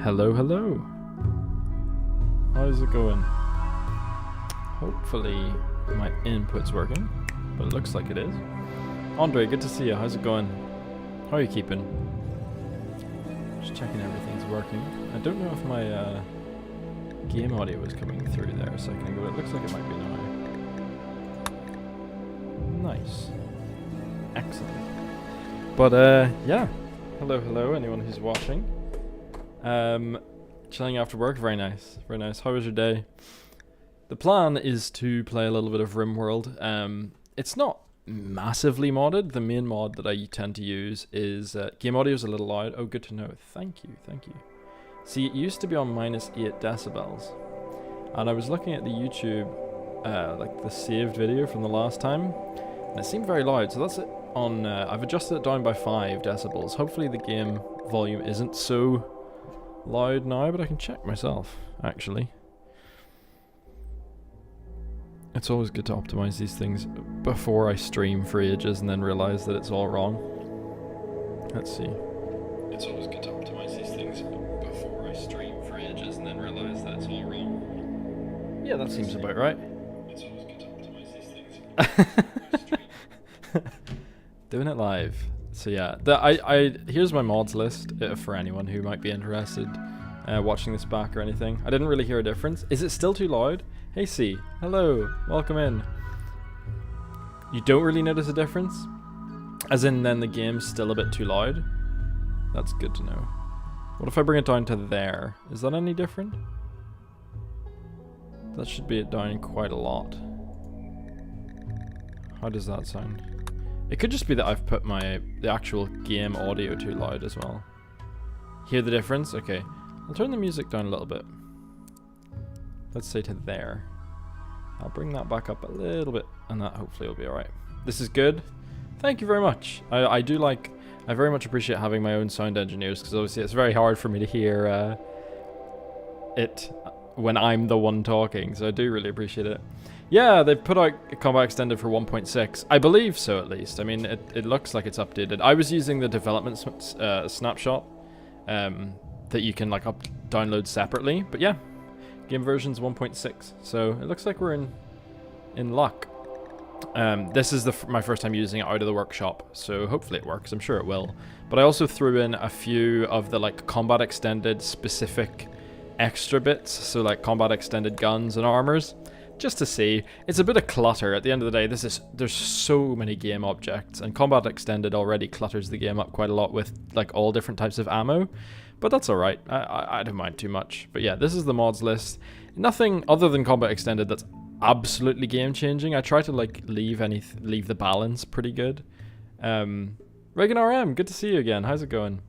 Hello, hello. How's it going? Hopefully my input's working, but it looks like it is. Andre, good to see you. How's it going? How are you keeping? Just checking everything's working. I don't know if my game audio was coming through there a second ago. It looks like it might be now. Nice. Excellent. But yeah. Hello, hello, anyone who's watching. Chilling after work, very nice. Very nice. How was your day? The plan is to play a little bit of Rimworld. It's not massively modded. The main mod that I tend to use is game audio is a little loud. Oh, good to know. Thank you, thank you. See, it used to be on -8 decibels, and I was looking at the YouTube, like the saved video from the last time, and it seemed very loud. So that's it. On I've adjusted it down by 5 decibels. Hopefully the game volume isn't so loud now, but I can check myself actually. It's always good to optimize these things before I stream for ages and then realize that it's all wrong. Let's see. It's always good to optimize these things before I stream for ages and then realize that it's all wrong. Yeah, that seems about right. It's always good to optimize these things before I stream. Doing it live. So yeah, here's my mods list for anyone who might be interested watching this back or anything. I didn't really hear a difference. Is it still too loud? Hey C, hello, welcome in. You don't really notice a difference? As in then the game's still a bit too loud? That's good to know. What if I bring it down to there? Is that any different? That should be it down quite a lot. How does that sound? It could just be that I've put the actual game audio too loud as well. Hear the difference? Okay. I'll turn the music down a little bit. Let's say to there. I'll bring that back up a little bit, and that hopefully will be alright. This is good. Thank you very much. I very much appreciate having my own sound engineers, because obviously it's very hard for me to hear it when I'm the one talking, so I do really appreciate it. Yeah, they've put out Combat Extended for 1.6. I believe so, at least. I mean, it looks like it's updated. I was using the development snapshot that you can like download separately. But yeah, game version's 1.6. So it looks like we're in luck. This is my first time using it out of the workshop, so hopefully it works. I'm sure it will. But I also threw in a few of the like Combat Extended specific extra bits, so like Combat Extended guns and armors. Just to see. It's a bit of clutter. At the end of the day, there's so many game objects, and Combat Extended already clutters the game up quite a lot with like all different types of ammo, but that's alright. I don't mind too much. But yeah, this is the mods list. Nothing other than Combat Extended that's absolutely game changing. I try to like leave the balance pretty good. Reagan RM, good to see you again. How's it going?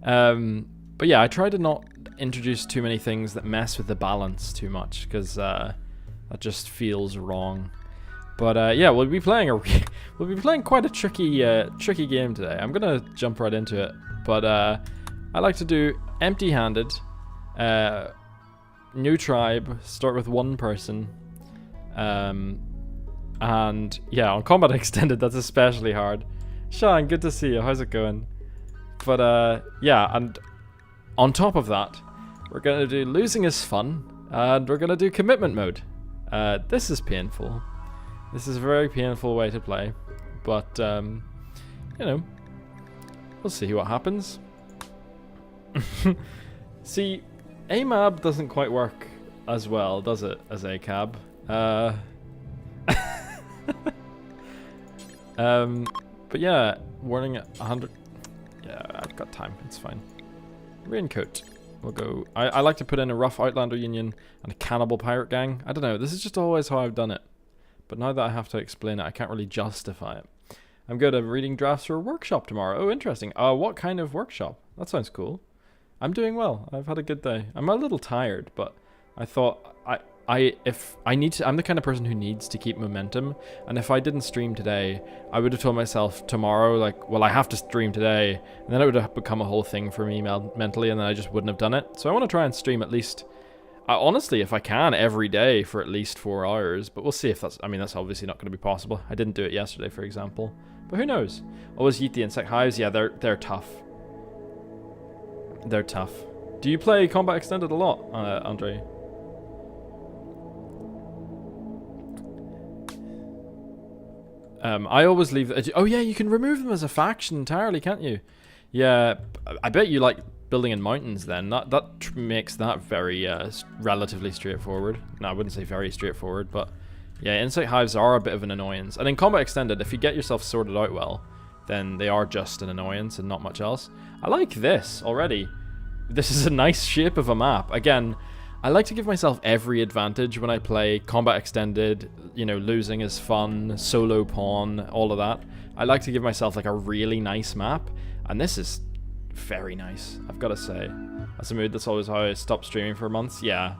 But yeah, I try to not introduce too many things that mess with the balance too much, because that just feels wrong. But yeah, we'll be playing quite a tricky game today. I'm gonna jump right into it, but I like to do empty-handed, new tribe, start with one person, and yeah, on Combat Extended that's especially hard. Sean, good to see you. How's it going? But yeah, and on top of that, we're going to do losing is fun, and we're going to do commitment mode. This is painful. This is a very painful way to play, but you know, we'll see what happens. See, AMAB doesn't quite work as well, does it, as ACAB? But yeah, warning at 100. Yeah, I've got time. It's fine. Raincoat. We'll go. I like to put in a rough Outlander Union and a cannibal pirate gang. I don't know. This is just always how I've done it. But now that I have to explain it, I can't really justify it. I'm good at reading drafts for a workshop tomorrow. Oh, interesting. What kind of workshop? That sounds cool. I'm doing well. I've had a good day. I'm a little tired, but I thought I'm the kind of person who needs to keep momentum, and if I didn't stream today, I would have told myself tomorrow, like, well, I have to stream today, and then it would have become a whole thing for me mentally, and then I just wouldn't have done it. So I want to try and stream at least, honestly, if I can, every day for at least 4 hours, but we'll see if that's obviously not going to be possible. I didn't do it yesterday, for example, but who knows? Always eat the insect hives. Yeah, they're tough. They're tough. Do you play Combat Extended a lot, Andre? I always leave... Oh yeah, you can remove them as a faction entirely, can't you? Yeah, I bet you like building in mountains then. That makes that very relatively straightforward. No, I wouldn't say very straightforward, but yeah, insect hives are a bit of an annoyance. And in Combat Extended, if you get yourself sorted out well, then they are just an annoyance and not much else. I like this already. This is a nice shape of a map. Again, I like to give myself every advantage when I play Combat Extended. You know, losing is fun, solo pawn, all of that. I like to give myself like a really nice map, and this is very nice, I've got to say. That's a mood. That's always how I stop streaming for months. Yeah.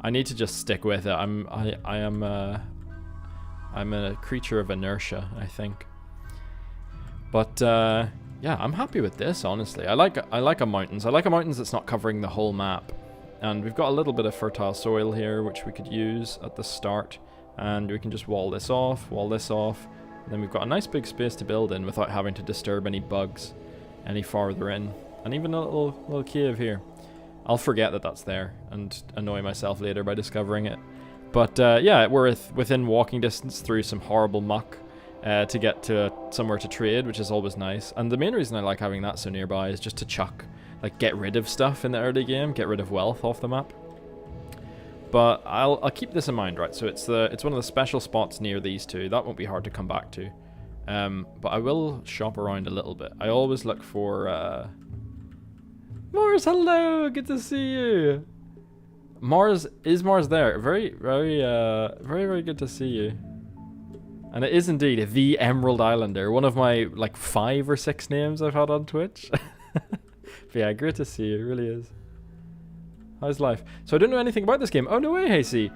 I need to just stick with it. I'm a creature of inertia, I think. But yeah, I'm happy with this, honestly. I like a mountains. I like a mountains that's not covering the whole map. And we've got a little bit of fertile soil here, which we could use at the start. And we can just wall this off. And then we've got a nice big space to build in without having to disturb any bugs any farther in. And even a little cave here. I'll forget that that's there and annoy myself later by discovering it. But yeah, we're within walking distance through some horrible muck to get to somewhere to trade, which is always nice. And the main reason I like having that so nearby is just to chuck, like, get rid of stuff in the early game, get rid of wealth off the map. But I'll keep this in mind, right? So it's one of the special spots near these two. That won't be hard to come back to. But I will shop around a little bit. I always look for Mars, hello, good to see you. Mars there? Very good to see you. And it is indeed the Emerald Islander, one of my like 5 or 6 names I've had on Twitch. But yeah, great to see you, it really is. How's life? So I don't know anything about this game. Oh, no way, Hasey.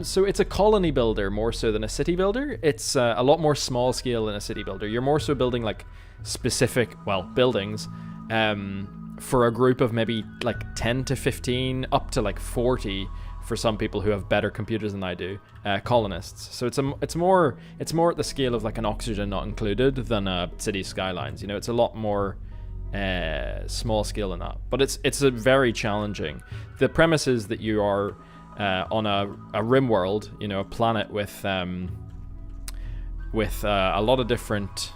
So it's a colony builder more so than a city builder. It's a lot more small scale than a city builder. You're more so building like specific, well, buildings for a group of maybe like 10 to 15 up to like 40 for some people who have better computers than I do, colonists. So it's more at the scale of like an Oxygen Not Included than a City Skylines. You know, it's a lot more small scale than that, but it's a very challenging. The premise is that you are on a Rimworld, you know, a planet with a lot of different,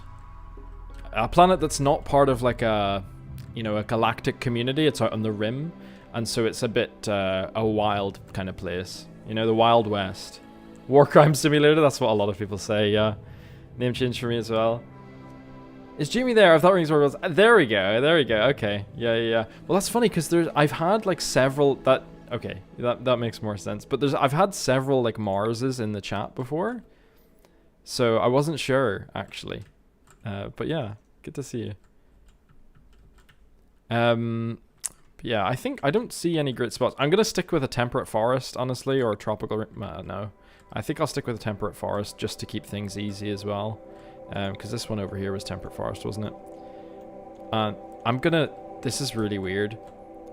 a planet that's not part of like a galactic community. It's out on the rim, and so it's a bit a wild kind of place, you know, the Wild West. War crime simulator, that's what a lot of people say. Yeah, name change for me as well. Is Jamie there? I thought Rings was. There we go. Okay. Yeah. Well, that's funny because I've had like several that. Okay, that makes more sense. But I've had several like Marses in the chat before, so I wasn't sure actually. But yeah, good to see you. Yeah, I think I don't see any great spots. I'm gonna stick with a temperate forest, honestly, or a tropical. No, I think I'll stick with a temperate forest just to keep things easy as well. Because this one over here was temperate forest, wasn't it? This is really weird.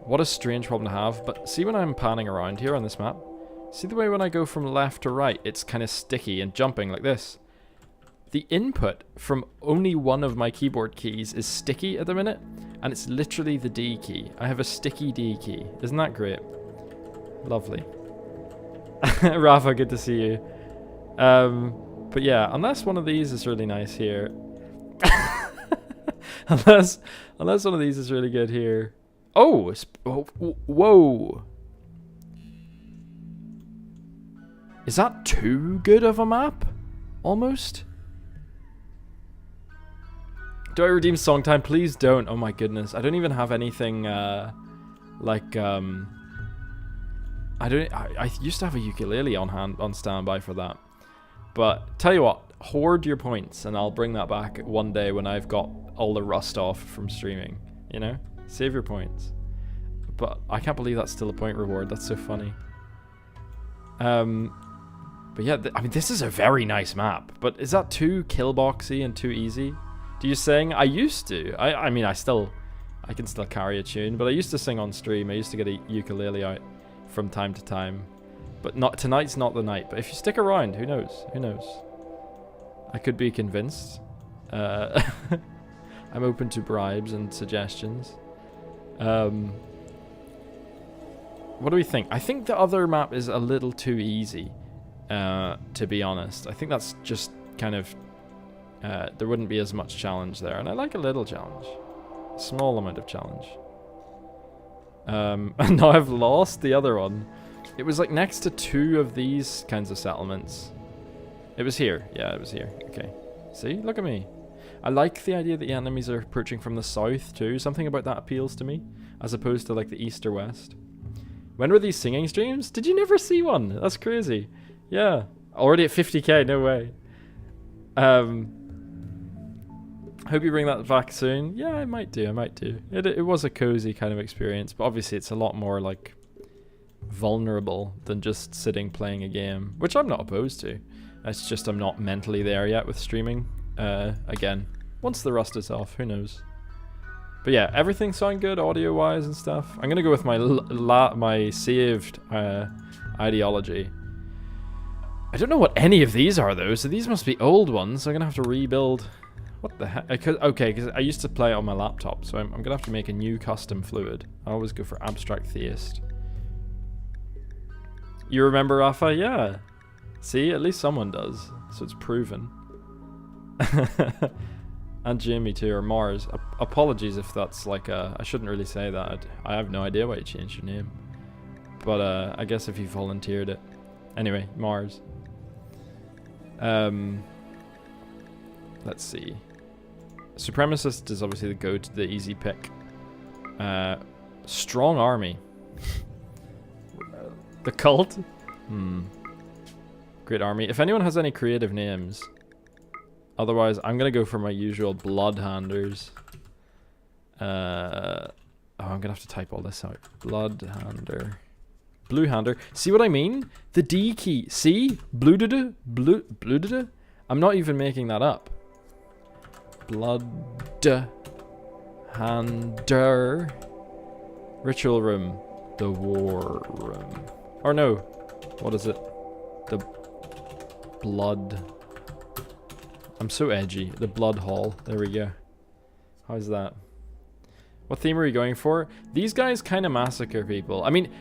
What a strange problem to have. But see when I'm panning around here on this map? See the way when I go from left to right, it's kind of sticky and jumping like this. The input from only one of my keyboard keys is sticky at the minute, and it's literally the D key. I have a sticky D key. Isn't that great? Lovely. Rafa, good to see you. But yeah, unless one of these is really nice here. unless one of these is really good here. Oh, whoa. Is that too good of a map? Almost? Do I redeem song time? Please don't. Oh my goodness. I don't even have anything I used to have a ukulele on standby for that. But tell you what, hoard your points and I'll bring that back one day when I've got all the rust off from streaming, you know? Save your points. But I can't believe that's still a point reward. That's so funny. But yeah, I mean, this is a very nice map, but is that too killboxy and too easy? Do you sing? I used to. I mean, I can still carry a tune, but I used to sing on stream. I used to get a ukulele out from time to time. But tonight's not the night. But if you stick around, who knows? Who knows? I could be convinced. I'm open to bribes and suggestions. what do we think? I think the other map is a little too easy, to be honest. I think that's just kind of, there wouldn't be as much challenge there. And I like a little challenge. A small amount of challenge. And now I've lost the other one. It was like next to 2 of these kinds of settlements. It was here. Yeah, it was here. Okay. See? Look at me. I like the idea that the enemies are approaching from the south too. Something about that appeals to me, as opposed to like the east or west. When were these singing streams? Did you never see one? That's crazy. Yeah. Already at 50k, no way. Hope you bring that back soon. Yeah, I might do. It was a cozy kind of experience, but obviously it's a lot more like vulnerable than just sitting playing a game, which I'm not opposed to. It's just I'm not mentally there yet with streaming. Again, once the rust is off, who knows. But yeah, everything sound good audio-wise and stuff. I'm gonna go with my saved ideology. I don't know what any of these are though, so these must be old ones. So I'm gonna have to rebuild. What the heck? Okay, because I used to play it on my laptop, so I'm gonna have to make a new custom fluid. I always go for Abstract Theist. You remember Rafa? Yeah. See, at least someone does, so it's proven. And Jamie too, or Mars. Apologies if that's like I shouldn't really say that. I have no idea why you changed your name. But I guess if you volunteered it. Anyway, Mars. Let's see. Supremacist is obviously the easy pick. Strong army. The cult? Great army. If anyone has any creative names. Otherwise, I'm gonna go for my usual Bloodhanders. Oh, I'm gonna have to type all this out. Bloodhander. Bluehander. See what I mean? The D key. See? Blue-da-da? Blue-da-da? I'm not even making that up. Bloodhander. Ritual room. The war room. Or no. What is it? The blood. I'm so edgy. The blood hall. There we go. How's that? What theme are you going for? These guys kind of massacre people. I mean,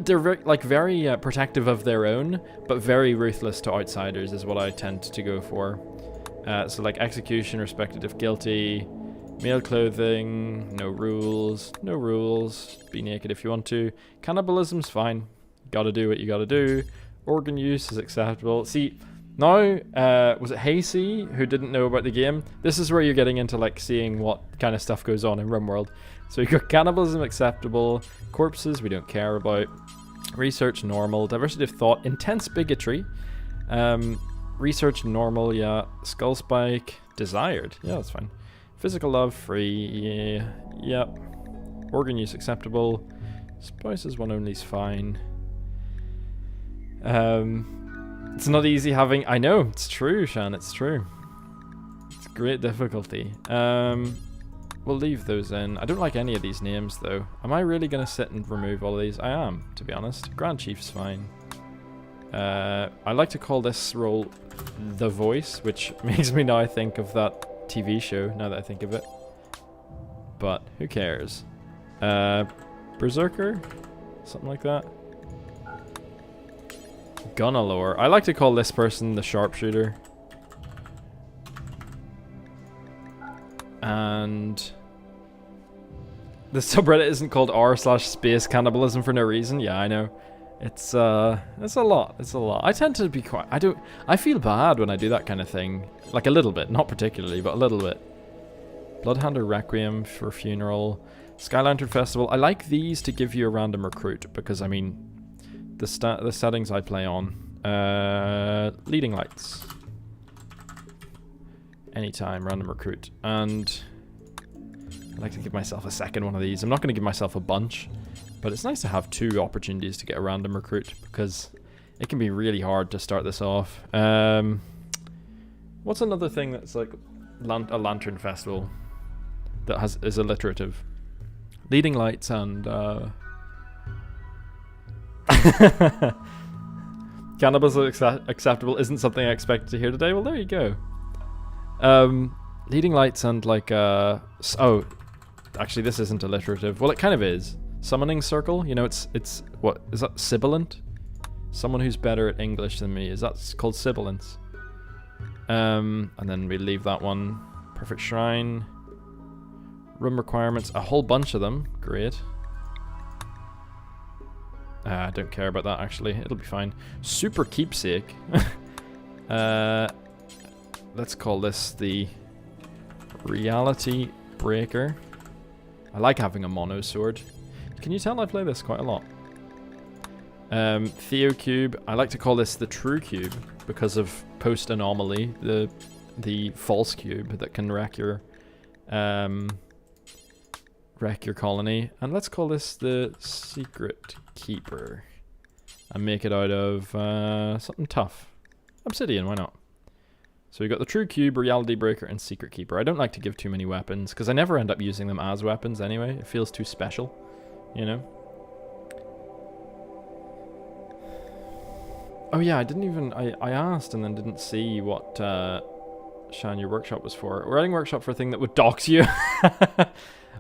they're very protective of their own, but very ruthless to outsiders is what I tend to go for. So like execution respected if guilty, male clothing, no rules, be naked if you want to. Cannibalism's fine. Gotta do what you gotta do. Organ use is acceptable. See, now, was it Hasey who didn't know about the game? This is where you're getting into like seeing what kind of stuff goes on in Rimworld. So you got cannibalism acceptable, corpses we don't care about, research normal, diversity of thought, intense bigotry, research normal, yeah, skull spike, desired, yeah, that's fine. Physical love free, yeah, yep. Organ use acceptable, spouses one only's fine. It's not easy having... I know, it's true, Shan, it's true. It's great difficulty. We'll leave those in. I don't like any of these names, though. Am I really going to sit and remove all of these? I am, to be honest. Grand Chief's fine. I like to call this role The Voice, which makes me now think of that TV show, now that I think of it. But, who cares? Berserker? Something like that. Gunalore. I like to call this person the sharpshooter. And the subreddit isn't called r/space cannibalism for no reason. Yeah, I know. It's a lot. It's a lot. I tend to be quite... I feel bad when I do that kind of thing. Like a little bit. Not particularly, but a little bit. Bloodhander Requiem for Funeral. Sky Lantern Festival. I like these to give you a random recruit because, I mean... The settings I play on. Leading lights. Anytime, random recruit. And I like to give myself a second one of these. I'm not going to give myself a bunch, but it's nice to have 2 opportunities to get a random recruit because it can be really hard to start this off. What's another thing that's like a lantern festival that is alliterative? Leading lights and cannibalism acceptable isn't something I expected to hear today. Well, there you go. Leading lights and like oh, actually this isn't alliterative. Well, it kind of is. Summoning circle. You know, it's what is that? Sibilant. Someone who's better at English than me. Is that called sibilance? And then we leave that one. Perfect shrine. Room requirements. A whole bunch of them. Great. I don't care about that actually. It'll be fine. Super keepsake. Let's call this the reality breaker. I like having a mono sword. Can you tell I play this quite a lot? Theo cube. I like to call this the true cube because of post anomaly, the false cube that can wreck your colony. And let's call this the secret keeper and make it out of something tough. Obsidian, why not? So we got the true cube, reality breaker, and secret keeper. I don't like to give too many weapons because I never end up using them as weapons anyway. It feels too special, you know. Oh yeah, I didn't even I asked and then didn't see what Shan, your workshop was for. A writing workshop for a thing that would dox you.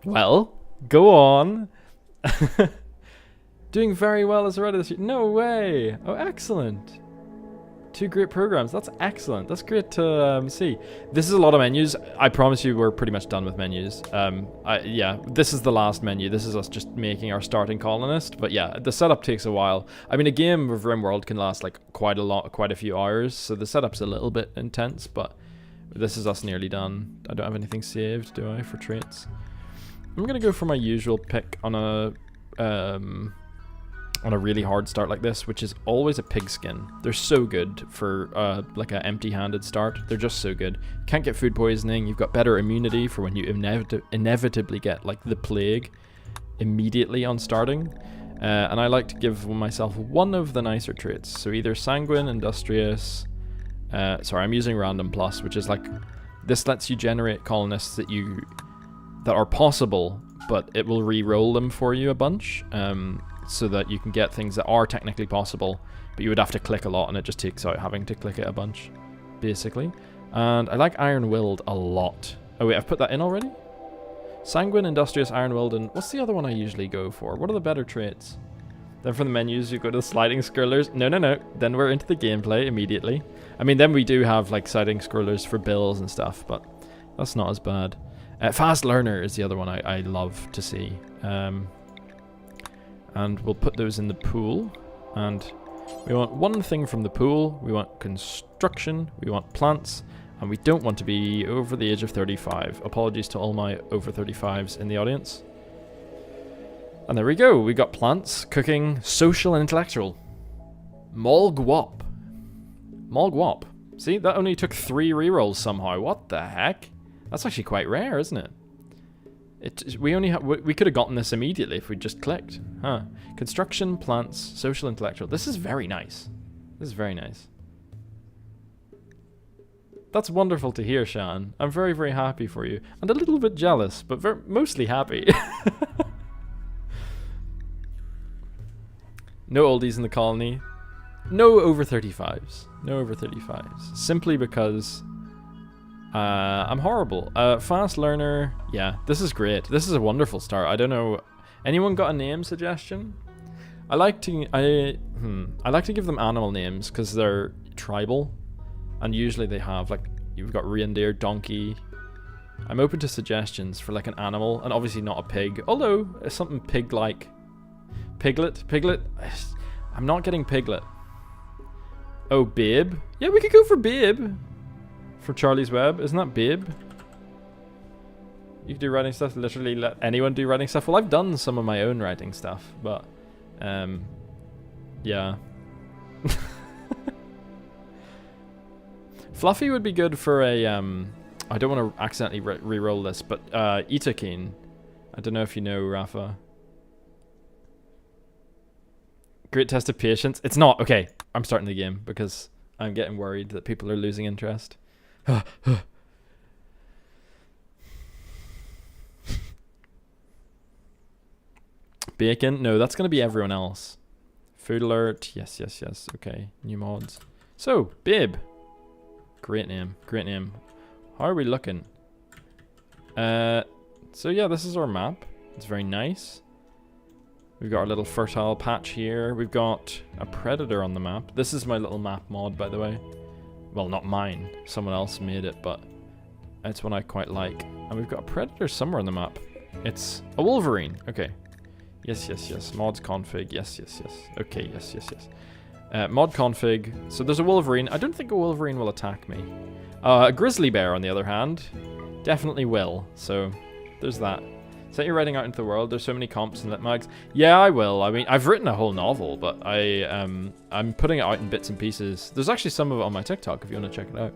Well, go on. Doing very well as a writer this year. No way. Oh, excellent. 2 great programs. That's excellent. That's great to see. This is a lot of menus. I promise you we're pretty much done with menus. Yeah, this is the last menu. This is us just making our starting colonist. But yeah, the setup takes a while. I mean, a game of Rimworld can last like quite a few hours. So the setup's a little bit intense, but this is us nearly done. I don't have anything saved, do I, for traits? I'm going to go for my usual pick on a really hard start like this, which is always a pigskin. They're so good for like an empty-handed start. They're just so good. Can't get food poisoning. You've got better immunity for when you inevitably get like the plague immediately on starting. And I like to give myself one of the nicer traits. So either sanguine, industrious. Sorry, I'm using random plus, which is like this lets you generate colonists that are possible, but it will re-roll them for you a bunch. So that you can get things that are technically possible, but you would have to click a lot, and it just takes out having to click it a bunch, basically. And I like iron-willed a lot. Oh wait, I've put that in already? Sanguine, industrious, iron-willed, and what's the other one I usually go for? What are the better traits? Then from the menus, you go to the sliding scrollers. No. Then we're into the gameplay immediately. I mean, then we do have like sliding scrollers for bills and stuff, but that's not as bad. Fast learner is the other one I love to see. And we'll put those in the pool. And we want one thing from the pool. We want construction. We want plants. And we don't want to be over the age of 35. Apologies to all my over 35s in the audience. And there we go. We got plants, cooking, social, and intellectual. Molgwop. Molgwop. See, that only took 3 rerolls somehow. What the heck? That's actually quite rare, isn't it? We could have gotten this immediately if we just clicked. Huh. Construction, plants, social, intellectual. This is very nice. This is very nice. That's wonderful to hear, Shan. I'm very, very happy for you. And a little bit jealous, but mostly happy. No oldies in the colony. No over 35s. No over 35s. Simply because I'm horrible. Fast learner. Yeah, this is great. This is a wonderful start. I don't know. Anyone got a name suggestion? I like to give them animal names because they're tribal, and usually they have like you've got reindeer, donkey. I'm open to suggestions for like an animal, and obviously not a pig. Although something pig-like. Piglet. I'm not getting piglet. Oh, babe. Yeah, we could go for babe. For Charlie's Web, isn't that babe? You could do writing stuff, literally let anyone do writing stuff. Well, I've done some of my own writing stuff, but yeah. Fluffy would be good for a I don't want to accidentally re-roll this, but Itakeen. I don't know if you know, Rafa. Great test of patience. It's not. Okay, I'm starting the game because I'm getting worried that people are losing interest. Bacon? No, that's going to be everyone else. Food alert. Yes. Okay, new mods. So, Bib. Great name. How are we looking? So yeah, this is our map. It's very nice. We've got our little fertile patch here. We've got a predator on the map. This is my little map mod, by the way. Well, not mine. Someone else made it, but it's one I quite like. And we've got a predator somewhere on the map. It's a wolverine. Okay. Yes, yes, yes. Mods config. Yes, yes, yes. Okay, yes, yes, yes. Mod config. So there's a wolverine. I don't think a wolverine will attack me. A grizzly bear, on the other hand, definitely will. So there's that. Set your writing out into the world. There's so many comps and lit mags. Yeah, I will. I mean, I've written a whole novel, but I'm putting it out in bits and pieces. There's actually some of it on my TikTok if you want to check it out.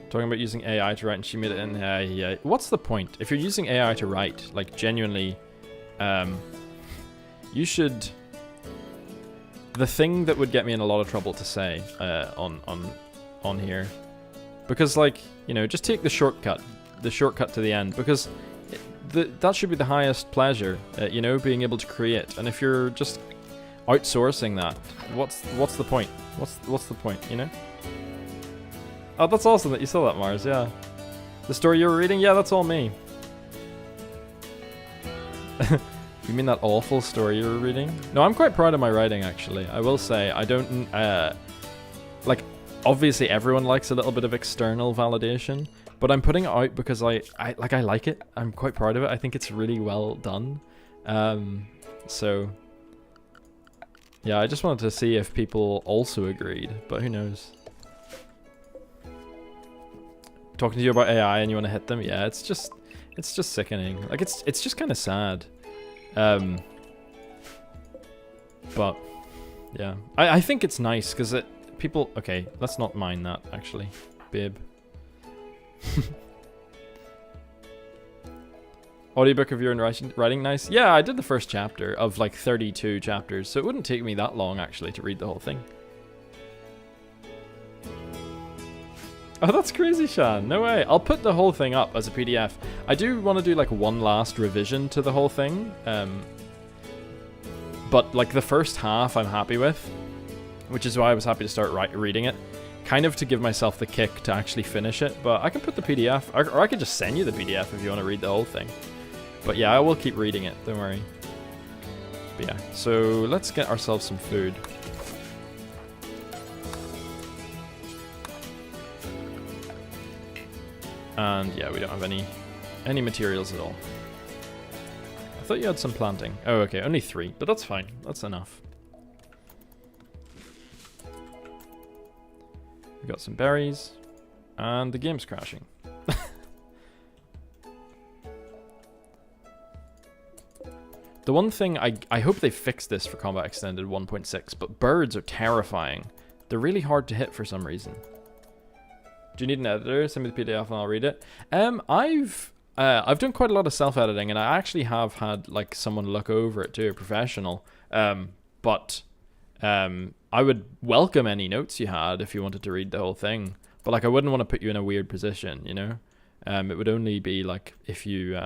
Talking about using AI to write, and she made it in. Yeah. What's the point? If you're using AI to write, like genuinely, you should. The thing that would get me in a lot of trouble to say on here. Because, like, you know, just take the shortcut to the end, because that should be the highest pleasure, you know, being able to create. And if you're just outsourcing that, what's the point? What's the point, you know? Oh, that's awesome that you saw that, Mars, yeah. The story you were reading? Yeah, that's all me. You mean that awful story you were reading? No, I'm quite proud of my writing, actually. I will say, I don't, like, obviously everyone likes a little bit of external validation, but I'm putting it out because I like it. I'm quite proud of it. I think it's really well done. So yeah, I just wanted to see if people also agreed, but who knows. Talking to you about AI and you want to hit them? Yeah, it's just sickening. Like it's just kind of sad. But yeah, I think it's nice because people, okay, let's not mind that, actually, babe. Audiobook of your own writing, nice. Yeah, I did the first chapter of like 32 chapters, so it wouldn't take me that long, actually, to read the whole thing. Oh, that's crazy, Shan. No way. I'll put the whole thing up as a PDF. I do want to do like one last revision to the whole thing. But like the first half I'm happy with, which is why I was happy to start reading it, kind of to give myself the kick to actually finish it. But I can put the PDF, or I could just send you the PDF if you want to read the whole thing. But yeah, I will keep reading it, don't worry. But yeah, so let's get ourselves some food. And yeah, we don't have any materials at all. I thought you had some planting. Oh, okay, only 3, but that's fine. That's enough. We got some berries, and the game's crashing. The one thing, I hope they fix this for Combat Extended 1.6, but birds are terrifying. They're really hard to hit for some reason. Do you need an editor? Send me the PDF and I'll read it. I've done quite a lot of self-editing, and I actually have had like someone look over it too, a professional. But I would welcome any notes you had if you wanted to read the whole thing. But like, I wouldn't want to put you in a weird position, you know. It would only be like if you.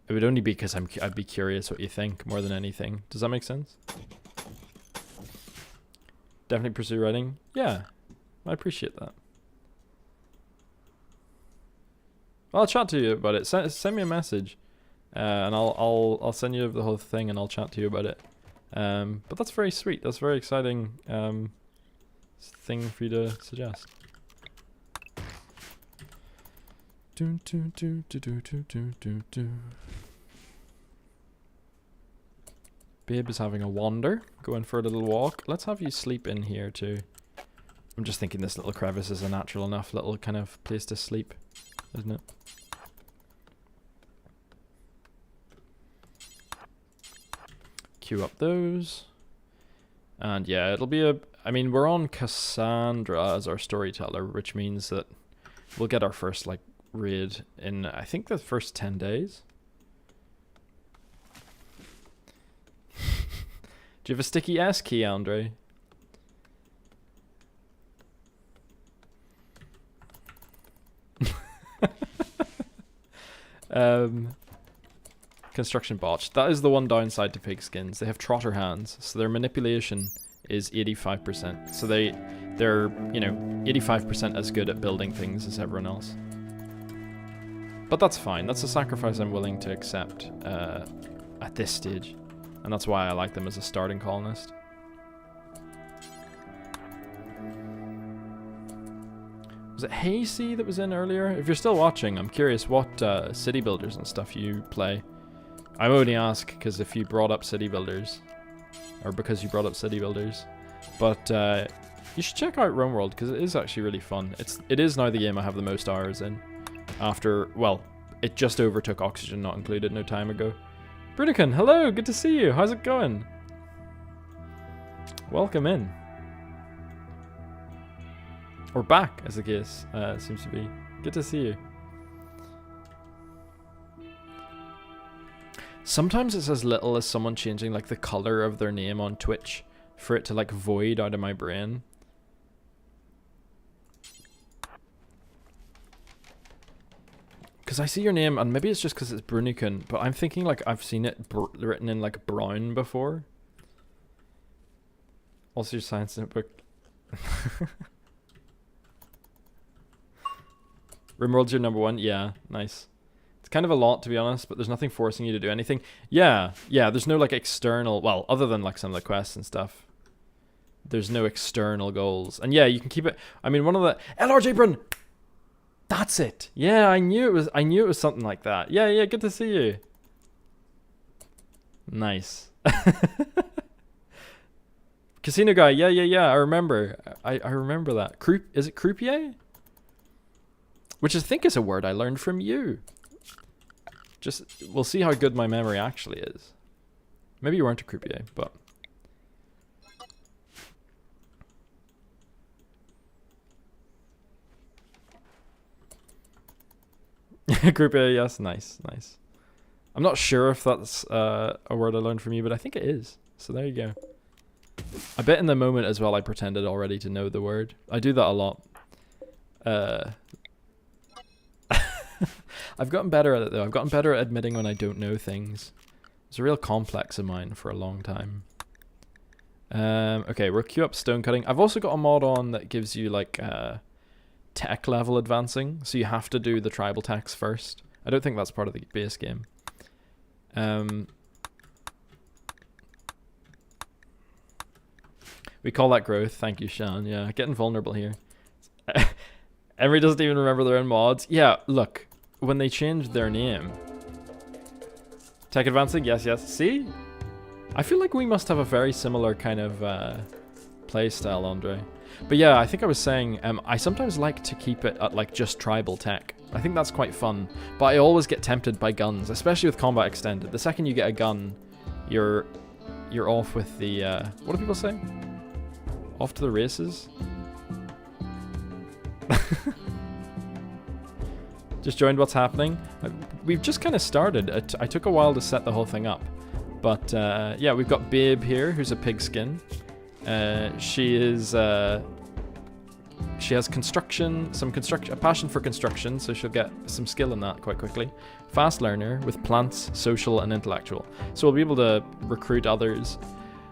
It would only be because I'd be curious what you think more than anything. Does that make sense? Definitely pursue writing. Yeah, I appreciate that. I'll chat to you about it. Send me a message, and I'll send you the whole thing, and I'll chat to you about it. But that's very sweet. That's a very exciting thing for you to suggest. Babe is having a wander, going for a little walk. Let's have you sleep in here too. I'm just thinking this little crevice is a natural enough little kind of place to sleep, isn't it? Queue up those. And yeah, it'll be I mean, we're on Cassandra as our storyteller, which means that we'll get our first like raid in, I think, the first 10 days. Do you have a sticky S key, Andre? Construction botch. That is the one downside to pigskins. They have trotter hands, so their manipulation is 85%. So they're, you know, 85% as good at building things as everyone else. But that's fine. That's a sacrifice I'm willing to accept at this stage. And that's why I like them as a starting colonist. Was it Hazy that was in earlier? If you're still watching, I'm curious what city builders and stuff you play. I only ask because if you brought up city builders, or because you brought up city builders, but you should check out Rimworld because it is actually really fun. It is now the game I have the most hours in. After, well, it just overtook Oxygen Not Included no time ago. Brunican, hello, good to see you. How's it going? Welcome in. Or back, as the case seems to be. Good to see you. Sometimes it's as little as someone changing like the color of their name on Twitch for it to like void out of my brain. Because I see your name, and maybe it's just because it's Brunican, but I'm thinking like I've seen it written in like brown before. Also your science notebook. Rimworld's your #1? Yeah, nice. It's kind of a lot, to be honest, but there's nothing forcing you to do anything. Yeah, there's no like external, well, other than like some of the quests and stuff. There's no external goals. And yeah, you can keep it. I mean, one of the LRJ Brun. That's it. Yeah, I knew it was something like that. Yeah, good to see you. Nice. Casino guy. Yeah, I remember. I remember that. Is it croupier? Which I think is a word I learned from you. Just, we'll see how good my memory actually is. Maybe you weren't a croupier, but... Croupier, yes, nice. I'm not sure if that's a word I learned from you, but I think it is. So there you go. I bet in the moment as well I pretended already to know the word. I do that a lot. I've gotten better at it though. I've gotten better at admitting when I don't know things. It's a real complex of mine for a long time. Okay, we'll queue up stone cutting. I've also got a mod on that gives you like tech level advancing, so you have to do the tribal techs first. I don't think that's part of the base game. We call that growth. Thank you, Sean. Yeah, getting vulnerable here. Emery doesn't even remember their own mods. Yeah, look, when they changed their name. Tech advancing, yes. See? I feel like we must have a very similar kind of play style, Andre. But yeah, I think I was saying, I sometimes like to keep it at like just tribal tech. I think that's quite fun. But I always get tempted by guns, especially with combat extended. The second you get a gun, you're off with the, what do people say? Off to the races? Just joined what's happening. We've just kind of started. I took a while to set the whole thing up. But yeah, we've got Babe here, who's a pigskin. She has a passion for construction, so she'll get some skill in that quite quickly. Fast learner with plants, social, and intellectual. So we'll be able to recruit others.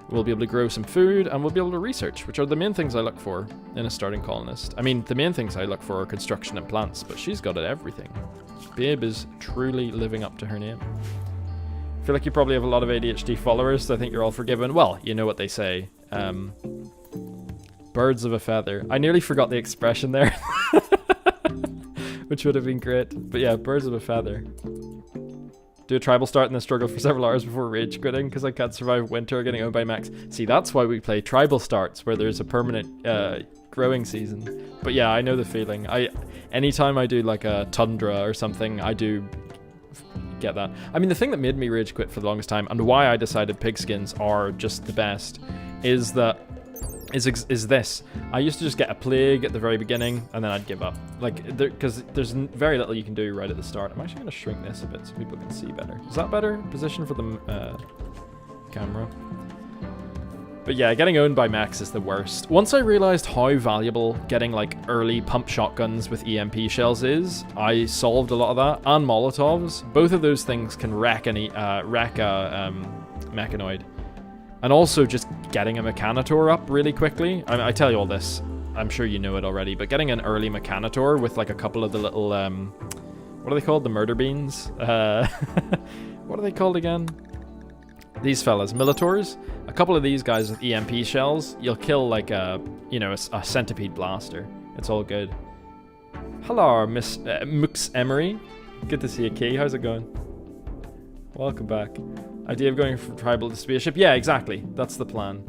We'll be able to grow some food, and we'll be able to research, which are the main things I look for in a starting colonist. I mean, the main things I look for are construction and plants, but she's got it everything. Babe is truly living up to her name. I feel like you probably have a lot of ADHD followers, so I think you're all forgiven. Well, you know what they say. Birds of a feather. I nearly forgot the expression there. Which would have been great. But yeah, birds of a feather. Do a tribal start and then struggle for several hours before rage quitting because I can't survive winter or getting owned by Max. See, that's why we play tribal starts where there's a permanent growing season. But yeah, I know the feeling. Anytime I do like a tundra or something, I do get that. I mean, the thing that made me rage quit for the longest time and why I decided pigskins are just the best is this. I used to just get a plague at the very beginning and then I'd give up. Like, because there's very little you can do right at the start. I'm actually going to shrink this a bit so people can see better. Is that better position for the camera? But yeah, getting owned by Max is the worst. Once I realized how valuable getting like early pump shotguns with EMP shells is, I solved a lot of that. And Molotovs. Both of those things can wreck a mechanoid. And also just getting a Mechanator up really quickly. I tell you all this, I'm sure you know it already, but getting an early Mechanator with like a couple of the little What are they called? The murder beans? What are they called again? These fellas, Militors. A couple of these guys with EMP shells, you'll kill like a, you know, a centipede blaster. It's all good. Hello, Miss Mux Emery. Good to see you, Key. How's it going? Welcome back. Idea of going from tribal to spaceship? Yeah, exactly. That's the plan.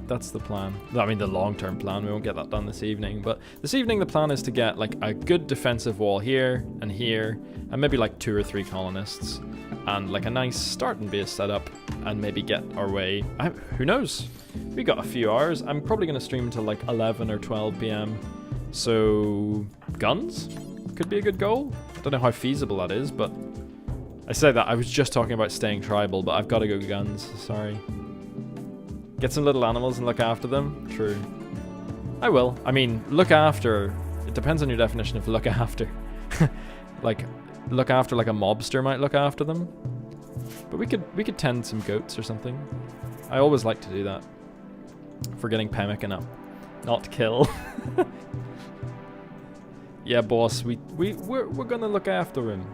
That's the plan. I mean, the long-term plan. We won't get that done this evening. But this evening, the plan is to get like a good defensive wall here, and maybe like 2 or 3 colonists, and like a nice starting base setup, and maybe get our way. Who knows? We got a few hours. I'm probably going to stream until like 11 or 12 p.m. So guns could be a good goal. I don't know how feasible that is, but I say that I was just talking about staying tribal, but I've got to go guns. Sorry. Get some little animals and look after them? True. I will. I mean, look after... It depends on your definition of look after. Like, look after like a mobster might look after them. But we could tend some goats or something. I always like to do that. For getting pemmican up. Not kill. Yeah, boss, we're gonna look after him.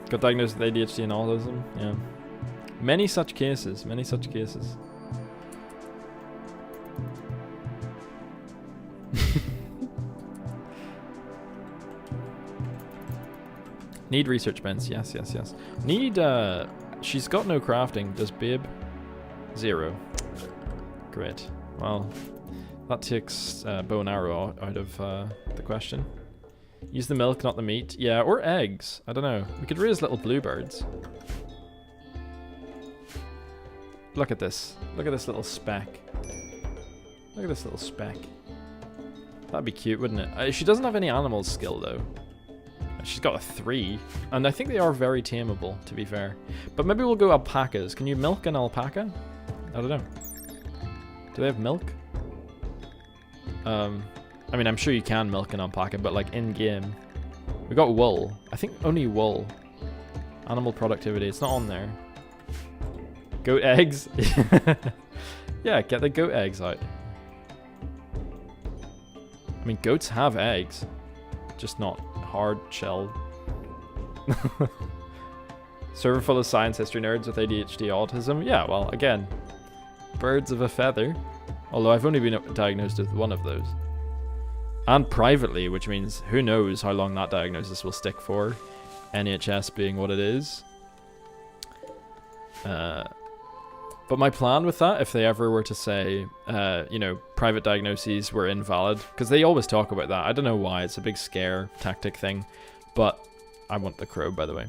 Got diagnosed with ADHD and autism. Yeah. Many such cases. Many such cases. Need research bents. Yes, yes, yes. Need, she's got no crafting. Does Babe? 0. Great. Well, that takes bow and arrow out of the question. Use the milk, not the meat. Yeah, or eggs. I don't know. We could raise little bluebirds. Look at this. Look at this little speck. Look at this little speck. That'd be cute, wouldn't it? She doesn't have any animal skill, though. She's got a 3. And I think they are very tameable, to be fair. But maybe we'll go alpacas. Can you milk an alpaca? I don't know. Do they have milk? I mean, I'm sure you can milk an alpaca, but like in-game. We got wool. I think only wool. Animal productivity. It's not on there. Goat eggs? Yeah, get the goat eggs out. I mean, goats have eggs. Just not hard-shelled. Server full of science history nerds with ADHD autism? Yeah, well, again. Birds of a feather. Although I've only been diagnosed with one of those. And privately, which means who knows how long that diagnosis will stick for. NHS being what it is. But my plan with that, if they ever were to say, you know, private diagnoses were invalid, because they always talk about that. I don't know why. It's a big scare tactic thing. But I want the crow, by the way.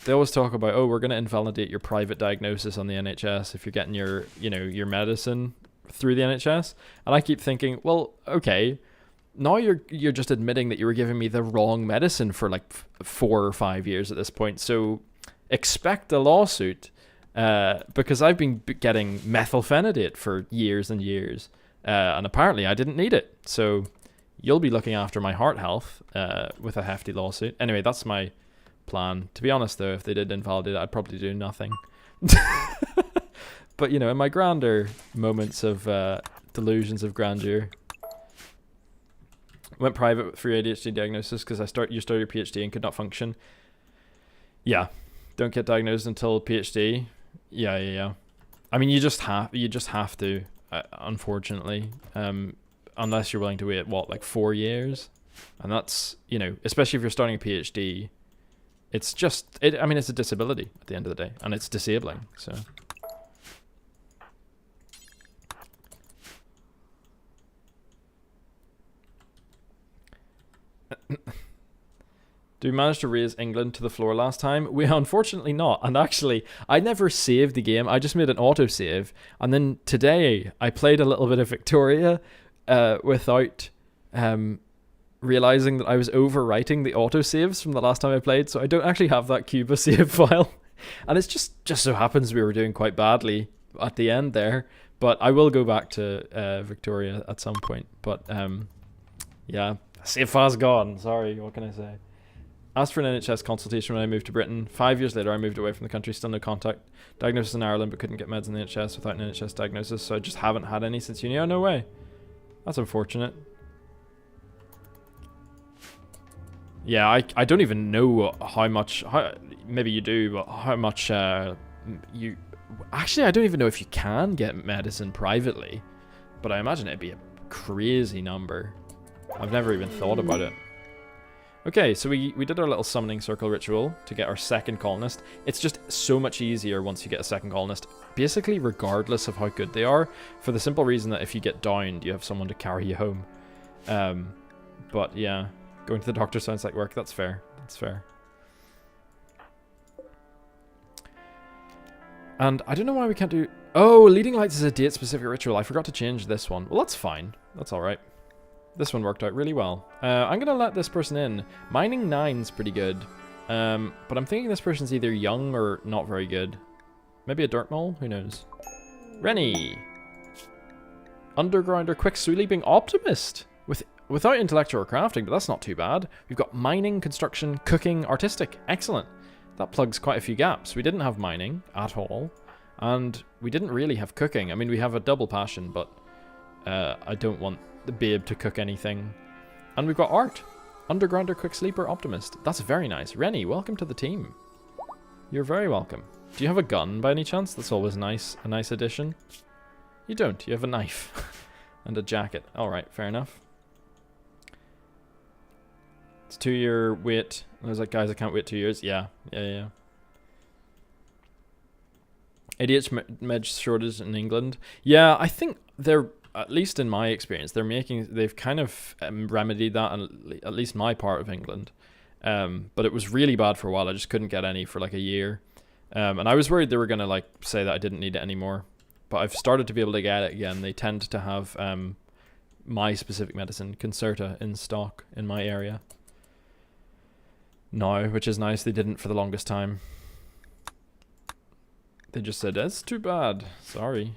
They always talk about, oh, we're going to invalidate your private diagnosis on the NHS if you're getting your, you know, your medicine through the NHS. And I keep thinking, well, okay, now you're just admitting that you were giving me the wrong medicine for like 4 or 5 years at this point. So expect a lawsuit, because I've been getting methylphenidate for years and years, and apparently I didn't need it. So you'll be looking after my heart health with a hefty lawsuit. Anyway, that's my plan. To be honest, though, if they did invalidate it, I'd probably do nothing. But, you know, in my grander moments of delusions of grandeur, went private for your ADHD diagnosis because you started your PhD and could not function. Yeah, don't get diagnosed until PhD. Yeah. I mean, you just have to, unfortunately, unless you're willing to wait like 4 years, and that's, you know, especially if you're starting a PhD, it's just I mean, it's a disability at the end of the day, and it's disabling. So. Do we manage to raise England to the floor last time? We unfortunately not. And actually, I never saved the game. I just made an autosave. And then today, I played a little bit of Victoria without realizing that I was overwriting the autosaves from the last time I played. So I don't actually have that Cuba save file. And it's just so happens we were doing quite badly at the end there. But I will go back to Victoria at some point. But yeah, save file's gone. Sorry, what can I say? Asked for an NHS consultation when I moved to Britain. 5 years later, I moved away from the country, still no contact. Diagnosis in Ireland, but couldn't get meds in the NHS without an NHS diagnosis, so I just haven't had any since uni. Oh, no way. That's unfortunate. Yeah, I don't even know how much... maybe you do, but how much you... Actually, I don't even know if you can get medicine privately, but I imagine it'd be a crazy number. I've never even thought about it. Okay, so we did our little summoning circle ritual to get our second colonist. It's just so much easier once you get a second colonist, basically regardless of how good they are, for the simple reason that if you get downed, you have someone to carry you home. But yeah, going to the doctor sounds like work. That's fair. That's fair. And I don't know why we can't do... Oh, leading lights is a date-specific ritual. I forgot to change this one. Well, that's fine. That's all right. This one worked out really well. I'm going to let this person in. Mining 9's pretty good. But I'm thinking this person's either young or not very good. Maybe a dirt mole? Who knows? Rennie! Undergrounder, quick sleeping optimist! Without intellectual crafting, but that's not too bad. We've got mining, construction, cooking, artistic. Excellent. That plugs quite a few gaps. We didn't have mining at all. And we didn't really have cooking. I mean, we have a double passion, but I don't want the babe to cook anything. And we've got art. Undergrounder, quick sleeper, optimist. That's very nice. Rennie, welcome to the team. You're very welcome. Do you have a gun by any chance? That's always nice. A nice addition. You don't. You have a knife. And a jacket. Alright, fair enough. It's 2-year wait. I was like, guys, I can't wait 2 years. Yeah. ADH med shortage in England. Yeah, I think they're, at least in my experience, they've kind of remedied that in at least my part of England. But it was really bad for a while. I just couldn't get any for like a year. And I was worried they were going to like say that I didn't need it anymore. But I've started to be able to get it again. They tend to have my specific medicine, Concerta, in stock in my area now, which is nice. They didn't for the longest time. They just said, that's too bad. Sorry.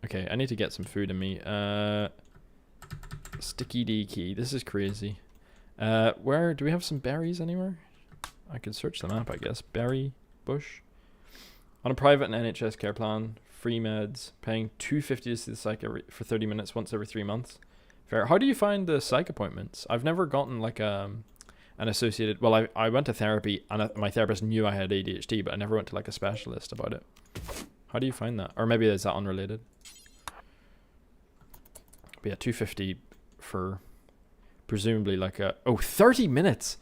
Okay, I need to get some food in me. Sticky D key. This is crazy. Where do we have some berries anywhere? I could search the map, I guess. Berry bush. On a private and NHS care plan, free meds, paying $2.50 to see the psych for 30 minutes once every 3 months. Fair. How do you find the psych appointments? I've never gotten like an associated... Well, I went to therapy and my therapist knew I had ADHD, but I never went to like a specialist about it. How do you find that? Or maybe is that unrelated? But yeah, $2.50 for presumably like a... Oh, 30 minutes!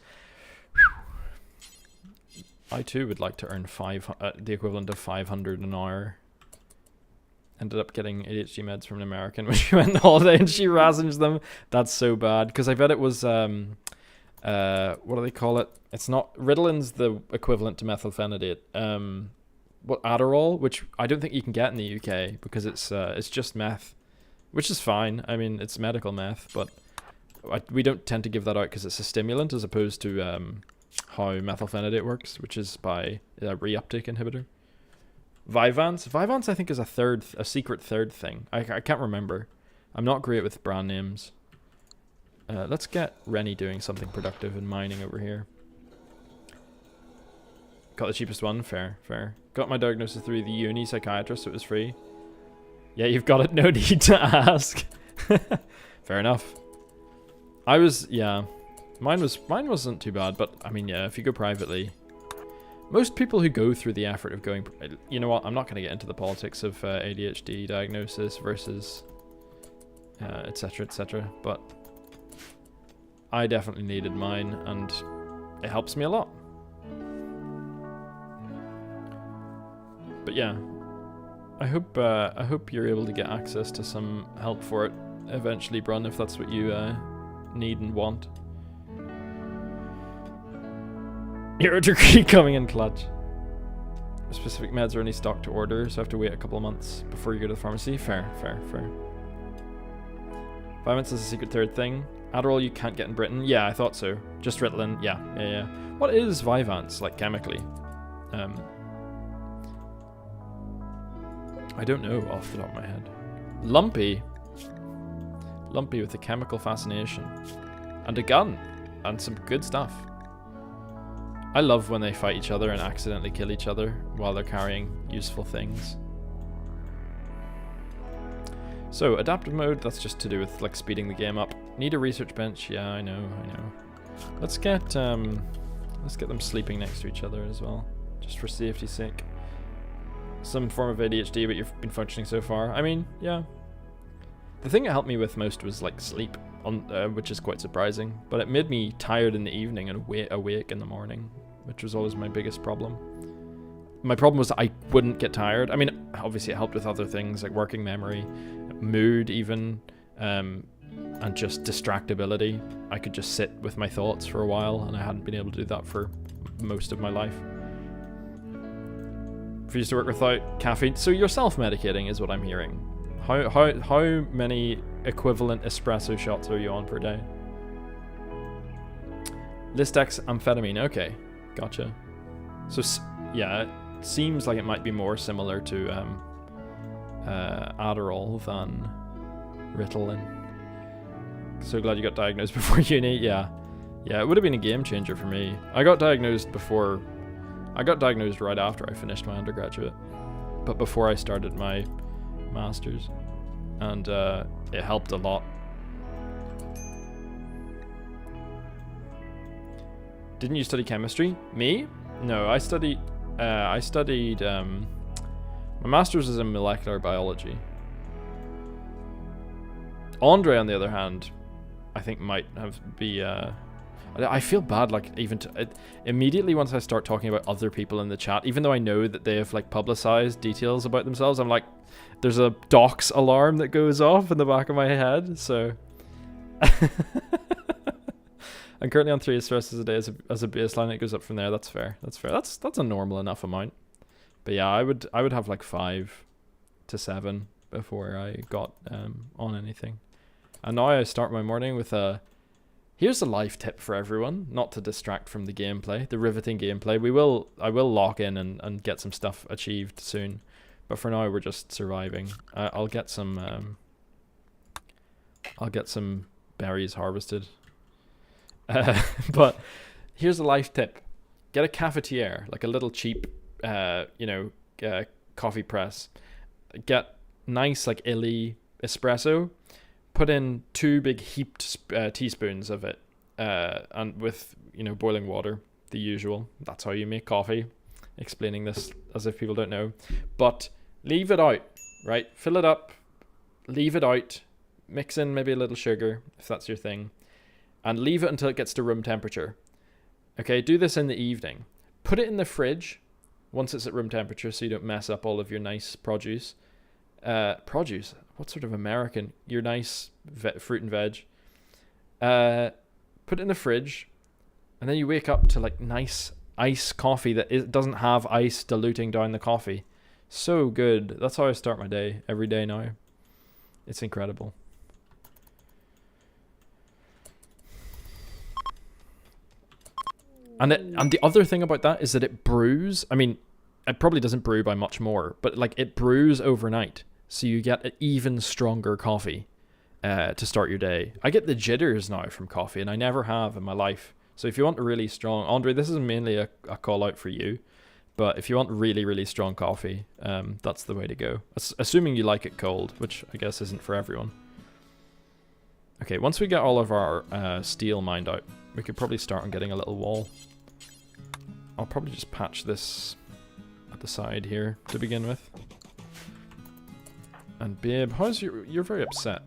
I too would like to earn the equivalent of 500 an hour. Ended up getting ADHD meds from an American when she went on holiday and she rations them. That's so bad. Because I bet it was... what do they call it? It's not... Ritalin's the equivalent to methylphenidate. What, Adderall? Which I don't think you can get in the UK because it's just meth. Which is fine. I mean, it's medical meth, but we don't tend to give that out because it's a stimulant as opposed to how methylphenidate works, which is by a reuptake inhibitor. Vyvanse? Vyvanse, I think, is a secret third thing. I can't remember. I'm not great with brand names. Let's get Rennie doing something productive and mining over here. Got the cheapest one. Fair. Got my diagnosis through the uni psychiatrist, so it was free. Yeah, you've got it. No need to ask. Fair enough. Mine wasn't too bad, but I mean, yeah, if you go privately, most people who go through the effort of going, you know what? I'm not going to get into the politics of ADHD diagnosis versus etc. etc. But I definitely needed mine, and it helps me a lot. But yeah, I hope you're able to get access to some help for it eventually, Brun, if that's what you need and want. Your degree coming in clutch. Specific meds are only stocked to order, so I have to wait a couple of months before you go to the pharmacy. Fair. Vyvanse is a secret third thing. Adderall you can't get in Britain. Yeah, I thought so. Just Ritalin. Yeah. What is Vyvanse, like, chemically? I don't know off the top of my head. Lumpy with a chemical fascination. And a gun. And some good stuff. I love when they fight each other and accidentally kill each other while they're carrying useful things. So, adaptive mode, that's just to do with like speeding the game up. Need a research bench, yeah, I know. Let's get them sleeping next to each other as well, just for safety's sake. Some form of ADHD, but you've been functioning so far. I mean, yeah. The thing it helped me with most was like sleep, which is quite surprising. But it made me tired in the evening and awake in the morning, which was always my biggest problem. My problem was that I wouldn't get tired. I mean, obviously it helped with other things like working memory, mood even, and just distractibility. I could just sit with my thoughts for a while, and I hadn't been able to do that for most of my life. Refuse to work without caffeine. So you're self-medicating is what I'm hearing. How many equivalent espresso shots are you on per day? Listex amphetamine. Okay, gotcha. So yeah, it seems like it might be more similar to Adderall than Ritalin. So glad you got diagnosed before uni. Yeah, it would have been a game changer for me. I got diagnosed right after I finished my undergraduate, but before I started my master's, and it helped a lot. Didn't you study chemistry? Me? No, I studied my master's is in molecular biology. Andre, on the other hand, I think might be I feel bad, like, even immediately once I start talking about other people in the chat, even though I know that they have like publicized details about themselves, I'm like, there's a dox alarm that goes off in the back of my head. So I'm currently on 3 espressos a day as a baseline. It goes up from there. That's fair. That's a normal enough amount. But yeah, I would have like 5 to 7 before I got on anything. And now I start my morning with here's a life tip for everyone, not to distract from the gameplay, the riveting gameplay. I will lock in and get some stuff achieved soon, but for now we're just surviving. I'll get some berries harvested. But here's a life tip: get a cafetiere, like a little cheap, coffee press. Get nice like illy espresso. Put in 2 big heaped teaspoons of it, and with boiling water, the usual. That's how you make coffee. Explaining this as if people don't know, but leave it out. Right, fill it up, leave it out, mix in maybe a little sugar if that's your thing, and leave it until it gets to room temperature. Okay, do this in the evening. Put it in the fridge once it's at room temperature, so you don't mess up all of your nice produce. Produce? What sort of American? Your nice fruit and veg. Put it in the fridge, and then you wake up to like nice ice coffee that doesn't have ice diluting down the coffee. So good. That's how I start my day every day now. It's incredible. And the other thing about that is that it brews. I mean, it probably doesn't brew by much more, but like it brews overnight. So you get an even stronger coffee to start your day. I get the jitters now from coffee, and I never have in my life. So if you want a really strong... Andre, this is mainly a call out for you. But if you want really, really strong coffee, that's the way to go. Assuming you like it cold, which I guess isn't for everyone. Okay, once we get all of our steel mined out, we could probably start on getting a little wall. I'll probably just patch this at the side here to begin with. And babe, you're very upset.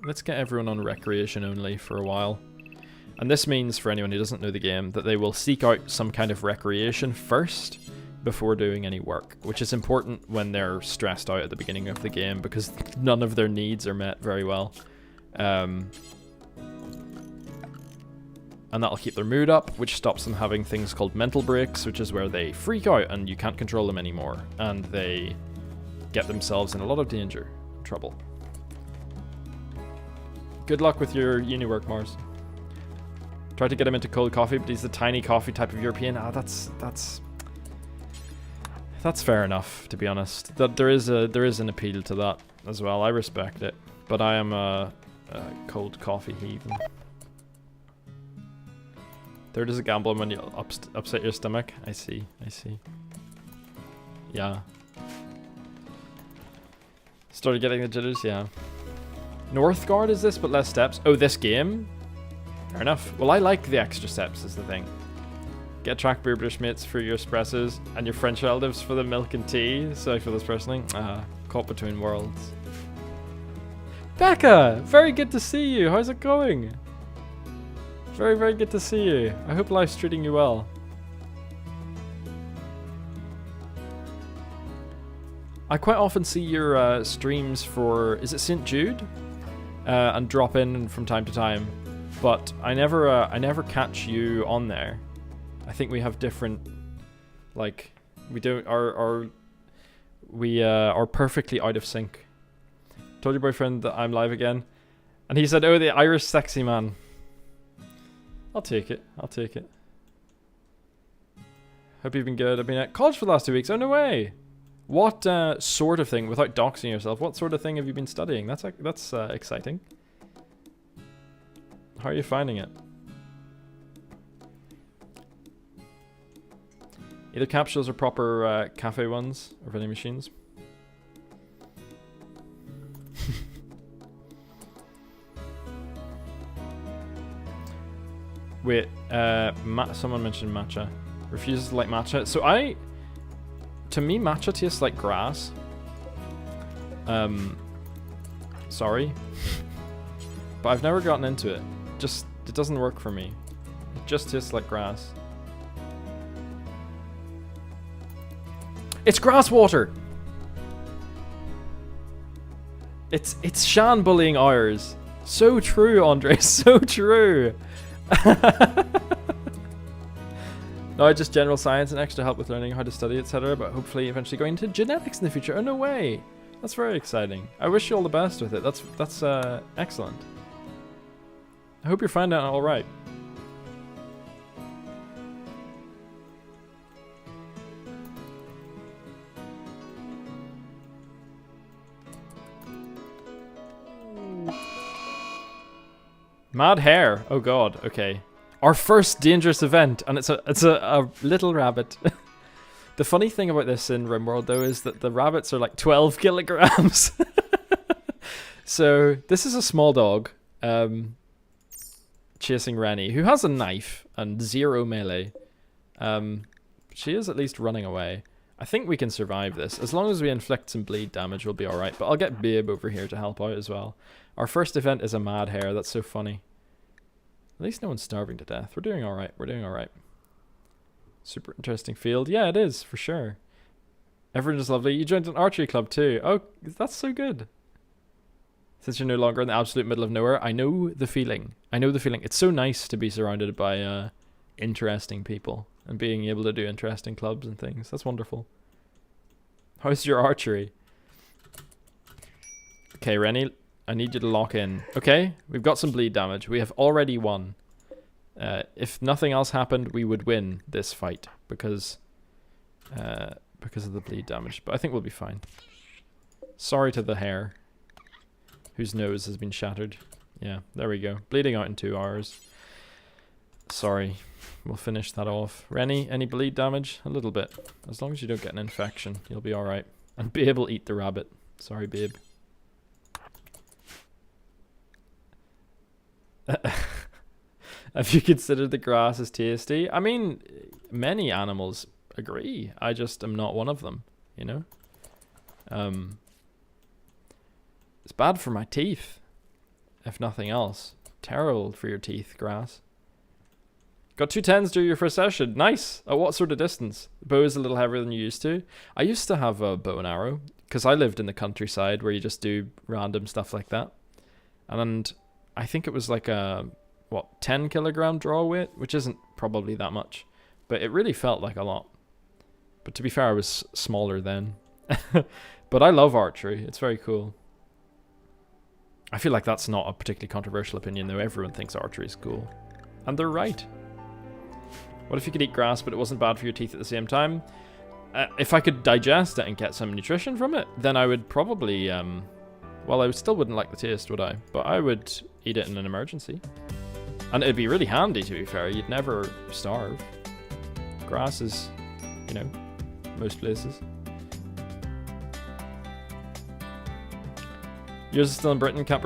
Let's get everyone on recreation only for a while. And this means, for anyone who doesn't know the game, that they will seek out some kind of recreation first before doing any work, which is important when they're stressed out at the beginning of the game because none of their needs are met very well. And that'll keep their mood up, which stops them having things called mental breaks, which is where they freak out and you can't control them anymore. And they get themselves in a lot of danger, trouble. Good luck with your uni work, Mars. Try to get him into cold coffee, but he's the tiny coffee type of European. That's fair enough, to be honest. That there is an appeal to that as well. I respect it, but I am a cold coffee heathen. Third is a gamble when you upset your stomach. I see. Yeah. Started getting the jitters, yeah. Northgard is this, but less steps. Oh, this game? Fair enough. Well, I like the extra steps is the thing. Get track beer British mates for your espressos and your French relatives for the milk and tea. So I feel this personally. Caught between worlds. Becca! Very good to see you. How's it going? Very, very good to see you. I hope life's treating you well. I quite often see your streams for, is it St. Jude? And drop in from time to time. But I never catch you on there. I think we have different, like, we don't, we are perfectly out of sync. Told your boyfriend that I'm live again. And he said, oh, the Irish sexy man. I'll take it. Hope you've been good. I've been at college for the last 2 weeks. Oh, no way. What sort of thing, without doxing yourself, what sort of thing have you been studying? That's exciting. How are you finding it? Either capsules or proper cafe ones or vending machines. Wait, someone mentioned matcha. Refuses to like matcha. So to me, matcha tastes like grass. Sorry. But I've never gotten into it. It doesn't work for me. It just tastes like grass. It's grass water! It's Shan bullying ours. So true, Andre, so true! No, just general science and extra help with learning how to study, etc. But hopefully eventually going into genetics in the future. Oh, no way! That's very exciting. I wish you all the best with it. That's excellent. I hope you're finding it all right. Mad hare. Oh god. Okay. Our first dangerous event, and it's a little rabbit. The funny thing about this in Rimworld though is that the rabbits are like 12 kilograms. So this is a small dog chasing Rennie, who has a knife and 0 melee. She is at least running away. I think we can survive this. As long as we inflict some bleed damage, we'll be alright. But I'll get Babe over here to help out as well. Our first event is a mad hare. That's so funny. At least no one's starving to death. We're doing alright. We're doing alright. Super interesting field. Yeah, it is, for sure. Everyone is lovely. You joined an archery club too. Oh, that's so good. Since you're no longer in the absolute middle of nowhere, I know the feeling. I know the feeling. It's so nice to be surrounded by interesting people and being able to do interesting clubs and things. That's wonderful. How's your archery? Okay, Rennie, I need you to lock in. Okay, we've got some bleed damage. We have already won. If nothing else happened, we would win this fight because of the bleed damage. But I think we'll be fine. Sorry to the hare, whose nose has been shattered. Yeah, there we go. Bleeding out in 2 hours. Sorry. We'll finish that off. Rennie, any bleed damage? A little bit. As long as you don't get an infection, you'll be alright. And Babe will eat the rabbit. Sorry, Babe. Have you considered the grass as tasty? I mean, many animals agree. I just am not one of them, you know? It's bad for my teeth, if nothing else. Terrible for your teeth, grass. Got 2 10s during your first session. Nice. At what sort of distance? The bow is a little heavier than you used to. I used to have a bow and arrow because I lived in the countryside where you just do random stuff like that. And I think it was like a, 10 kilogram draw weight, which isn't probably that much, but it really felt like a lot. But to be fair, I was smaller then. But I love archery. It's very cool. I feel like that's not a particularly controversial opinion, though. Everyone thinks archery is cool. And they're right. What if you could eat grass, but it wasn't bad for your teeth at the same time? If I could digest it and get some nutrition from it, then I would probably, well, I still wouldn't like the taste, would I? But I would eat it in an emergency. And it'd be really handy, to be fair. You'd never starve. Grass is, you know, most places. Yours is still in Britain. Can't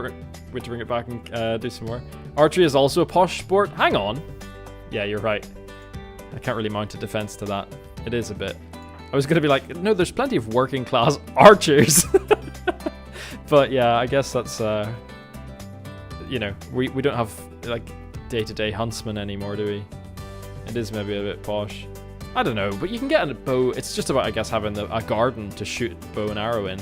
wait to bring it back and do some more. Archery is also a posh sport. Hang on. Yeah, you're right. I can't really mount a defense to that. It is a bit. I was going to be like, no, there's plenty of working class archers. But yeah, I guess that's, you know, we don't have like day-to-day huntsmen anymore, do we? It is maybe a bit posh. I don't know, but you can get a bow. It's just about, I guess, having a garden to shoot bow and arrow in,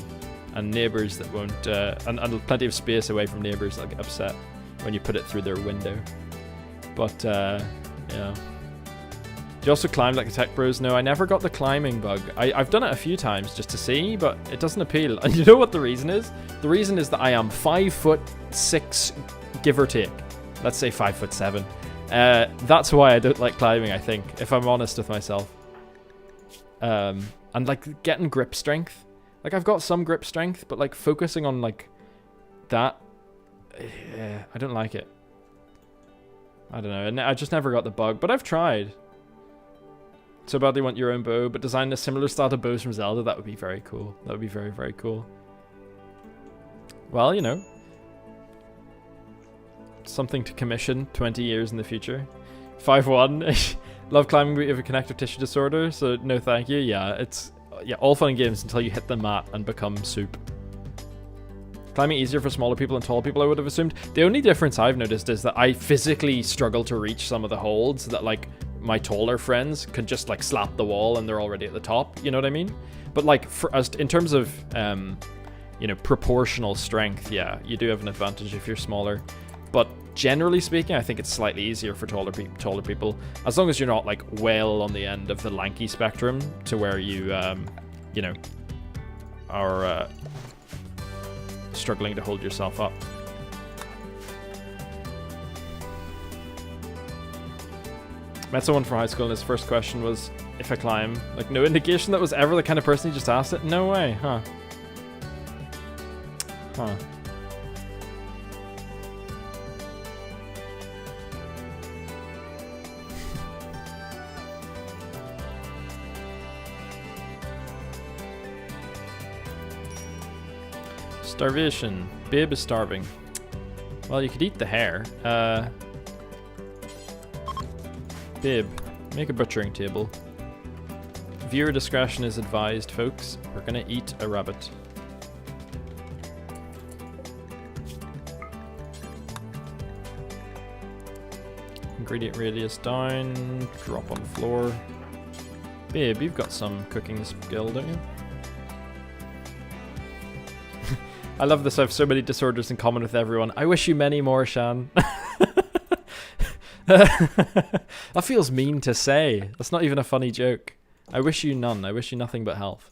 and neighbors that won't, and plenty of space away from neighbors that get upset when you put it through their window. But yeah. Do you also climb like the tech bros? No, I never got the climbing bug. I've done it a few times just to see, but it doesn't appeal. And you know what the reason is? The reason is that I am 5'6", give or take. Let's say 5'7". That's why I don't like climbing, I think, if I'm honest with myself. And like getting grip strength. Like I've got some grip strength, but like focusing on like that, I don't like it. I don't know. And I just never got the bug, but I've tried. So badly want your own bow, but design a similar style to bows from Zelda. That would be very cool. That would be very, very cool. Well, you know, something to commission 20 years in the future. 5'1". Love climbing, but you have a connective tissue disorder, so no thank you. Yeah, it's all fun and games until you hit the mat and become soup. Climbing easier for smaller people and tall people, I would have assumed. The only difference I've noticed is that I physically struggle to reach some of the holds that like my taller friends can just like slap the wall and they're already at the top. You know what I mean? But like in terms of you know, proportional strength, yeah, you do have an advantage if you're smaller. But generally speaking, I think it's slightly easier for taller people, as long as you're not like well on the end of the lanky spectrum to where you you know, are struggling to hold yourself up. Met someone from high school and his first question was, if I climb, like no indication that was ever the kind of person who just asked it. No way, huh? Huh. Starvation. Babe is starving. Well, you could eat the hair. Babe, make a butchering table. Viewer discretion is advised, folks. We're gonna eat a rabbit. Ingredient radius down. Drop on floor. Babe, you've got some cooking skill, don't you? I love this. I have so many disorders in common with everyone. I wish you many more, Shan. That feels mean to say. That's not even a funny joke. I wish you none. I wish you nothing but health.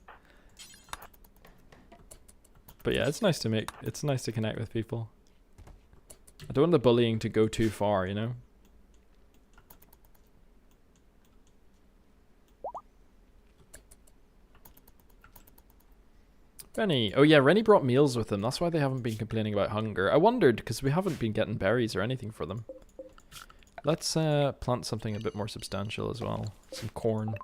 But yeah, it's nice to connect with people. I don't want the bullying to go too far, you know? Rennie. Oh yeah, Rennie brought meals with them. That's why they haven't been complaining about hunger. I wondered, because we haven't been getting berries or anything for them. Let's plant something a bit more substantial as well. Some corn.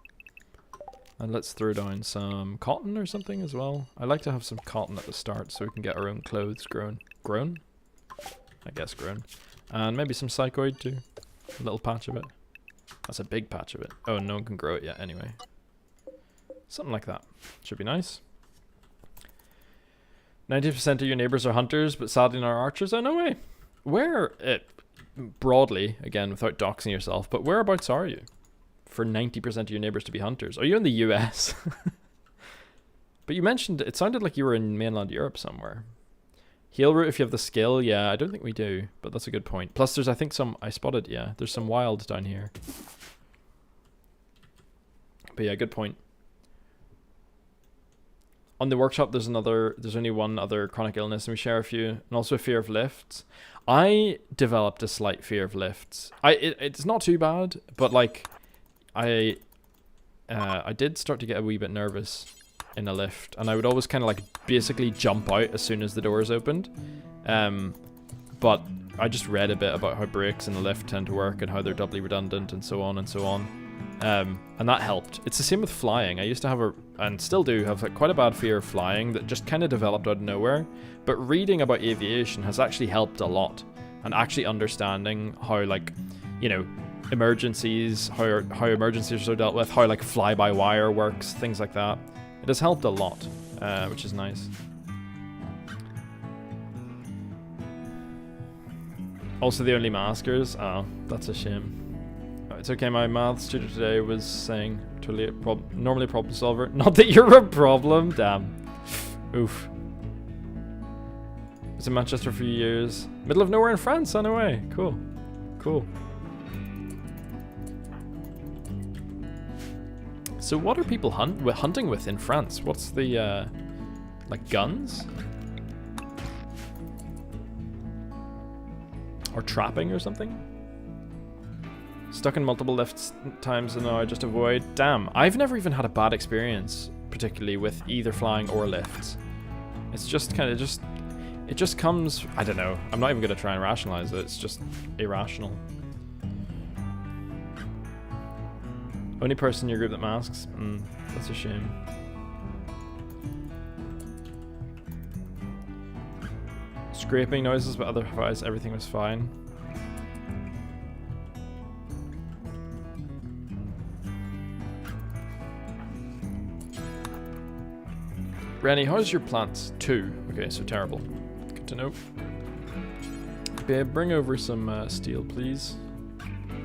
And let's throw down some cotton or something as well. I like to have some cotton at the start so we can get our own clothes grown. Grown? I guess grown. And maybe some psychoid too. A little patch of it. That's a big patch of it. Oh, no one can grow it yet anyway. Something like that. Should be nice. 90% of your neighbors are hunters, but sadly not archers. Oh, no way. Where, broadly, again, without doxing yourself, but whereabouts are you for 90% of your neighbors to be hunters? Are you in the US? But you mentioned, it sounded like you were in mainland Europe somewhere. Heal root if you have the skill. Yeah, I don't think we do, but that's a good point. Plus there's, I think I spotted, yeah, there's some wild down here. But yeah, good point. On the workshop, there's only one other chronic illness, and we share a few, and also a fear of lifts. I developed a slight fear of lifts. It's not too bad, but like, I did start to get a wee bit nervous in a lift, and I would always kind of like basically jump out as soon as the doors opened. But I just read a bit about how brakes in the lift tend to work and how they're doubly redundant and so on and so on. And that helped. It's the same with flying. I used to have and still do have like quite a bad fear of flying that just kind of developed out of nowhere. But reading about aviation has actually helped a lot, and actually understanding how, like, you know, emergencies, how emergencies are dealt with, how like fly-by-wire works, things like that. It has helped a lot, which is nice. Also the only maskers. Oh, that's a shame. It's okay, my maths tutor today was saying totally normally a problem solver. Not that you're a problem, damn. Oof. Was in Manchester for a few years. Middle of nowhere in France, on the way. Cool. Cool. So what are people hunting with in France? What's the, like guns? Or trapping or something? Stuck in multiple lifts times and now I just avoid. Damn, I've never even had a bad experience, particularly with either flying or lifts. It's just kind of it just comes, I don't know. I'm not even going to try and rationalize it. It's just irrational. Only person in your group that masks? That's a shame. Scraping noises, but otherwise everything was fine. Rennie, how's your plants? 2. Okay, so terrible. Good to know. Babe, bring over some steel, please.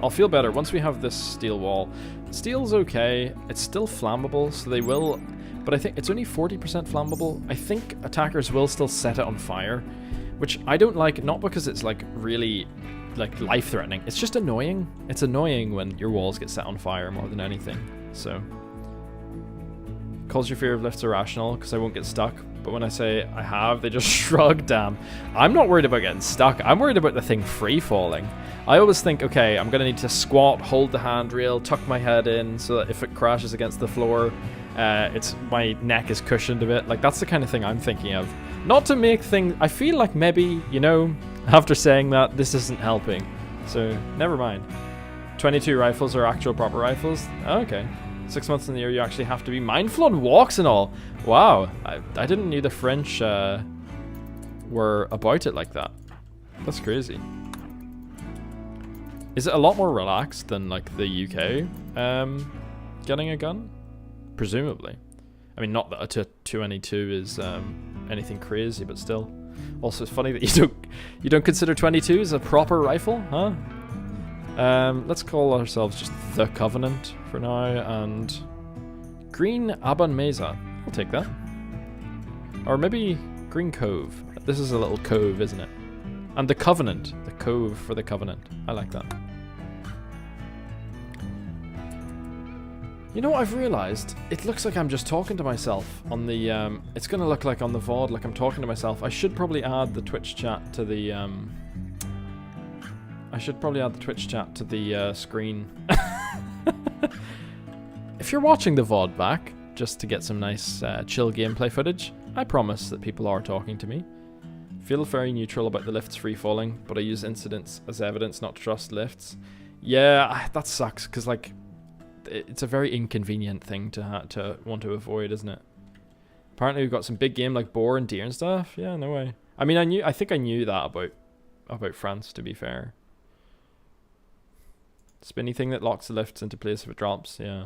I'll feel better once we have this steel wall. Steel's okay. It's still flammable, so they will... But I think it's only 40% flammable. I think attackers will still set it on fire, which I don't like, not because it's like really like life-threatening. It's just annoying. It's annoying when your walls get set on fire more than anything. So... Calls your fear of lifts irrational because I won't get stuck, but when I say I have, they just shrug. Damn. I'm not worried about getting stuck. I'm worried about the thing free falling. I always think, okay, I'm gonna need to squat, hold the handrail, tuck my head in so that if it crashes against the floor, my neck is cushioned a bit. Like, that's the kind of thing I'm thinking of. Not to make things... I feel like maybe, you know, after saying that, this isn't helping. So, never mind. 22 rifles are actual proper rifles? Okay. 6 months in the year, you actually have to be mindful on walks and all. Wow, I didn't know the French were about it like that. That's crazy. Is it a lot more relaxed than like the UK getting a gun? Presumably. I mean, not that a 222 is anything crazy, but still. Also, it's funny that you don't consider 22s a proper rifle, huh? Let's call ourselves just the Covenant for now, and Green Aban Mesa. I'll take that. Or maybe Green Cove. This is a little cove, isn't it? And the Covenant. The Cove for the Covenant. I like that. You know what I've realized? It looks like I'm just talking to myself on the, it's gonna look like on the VOD, like I'm talking to myself. I should probably add the Twitch chat to the, screen. If you're watching the VOD back, just to get some nice chill gameplay footage, I promise that people are talking to me. Feel very neutral about the lifts free falling, but I use incidents as evidence not to trust lifts. Yeah, that sucks, because like, it's a very inconvenient thing to want to avoid, isn't it? Apparently we've got some big game like boar and deer and stuff. Yeah, no way. I mean, I think I knew that about France, to be fair. Spinny thing that locks the lifts into place if it drops, yeah.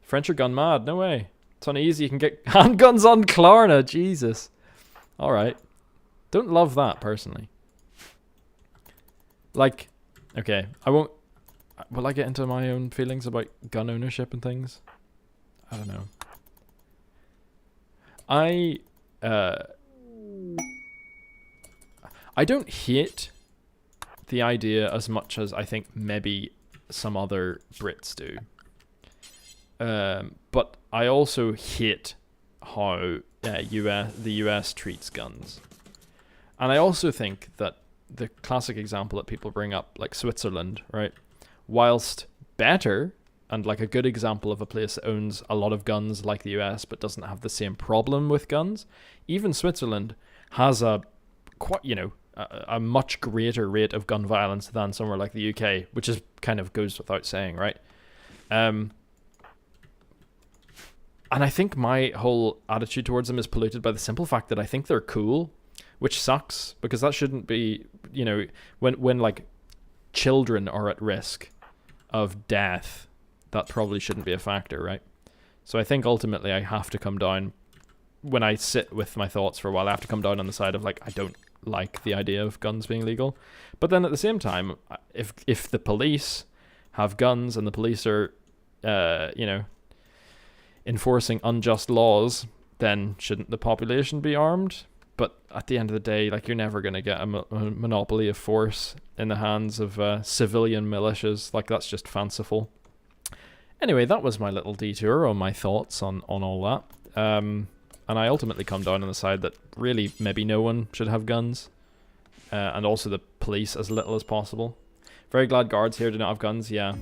French are gun mad, no way. It's uneasy, you can get handguns on Klarna, Jesus. Alright. Don't love that, personally. Like, okay, I won't... Will I get into my own feelings about gun ownership and things? I don't know. I don't hate the idea as much as I think maybe some other Brits do. But I also hate how the US treats guns. And I also think that the classic example that people bring up, like Switzerland, right? Whilst better, and like a good example of a place that owns a lot of guns like the US but doesn't have the same problem with guns, even Switzerland has a a much greater rate of gun violence than somewhere like the UK, which is kind of goes without saying, right? And I think my whole attitude towards them is polluted by the simple fact that I think they're cool, which sucks because that shouldn't be, you know, when like children are at risk of death, that probably shouldn't be a factor, right? So I think ultimately I have to come down, when I sit with my thoughts for a while, I have to come down on the side of like, I don't like the idea of guns being legal. But then at the same time, if the police have guns and the police are, you know, enforcing unjust laws, then shouldn't the population be armed? But at the end of the day, like, you're never going to get a monopoly of force in the hands of civilian militias. Like, that's just fanciful. Anyway, that was my little detour on my thoughts on all that. And I ultimately come down on the side that really maybe no one should have guns. And also the police as little as possible. Very glad guards here do not have guns. Yeah.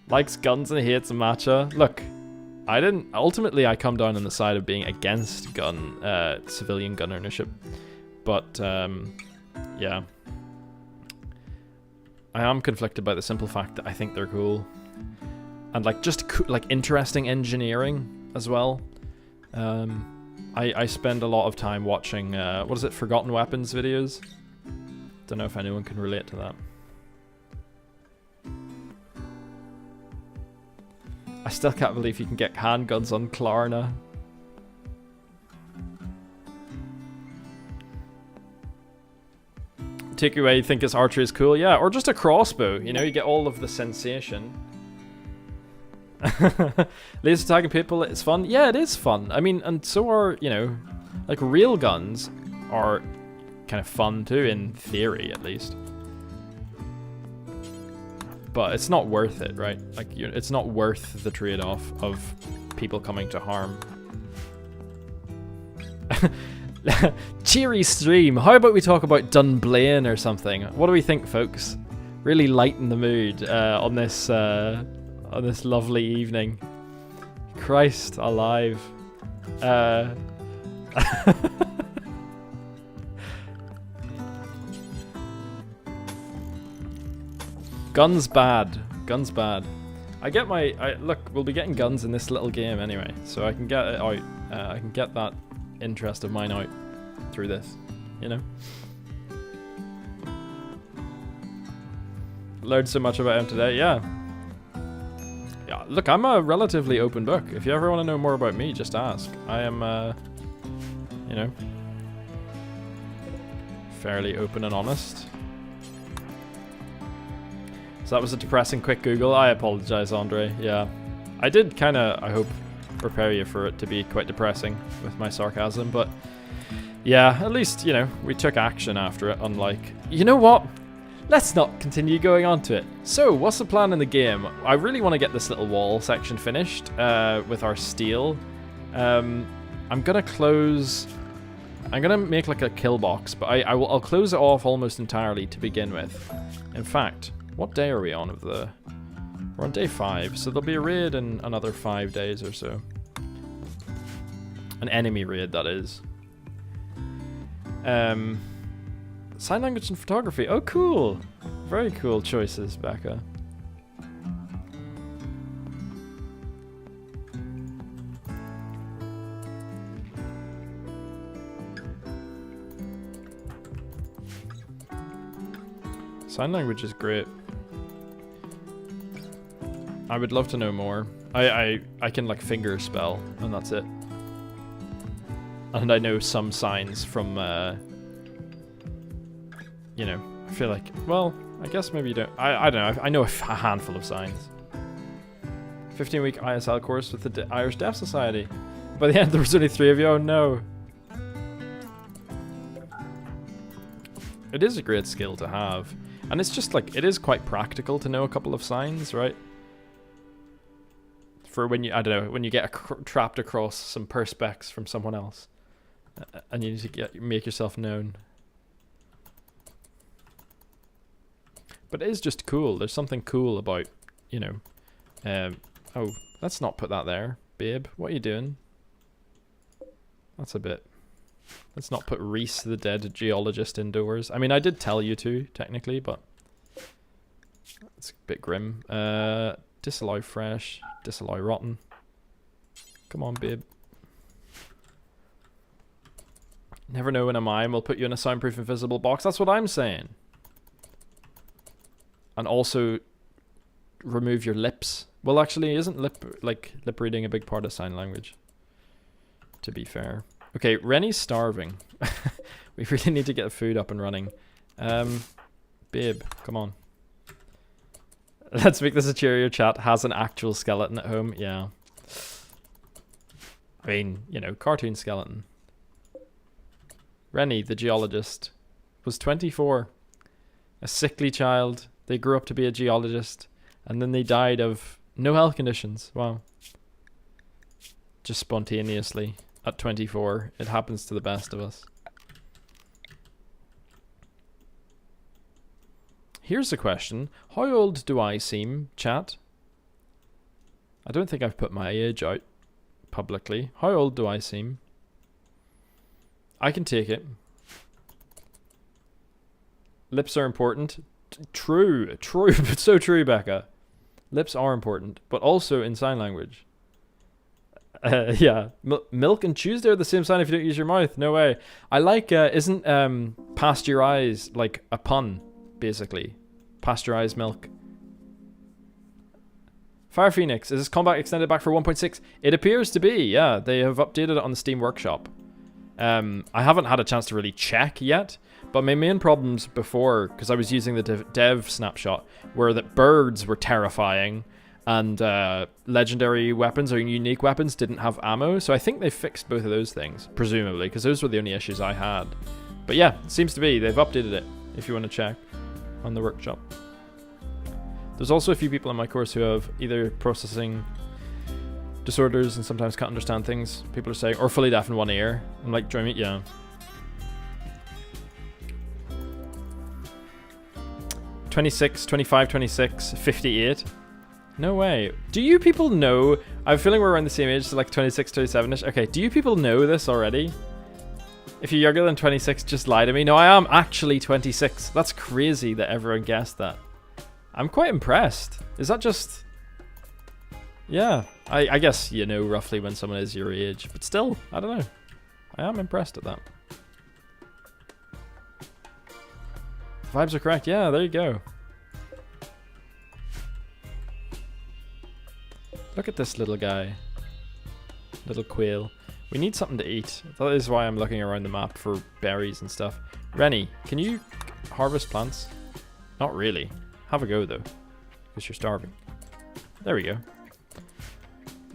Likes guns and hates matcha. Look, ultimately I come down on the side of being against civilian gun ownership. But, yeah. I am conflicted by the simple fact that I think they're cool. And like, just like interesting engineering as well. I spend a lot of time watching, what is it, Forgotten Weapons videos? Don't know if anyone can relate to that. I still can't believe you can get handguns on Klarna. Take away, you think it's archery is cool? Yeah, or just a crossbow, you know, you get all of the sensation. Laser tagging people, it's fun. Yeah, it is fun. I mean, and so are, you know, like real guns are kind of fun too, in theory at least. But it's not worth it, right? Like, it's not worth the trade-off of people coming to harm. Cheery stream. How about we talk about Dunblane or something? What do we think, folks? Really lighten the mood on this lovely evening. Christ alive. Guns bad. Guns bad. Look, we'll be getting guns in this little game anyway, so I can get it out. I can get that interest of mine out through this, you know? Learned so much about him today, yeah. Yeah, look, I'm a relatively open book. If you ever want to know more about me, just ask. I am, you know, fairly open and honest. So that was a depressing quick Google. I apologize, Andre. Yeah. I did kind of, I hope, prepare you for it to be quite depressing with my sarcasm, but yeah, at least, you know, we took action after it, unlike... You know what? Let's not continue going on to it. So, what's the plan in the game? I really want to get this little wall section finished with our steel. I'm going to make like a kill box, but I'll close it off almost entirely to begin with. In fact... What day are we on of the... We're on day 5, so there'll be a raid in another 5 days or so. An enemy raid, that is. Sign language and photography. Oh, cool. Very cool choices, Becca. Sign language is great. I would love to know more. I can like finger spell, and that's it. And I know some signs from, you know, I feel like, well, I guess maybe you don't. I don't know. I know a handful of signs. 15-week ISL course with the Irish Deaf Society. By the end, there was only 3 of you. Oh no. It is a great skill to have. And it's just like, it is quite practical to know a couple of signs, right? For when you, I don't know, when you get trapped across some perspex from someone else. And you need to make yourself known. But it is just cool. There's something cool about, you know, oh, let's not put that there, babe. What are you doing? That's a bit Let's not put Reese, the dead geologist, indoors. I mean, I did tell you to, technically, but it's a bit grim. Disallow fresh, disallow rotten. Come on, babe. Never know when a mime will put you in a soundproof invisible box. That's what I'm saying. And also remove your lips. Well, actually, isn't lip reading a big part of sign language? To be fair. Okay, Rennie's starving. We really need to get food up and running. Babe, come on. Let's make this a cheerier chat. Has an actual skeleton at home. Yeah. I mean, you know, cartoon skeleton. Rennie, the geologist, was 24. A sickly child. They grew up to be a geologist. And then they died of no health conditions. Wow. Just spontaneously. At 24. It happens to the best of us. Here's a question. How old do I seem, chat? I don't think I've put my age out publicly. How old do I seem? I can take it. Lips are important. True, but so true, Becca. Lips are important, but also in sign language. Yeah, milk and Tuesday are the same sign if you don't use your mouth. No way. I like, isn't pasteurized like a pun, basically? Pasteurized milk. Fire Phoenix, is this combat extended back for 1.6? It appears to be, yeah. They have updated it on the Steam Workshop. I haven't had a chance to really check yet, but my main problems before, because I was using the dev snapshot, were that birds were terrifying, and legendary weapons or unique weapons didn't have ammo. So I think they fixed both of those things, presumably, because those were the only issues I had. But yeah, it seems to be. They've updated it, if you want to check, on the workshop. There's also a few people in my course who have either processing disorders and sometimes can't understand things, people are saying, or fully deaf in one ear. I'm like, join me? Yeah. "26, 25, 26, 58. No way. Do you people know? I have a feeling we're around the same age, so like 26, 27-ish. Okay, do you people know this already? If you're younger than 26, just lie to me. No, I am actually 26. That's crazy that everyone guessed that. I'm quite impressed. Is that just... Yeah, I guess you know roughly when someone is your age, but still, I don't know. I am impressed at that. Vibes are correct. Yeah, there you go. Look at this little guy. Little quail. We need something to eat. That is why I'm looking around the map for berries and stuff. Rennie, can you harvest plants? Not really. Have a go though, because you're starving. There we go.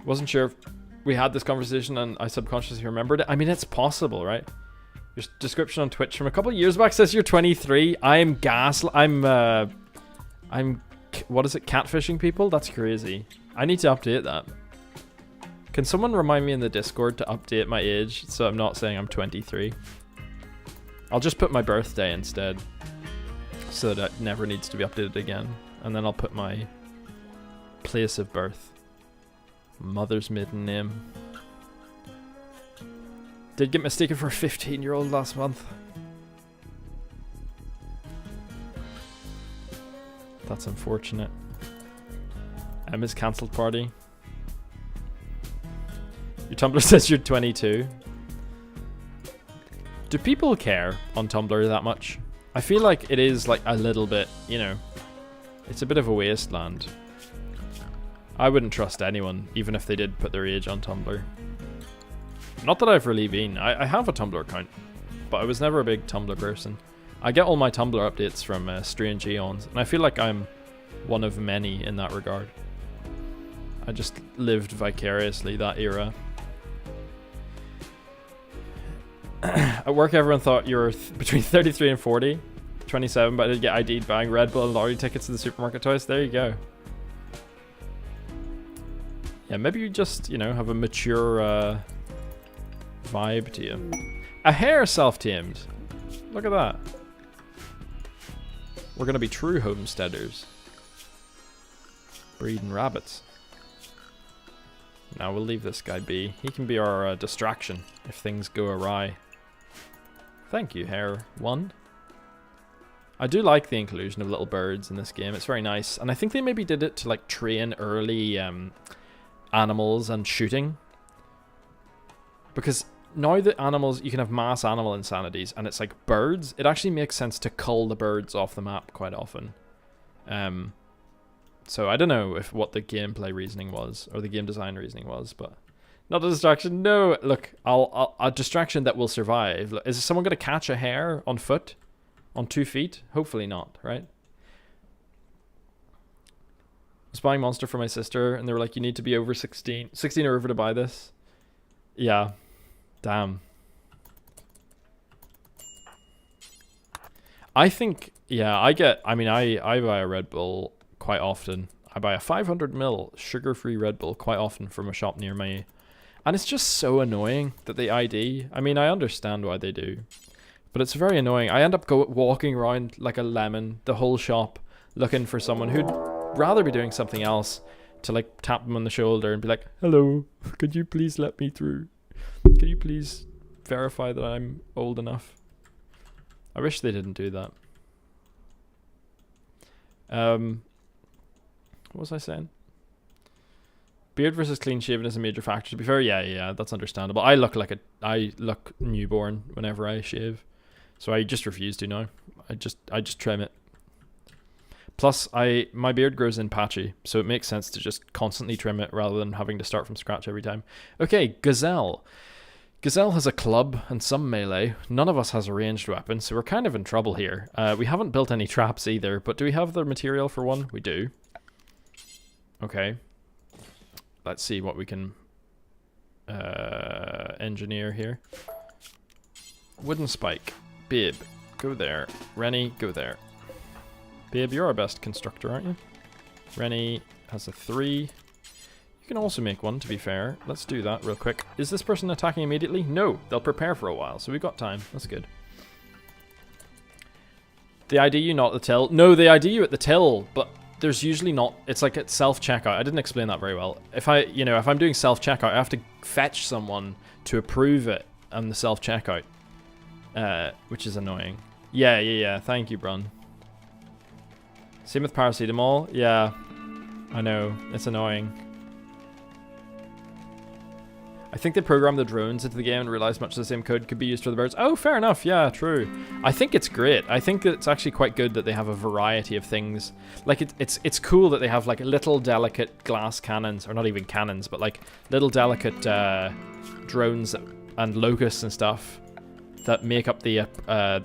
Wasn't sure if we had this conversation and I subconsciously remembered it. I mean, it's possible, right? Your description on Twitch from a couple of years back says you're 23. I'm what is it? Catfishing people? That's crazy. I need to update that. Can someone remind me in the Discord to update my age so I'm not saying I'm 23? I'll just put my birthday instead, so that it never needs to be updated again. And then I'll put my place of birth. Mother's maiden name. Did get mistaken for a 15-year-old last month. That's unfortunate. Emma's cancelled party. Your Tumblr says you're 22. Do people care on Tumblr that much? I feel like it is like a little bit, you know, it's a bit of a wasteland. I wouldn't trust anyone, even if they did put their age on Tumblr. Not that I've really been. I have a Tumblr account, but I was never a big Tumblr person. I get all my Tumblr updates from Strange Eons, and I feel like I'm one of many in that regard. I just lived vicariously that era. At work, everyone thought you were between 33 and 40. 27, but I did get ID'd buying Red Bull and lottery tickets in the supermarket twice. There you go. Yeah, maybe you just, you know, have a mature vibe to you. A hare self-tamed. Look at that. We're going to be true homesteaders. Breeding rabbits. Now we'll leave this guy be. He can be our distraction if things go awry. Thank you, Hair 1. I do like the inclusion of little birds in this game. It's very nice. And I think they maybe did it to like train early animals and shooting. Because now that animals, you can have mass animal insanities and it's like birds, it actually makes sense to cull the birds off the map quite often. So I don't know if what the gameplay reasoning was or the game design reasoning was, but not a distraction. No, look, a distraction that will survive. Is someone going to catch a hare on foot? On 2 feet? Hopefully not, right? I was buying Monster for my sister, and they were like, you need to be over 16 or over to buy this. Yeah. Damn. I think, yeah, I buy a Red Bull quite often. I buy a 500ml sugar-free Red Bull quite often from a shop near me. And it's just so annoying that they ID. I mean, I understand why they do. But it's very annoying. I end up walking around like a lemon the whole shop looking for someone who'd rather be doing something else to like tap them on the shoulder and be like, hello, could you please let me through? Could you please verify that I'm old enough? I wish they didn't do that. What was I saying? Beard versus clean shaven is a major factor. To be fair, yeah, that's understandable. I look newborn whenever I shave. So I just refuse to now. I just trim it. Plus, my beard grows in patchy, so it makes sense to just constantly trim it rather than having to start from scratch every time. Okay, Gazelle. Gazelle has a club and some melee. None of us has a ranged weapon, so we're kind of in trouble here. We haven't built any traps either, but do we have the material for one? We do. Okay. Let's see what we can engineer here. Wooden spike. Babe, go there. Rennie, go there. Babe, you're our best constructor, aren't you? Rennie has a 3. You can also make one, to be fair. Let's do that real quick. Is this person attacking immediately? No, they'll prepare for a while, so we've got time. That's good. They ID you not at the till. No, they ID you at the till, but there's usually not. It's like at self-checkout. I didn't explain that very well. If I'm doing self-checkout, I have to fetch someone to approve it on the self-checkout. Which is annoying. Yeah. Thank you, Brun. Same with paracetamol. Yeah, I know. It's annoying. I think they programmed the drones into the game and realized much of the same code could be used for the birds. Oh, fair enough. Yeah, true. I think it's great. I think it's actually quite good that they have a variety of things. Like, it's cool that they have, like, little delicate glass cannons, or not even cannons, but, like, little delicate drones and locusts and stuff that make up the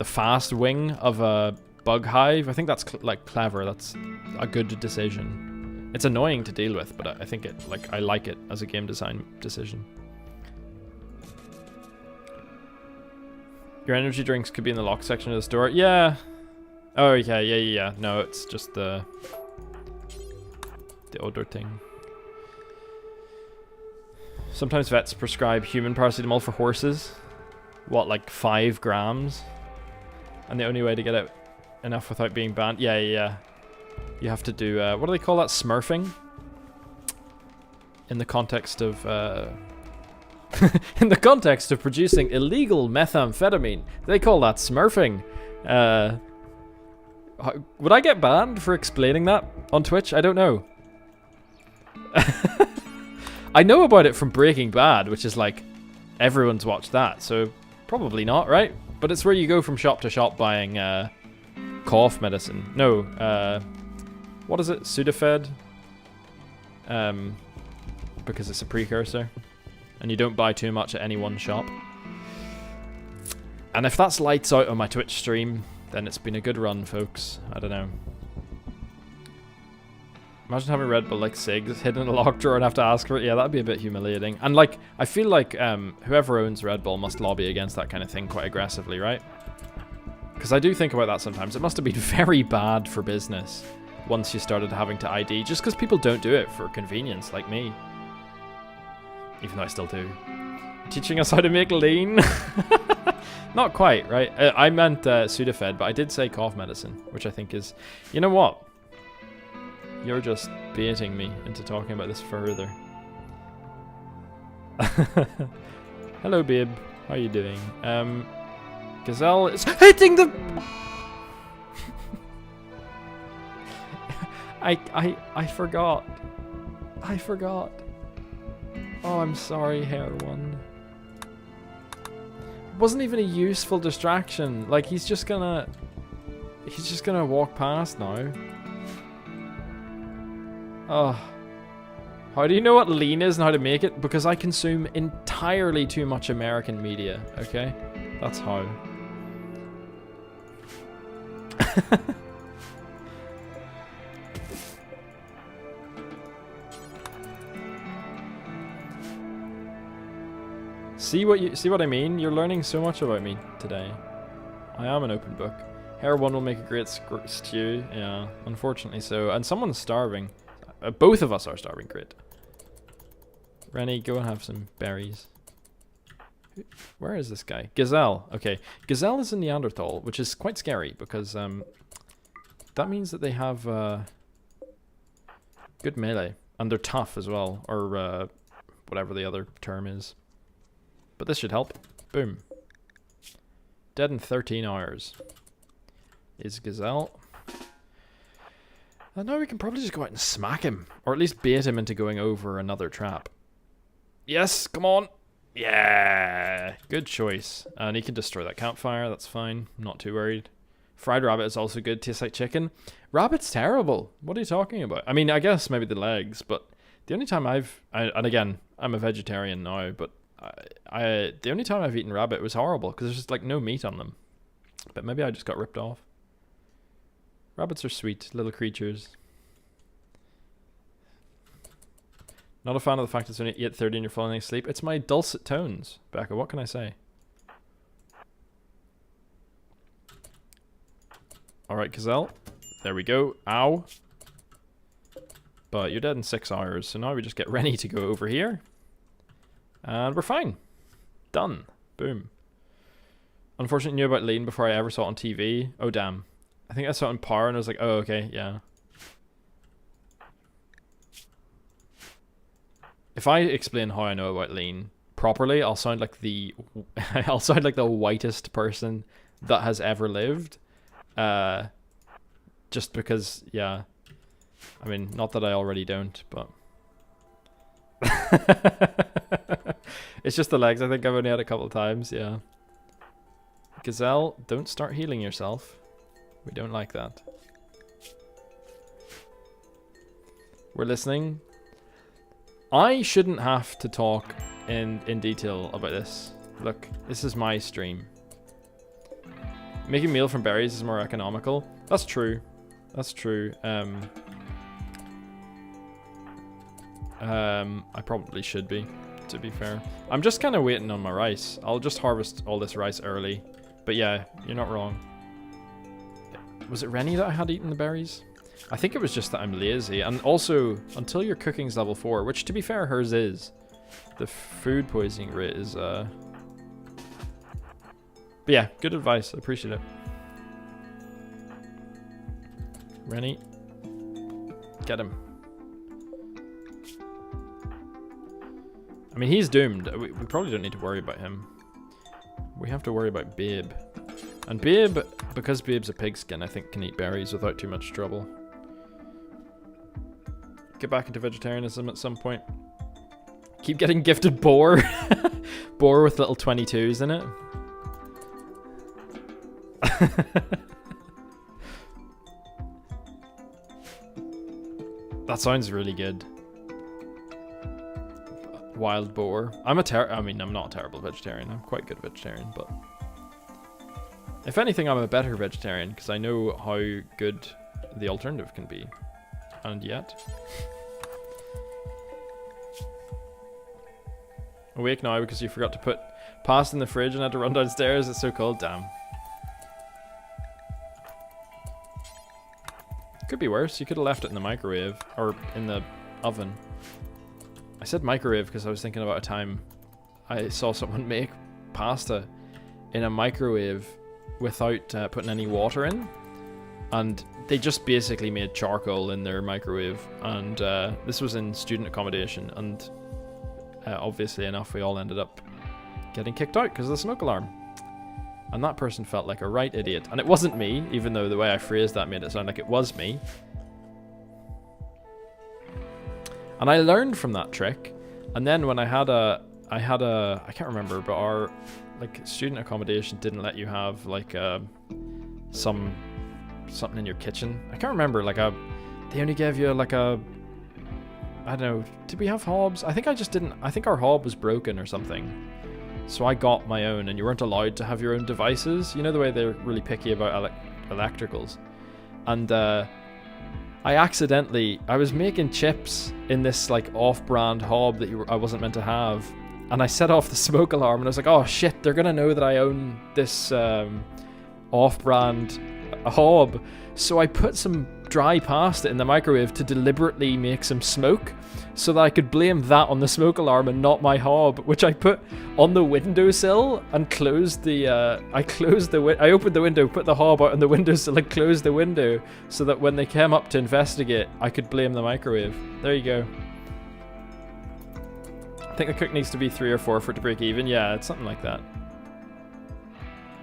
fast wing of a bug hive. I think that's clever. That's a good decision. It's annoying to deal with, but I think I like it as a game design decision. Your energy drinks could be in the lock section of the store. Yeah. Oh yeah. No, it's just the other thing. Sometimes vets prescribe human paracetamol for horses. What, like 5 grams? And the only way to get it enough without being banned. Yeah. You have to do, what do they call that? Smurfing? In the context of, in the context of producing illegal methamphetamine. They call that smurfing. Would I get banned for explaining that on Twitch? I don't know. I know about it from Breaking Bad, which is like, everyone's watched that, so probably not, right? But it's where you go from shop to shop buying cough medicine. No, what is it? Sudafed? Because it's a precursor. And you don't buy too much at any one shop. And if that's lights out on my Twitch stream, then it's been a good run, folks. I don't know. Imagine having Red Bull like cigs hidden in a locked drawer and have to ask for it. Yeah, that'd be a bit humiliating. And like, I feel like whoever owns Red Bull must lobby against that kind of thing quite aggressively, right? Because I do think about that sometimes. It must have been very bad for business once you started having to ID, just because people don't do it for convenience, like me. Even though I still do. Teaching us how to make lean? Not quite, right? I meant Sudafed, but I did say cough medicine, which I think is... You know what? You're just baiting me into talking about this further. Hello, babe. How are you doing? Gazelle is hitting the... I forgot. I forgot. Oh, I'm sorry, Hair One. It wasn't even a useful distraction. Like, he's just gonna walk past now. Oh. How do you know what lean is and how to make it? Because I consume entirely too much American media, okay? That's how. See what I mean? You're learning so much about me today. I am an open book. Hair One will make a great stew. Yeah, unfortunately so. And someone's starving. Both of us are starving. Great. Rennie, go and have some berries. Where is this guy? Gazelle. Okay. Gazelle is a Neanderthal, which is quite scary because that means that they have good melee. And they're tough as well. Or whatever the other term is. But this should help. Boom. Dead in 13 hours. Is Gazelle. And now we can probably just go out and smack him. Or at least bait him into going over another trap. Yes, come on. Yeah, good choice. And he can destroy that campfire, that's fine. I'm not too worried. Fried rabbit is also good, tastes like chicken. Rabbit's terrible. What are you talking about? I mean, I guess maybe the legs, but the only time and again, I'm a vegetarian now, but the only time I've eaten rabbit was horrible because there's just like no meat on them. But maybe I just got ripped off. Rabbits are sweet little creatures. Not a fan of the fact it's only 8:30 and you're falling asleep. It's my dulcet tones, Becca. What can I say? Alright, Gazelle. There we go. Ow. But you're dead in 6 hours, so now we just get Rennie to go over here. And we're fine. Done. Boom. Unfortunately, knew about lean before I ever saw it on TV. Oh, damn. I think I saw it in Power and I was like, oh, okay, yeah. If I explain how I know about lean properly, I'll sound like the whitest person that has ever lived. Just because, yeah. I mean, not that I already don't, but it's just the legs. I think I've only had a couple of times, yeah. Gazelle, don't start healing yourself. We don't like that. We're listening. I shouldn't have to talk in detail about this. Look, this is my stream. Making meal from berries is more economical. That's true. That's true. I probably should be, to be fair. I'm just kind of waiting on my rice. I'll just harvest all this rice early. But yeah, you're not wrong. Was it Rennie that I had eaten the berries? I think it was just that I'm lazy. And also, until your cooking's level 4, which to be fair, hers is, the food poisoning rate is, But yeah, good advice. I appreciate it. Rennie. Get him. I mean, he's doomed. We probably don't need to worry about him. We have to worry about Babe. And Babe, because Babe's a pigskin, I think can eat berries without too much trouble. Get back into vegetarianism at some point. Keep getting gifted boar. Boar with little 22s in it. That sounds really good. Wild boar. I mean, I'm not a terrible vegetarian. I'm quite good vegetarian, but if anything, I'm a better vegetarian because I know how good the alternative can be. And yet, awake now because you forgot to put pasta in the fridge and had to run downstairs. It's so cold. Damn. Could be worse. You could have left it in the microwave or in the oven. I said microwave because I was thinking about a time I saw someone make pasta in a microwave without putting any water in, and they just basically made charcoal in their microwave. And this was in student accommodation, and obviously enough, we all ended up getting kicked out because of the smoke alarm. And that person felt like a right idiot. And it wasn't me, even though the way I phrased that made it sound like it was me. And I learned from that trick. And then when I can't remember, but our like student accommodation didn't let you have like something in your kitchen. I can't remember, like they only gave you like I don't know, did we have hobs? I think our hob was broken or something. So I got my own, and you weren't allowed to have your own devices. You know the way they're really picky about electricals. And I was making chips in this like off-brand hob that I wasn't meant to have. And I set off the smoke alarm, and I was like, oh shit, they're gonna know that I own this off-brand hob. So I put some dry pasta in the microwave to deliberately make some smoke, so that I could blame that on the smoke alarm and not my hob, which I put on the windowsill and closed the. I opened the window, put the hob out on the windowsill, and closed the window, so that when they came up to investigate, I could blame the microwave. There you go. I think the cook needs to be 3 or 4 for it to break even. Yeah, it's something like that.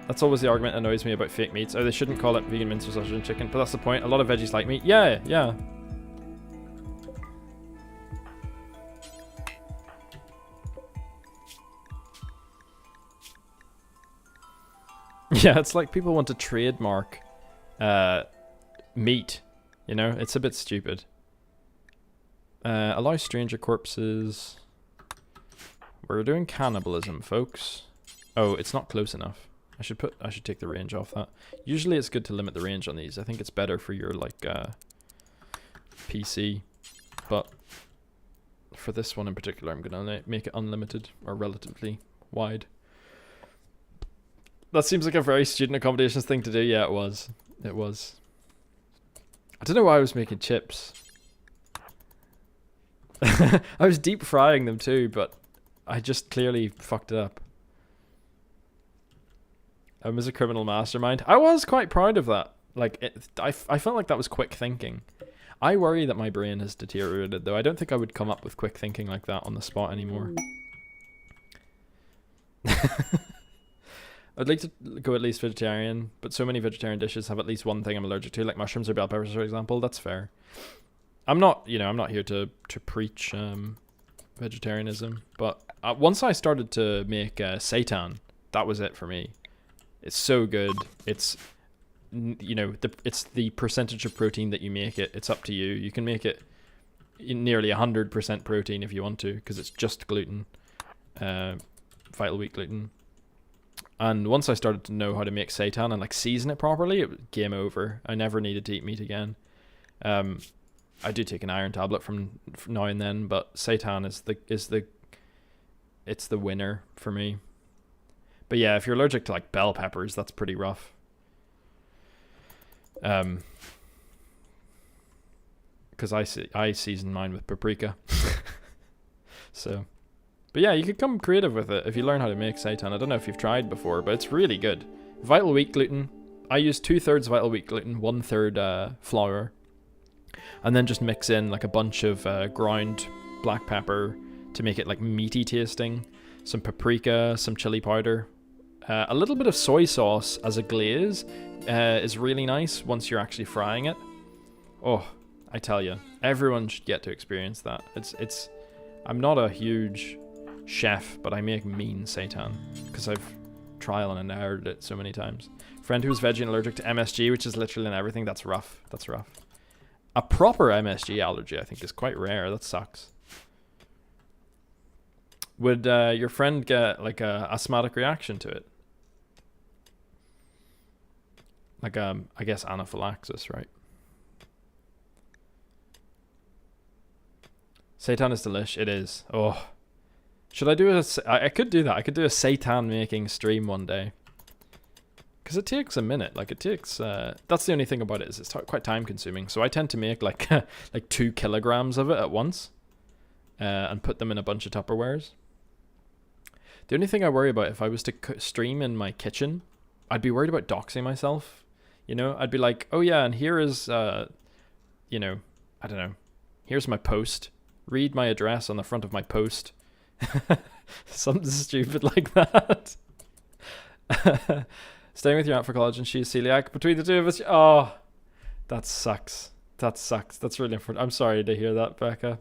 That's always the argument that annoys me about fake meats. Oh, they shouldn't call it vegan mince or sausage and chicken, but that's the point. A lot of veggies like meat. Yeah. Yeah, it's like people want to trademark meat. You know, it's a bit stupid. Allow stranger corpses. We're doing cannibalism, folks. Oh, it's not close enough. I should take the range off that. Usually it's good to limit the range on these. I think it's better for your like PC, but for this one in particular, I'm gonna make it unlimited or relatively wide. That seems like a very student accommodations thing to do. Yeah, it was. It was. I don't know why I was making chips. I was deep frying them too, but I just clearly fucked it up. I was a criminal mastermind. I was quite proud of that. Like, I felt like that was quick thinking. I worry that my brain has deteriorated, though. I don't think I would come up with quick thinking like that on the spot anymore. I'd like to go at least vegetarian, but so many vegetarian dishes have at least one thing I'm allergic to, like mushrooms or bell peppers, for example. That's fair. I'm not here to preach vegetarianism, but once I started to make seitan, that was it for me. It's so good. It's, it's the percentage of protein that you make it. It's up to you. You can make it nearly 100% protein if you want to, because it's just gluten, vital wheat gluten. And once I started to know how to make seitan and like season it properly, it was game over. I never needed to eat meat again. I do take an iron tablet from now and then, but seitan it's the winner for me. But yeah, if you're allergic to like bell peppers, that's pretty rough. Because I season mine with paprika. So, but yeah, you could come creative with it if you learn how to make seitan. I don't know if you've tried before, but it's really good. Vital wheat gluten. I use 2/3 vital wheat gluten, 1/3 flour, and then just mix in like a bunch of ground black pepper to make it like meaty tasting. Some paprika, some chili powder. A little bit of soy sauce as a glaze is really nice once you're actually frying it. Oh, I tell you, everyone should get to experience that. I'm not a huge chef, but I make mean seitan because I've trial and errored it so many times. Friend who's veggie and allergic to MSG, which is literally in everything. That's rough. That's rough. A proper MSG allergy, I think, is quite rare. That sucks. Would your friend get like a asthmatic reaction to it? Like I guess anaphylaxis, right? Seitan is delish. It is. Oh, should I do I could do that. I could do a seitan making stream one day. Because it takes a minute. Like it takes. That's the only thing about it is it's quite time consuming. So I tend to make like like 2 kilograms of it at once, and put them in a bunch of Tupperwares. The only thing I worry about if I was to stream in my kitchen, I'd be worried about doxing myself. You know, I'd be like, oh yeah, and here is, I don't know, here's my post. Read my address on the front of my post. Something stupid like that. Staying with your aunt for college and she's celiac. Between the two of us, oh, that sucks. That sucks. That's really unfortunate. I'm sorry to hear that, Becca.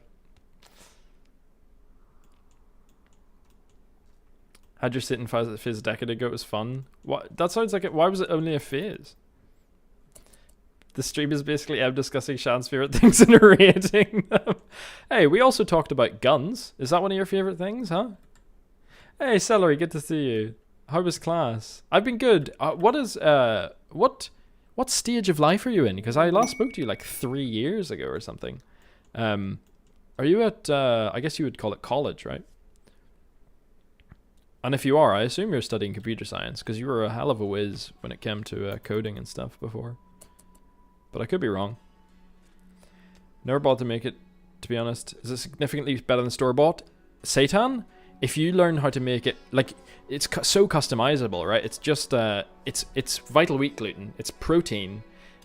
Had your sit-in phase a decade ago. It was fun. What? That sounds like it. Why was it only a phase? The stream is basically Em discussing Shan's favorite things and rating them. Hey, we also talked about guns. Is that one of your favorite things, huh? Hey, Celery, good to see you. How was class? I've been good. What stage of life are you in? Because I last spoke to you like 3 years ago or something. Are you at, I guess you would call it college, right? And if you are, I assume you're studying computer science, because you were a hell of a whiz when it came to coding and stuff before. But I could be wrong. Never bought to make it, to be honest. Is it significantly better than store-bought? Seitan? If you learn how to make it, like, it's so customizable, right? It's just, it's vital wheat gluten. It's protein.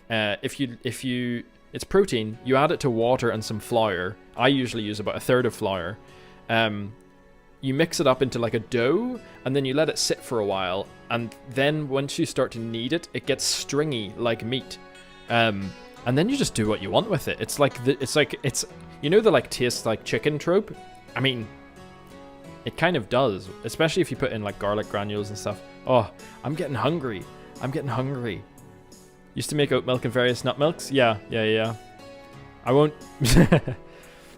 It's protein. You add it to water and some flour. I usually use about 1/3 of flour. You mix it up into like a dough, and then you let it sit for a while. And then once you start to knead it, it gets stringy like meat. And then you just do what you want with it. It's like you know the like tastes like chicken trope? I mean, it kind of does, especially if you put in like garlic granules and stuff. Oh, I'm getting hungry. Used to make oat milk and various nut milks. Yeah. I won't.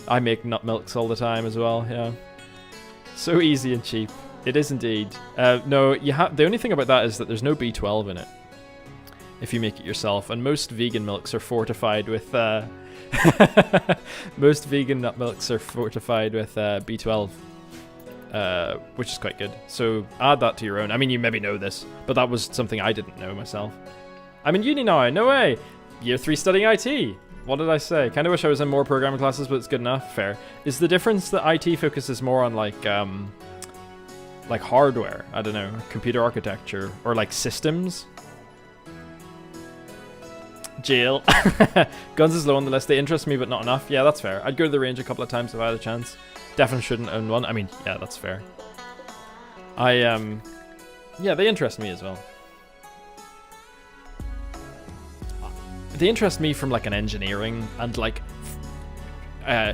I make nut milks all the time as well. Yeah. So easy and cheap. It is indeed. No, the only thing about that is that there's no B12 in it if you make it yourself, and most vegan milks are fortified with most vegan nut milks are fortified with B12, which is quite good. So add that to your own. I mean, you maybe know this, but that was something I didn't know myself. I'm in uni now. No way. Year 3 studying IT. What did I say? Kind of wish I was in more programming classes, but it's good enough. Fair. Is the difference that IT focuses more on like hardware? I don't know, computer architecture or like systems? Jail. Guns is low on the list. They interest me, but not enough. Yeah, that's fair. I'd go to the range a couple of times if I had a chance. Definitely shouldn't own one. I mean, yeah, that's fair. Yeah, they interest me as well. They interest me from like an engineering and like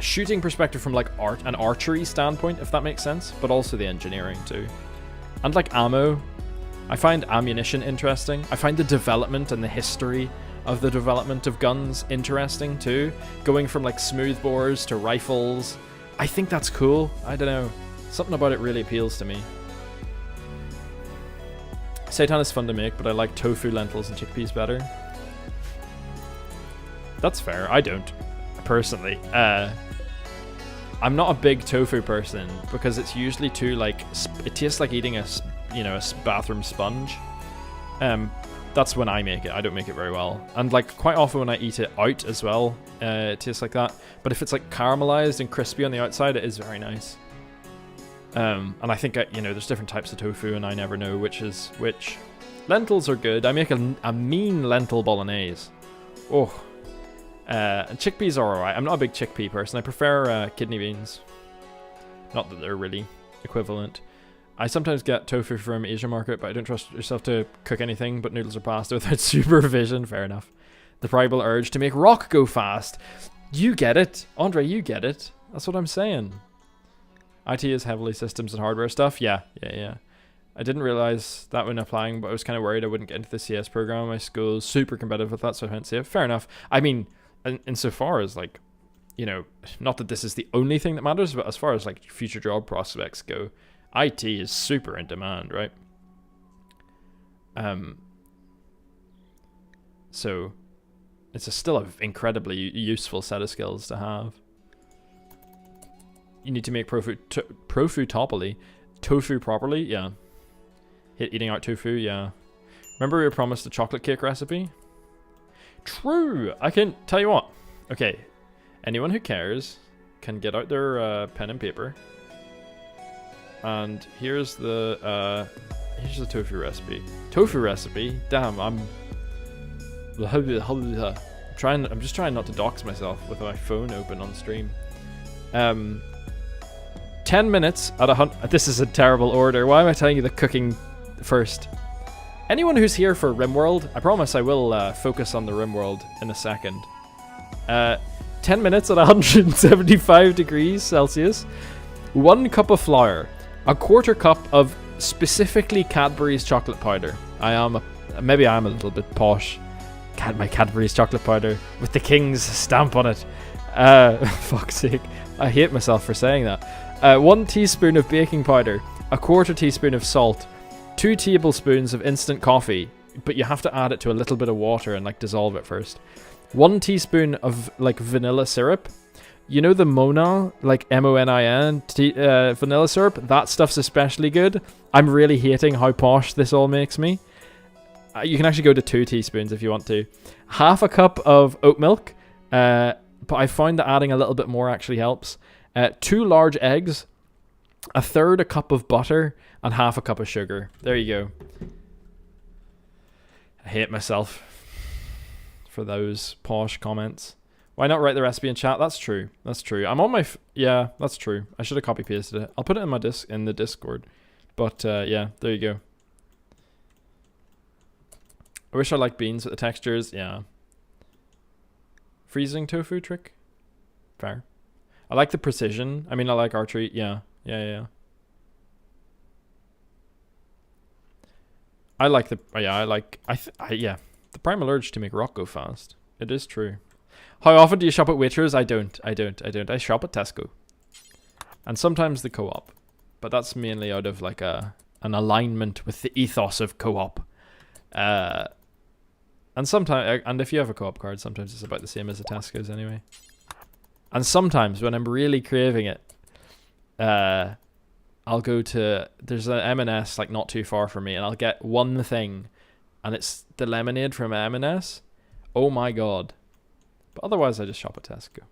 shooting perspective, from like an archery standpoint, if that makes sense, but also the engineering too. And like ammo. I find ammunition interesting. I find the development and the history of the development of guns interesting too. Going from like smoothbores to rifles. I think that's cool. I don't know. Something about it really appeals to me. Seitan is fun to make, but I like tofu, lentils, and chickpeas better. That's fair. I don't, personally. I'm not a big tofu person because it's usually too like it tastes like eating a bathroom sponge. That's when I make it. I don't make it very well, and like quite often when I eat it out as well, it tastes like that. But if it's like caramelized and crispy on the outside, it is very nice. And I think there's different types of tofu, and I never know which is which. Lentils are good. I make a mean lentil bolognese. Oh. And chickpeas are alright. I'm not a big chickpea person. I prefer kidney beans. Not that they're really equivalent. I sometimes get tofu from Asia Market, but I don't trust yourself to cook anything but noodles or pasta without supervision. Fair enough. The primal urge to make rock go fast. You get it. Andre, you get it. That's what I'm saying. IT is heavily systems and hardware stuff. Yeah. I didn't realize that when applying, but I was kind of worried I wouldn't get into the CS program. My school's super competitive with that, so I went to say it. Fair enough. I mean, insofar as like, not that this is the only thing that matters, but as far as like future job prospects go, IT is super in demand, right? So it's still an incredibly useful set of skills to have. You need to make tofu properly, yeah. Hit eating out tofu, yeah. Remember we were promised a chocolate cake recipe? True! I can tell you what. Okay, anyone who cares can get out their pen and paper. And here's the tofu recipe. Tofu recipe? Damn, I'm just trying not to dox myself with my phone open on stream. 10 minutes at 100. This is a terrible order. Why am I telling you the cooking first? Anyone who's here for Rimworld, I promise I will focus on the Rimworld in a second. 10 minutes at 175 degrees Celsius. 1 cup of flour. A quarter cup of specifically Cadbury's chocolate powder. Maybe I'm a little bit posh. My Cadbury's chocolate powder with the king's stamp on it. Fuck's sake. I hate myself for saying that. 1 teaspoon of baking powder. A quarter teaspoon of salt. 2 tablespoons of instant coffee. But you have to add it to a little bit of water and like dissolve it first. 1 teaspoon of like vanilla syrup. You know the Mona, like MONIN vanilla syrup? That stuff's especially good. I'm really hating how posh this all makes me. You can actually go to 2 teaspoons if you want to. Half a cup of oat milk. But I found that adding a little bit more actually helps. 2 large eggs. 1/3 a cup of butter. And half a cup of sugar. There you go. I hate myself for those posh comments. Why not write the recipe in chat? That's true. That's true. I'm on my... yeah, that's true. I should have copy pasted it. I'll put it in my in the Discord. But yeah, there you go. I wish I liked beans with the textures. Yeah. Freezing tofu trick? Fair. I like the precision. I mean, I like archery. Yeah. Yeah. I like the... yeah, I like... yeah. The primal urge to make rock go fast. It is true. How often do you shop at Waitrose? I don't. I shop at Tesco. And sometimes the co-op. But that's mainly out of like an alignment with the ethos of co-op. And sometimes, and if you have a co-op card, sometimes it's about the same as the Tesco's anyway. And sometimes when I'm really craving it, I'll go to, there's an M&S like not too far from me, and I'll get one thing, and it's the lemonade from M&S. Oh my god. But otherwise I just shop at Tesco.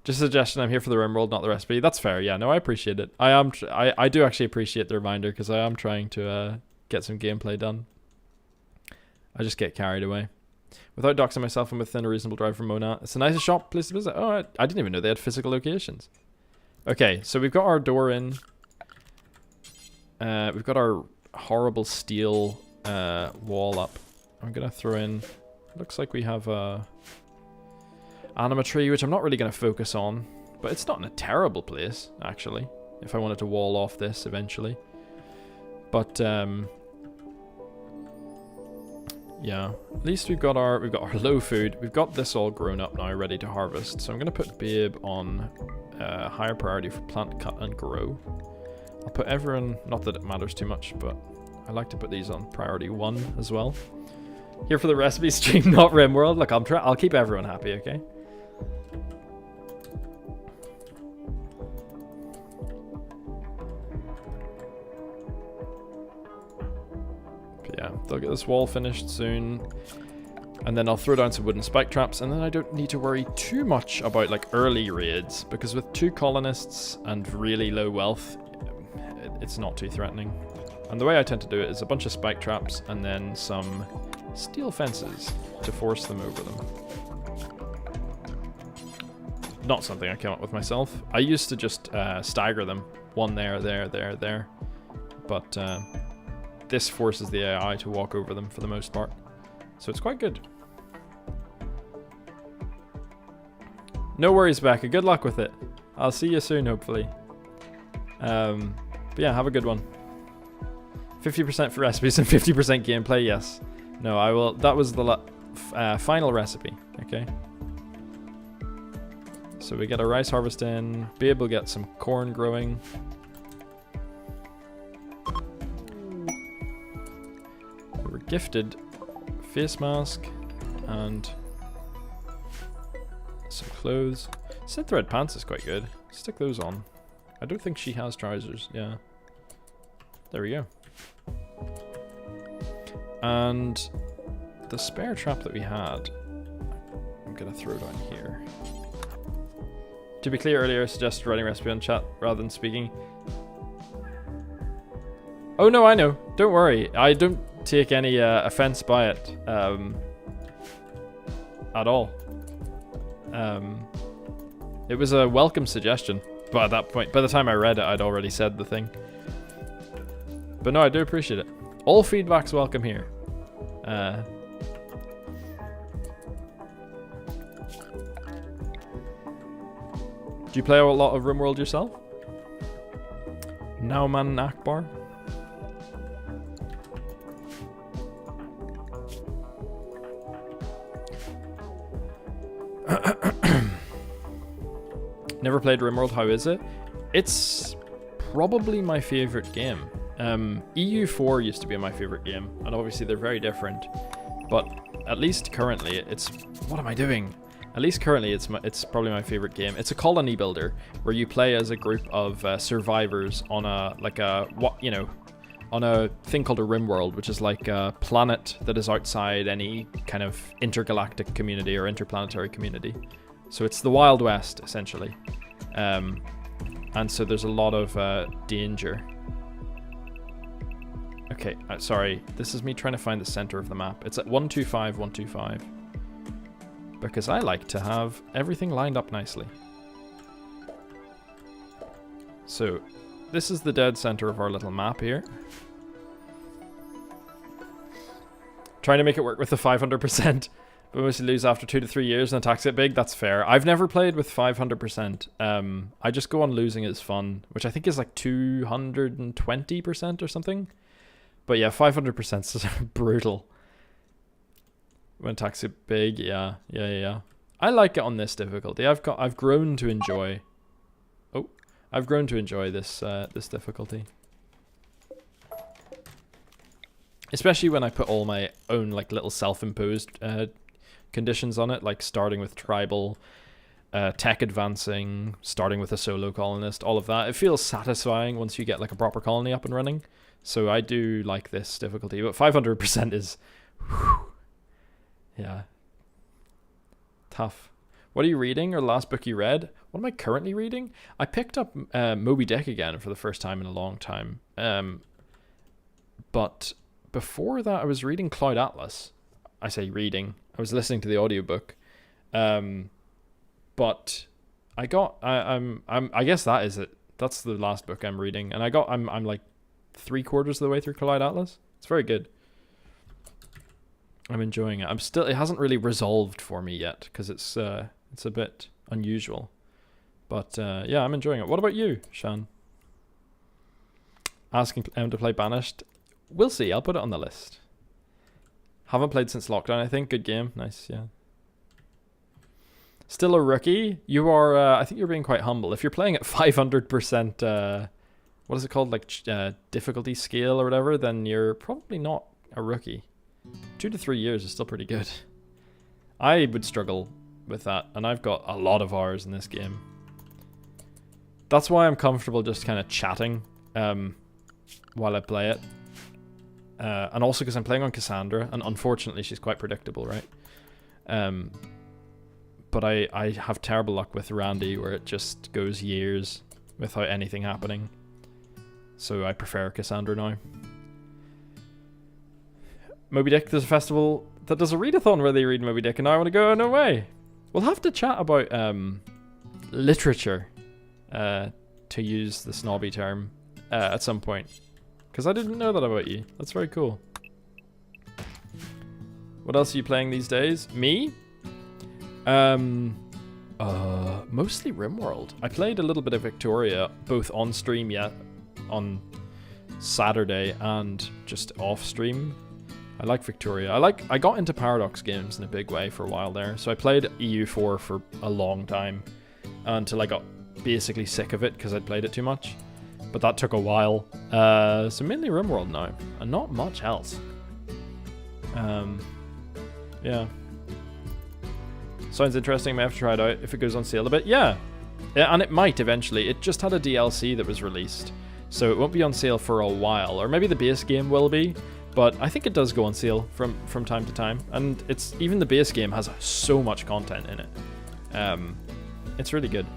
Just a suggestion, I'm here for the Rimworld, not the recipe. That's fair, yeah, no, I appreciate it. I do actually appreciate the reminder, because I am trying to get some gameplay done. I just get carried away. Without doxing myself, I'm within a reasonable drive from Mona. It's the nicest shop, place to visit. Oh, I didn't even know they had physical locations. Okay, so we've got our door in. We've got our horrible steel wall up. I'm going to throw in... looks like we have a anima tree, which I'm not really going to focus on. But it's not in a terrible place, actually. If I wanted to wall off this eventually. But, yeah, at least we've got our low food. We've got this all grown up now, ready to harvest. So I'm gonna put Babe on higher priority for plant cut and grow. I'll put everyone, not that it matters too much, but I like to put these on priority 1 as well. Here for the recipe stream, not Rimworld. Look, I'll keep everyone happy, okay? Yeah, they'll get this wall finished soon. And then I'll throw down some wooden spike traps, and then I don't need to worry too much about like early raids, because with 2 colonists and really low wealth, it's not too threatening. And the way I tend to do it is a bunch of spike traps and then some steel fences to force them over them. Not something I came up with myself. I used to just stagger them. 1 there, there. But this forces the AI to walk over them for the most part. So it's quite good. No worries, Becca. Good luck with it. I'll see you soon, hopefully. But yeah, have a good one. 50% for recipes and 50% gameplay, yes. No, I will. That was the final recipe, okay? So we get a rice harvest in. Babe will get some corn growing. We were gifted face mask and some clothes. Synth thread pants is quite good. Stick those on. I don't think she has trousers. Yeah. There we go. And the spare trap that we had, I'm gonna throw down here. To be clear, earlier I suggested writing recipe on chat rather than speaking. Oh no, I know. Don't worry. I don't take any offense by it at all. It was a welcome suggestion, but at that point, by the time I read it, I'd already said the thing. But no, I do appreciate it. All feedback's welcome here. Do you play a lot of Rimworld yourself? Nauman Akbar? Never played Rimworld, how is it? It's probably my favorite game. EU4 used to be my favorite game, and obviously they're very different. But at least currently, it's... What am I doing? At least currently, it's probably my favorite game. It's a colony builder where you play as a group of survivors on on a thing called a Rimworld, which is like a planet that is outside any kind of intergalactic community or interplanetary community. So it's the Wild West, essentially. And so there's a lot of danger. Okay, sorry. This is me trying to find the center of the map. It's at 125, 125. Because I like to have everything lined up nicely. So, this is the dead center of our little map here. Trying to make it work with the 500%, but mostly lose after 2 to 3 years and attacks it big. That's fair. I've never played with 500%. I just go on losing is fun, which I think is like 220% or something. But yeah, 500% is brutal. When attacks it big, yeah. I like it on this difficulty. I've grown to enjoy. Oh, I've grown to enjoy this this difficulty. Especially when I put all my own like little self-imposed conditions on it, like starting with tribal, tech advancing, starting with a solo colonist, all of that. It feels satisfying once you get like a proper colony up and running. So I do like this difficulty, but 500% is, whew, yeah, tough. What are you reading, or the last book you read? What am I currently reading? I picked up Moby Dick again for the first time in a long time. But before that, I was reading Cloud Atlas. I say reading. I was listening to the audiobook. But I guess that is it. That's the last book I'm reading, and I'm like 3/4 of the way through Cloud Atlas. It's very good. I'm enjoying it. It hasn't really resolved for me yet because it's a bit unusual. But yeah, I'm enjoying it. What about you, Shan? Asking to play Banished. We'll see. I'll put it on the list. Haven't played since lockdown, I think. Good game. Nice, yeah. Still a rookie? You are, I think you're being quite humble. If you're playing at 500%, what is it called? Like difficulty scale or whatever, then you're probably not a rookie. 2 to 3 years is still pretty good. I would struggle with that, and I've got a lot of hours in this game. That's why I'm comfortable just kind of chatting while I play it. And also because I'm playing on Cassandra, and unfortunately she's quite predictable, right? But I have terrible luck with Randy, where it just goes years without anything happening. So I prefer Cassandra now. Moby Dick, there's a festival that does a readathon where they read Moby Dick, and now I want to go. No way. We'll have to chat about literature, to use the snobby term, at some point. Because I didn't know that about you. That's very cool. What else are you playing these days? Me? Mostly Rimworld. I played a little bit of Victoria, both on stream on Saturday and just off stream. I like Victoria. I got into Paradox games in a big way for a while there. So I played EU4 for a long time until I got basically sick of it because I'd played it too much. But that took a while. So mainly Rimworld now, and not much else. Yeah. Sounds interesting. May have to try it out if it goes on sale a bit. Yeah, and it might eventually. It just had a DLC that was released, so it won't be on sale for a while. Or maybe the base game will be, but I think it does go on sale from time to time. And even the base game has so much content in it. It's really good.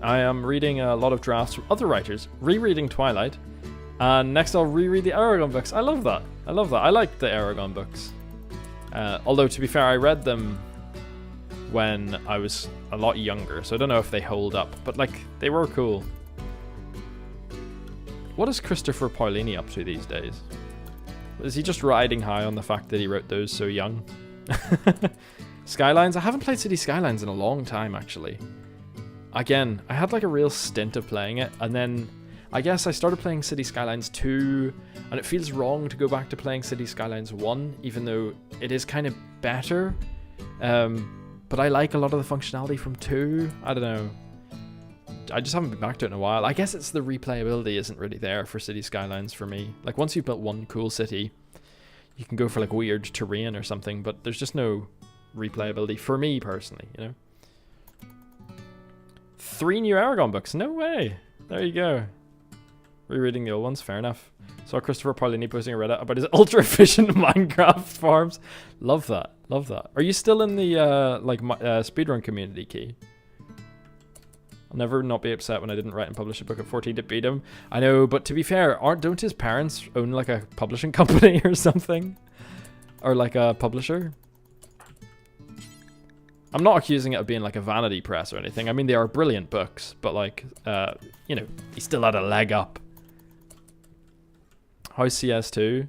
I am reading a lot of drafts from other writers, rereading Twilight, and next I'll reread the Aragon books. I love that. I like the Aragon books. Although, to be fair, I read them when I was a lot younger, so I don't know if they hold up, but like, they were cool. What is Christopher Paolini up to these days? Is he just riding high on the fact that he wrote those so young? Skylines? I haven't played City Skylines in a long time, actually. Again, I had like a real stint of playing it, and then I guess I started playing City Skylines 2, and it feels wrong to go back to playing City Skylines 1, even though it is kind of better. But I like a lot of the functionality from 2. I don't know. I just haven't been back to it in a while. I guess it's the replayability isn't really there for City Skylines for me. Like, once you've built one cool city, you can go for like weird terrain or something, but there's just no replayability for me personally, you know? 3 new Aragon books. No way. There you go. Rereading the old ones. Fair enough. Saw Christopher Paolini posting a Reddit about his ultra efficient Minecraft farms. Love that. Love that. Are you still in the speedrun community, Key? I'll never not be upset when I didn't write and publish a book at 14 to beat him. I know, but to be fair, don't his parents own like a publishing company or something? Or like a publisher? I'm not accusing it of being like a vanity press or anything. I mean, they are brilliant books, but like, you know, he still had a leg up. How's CS2?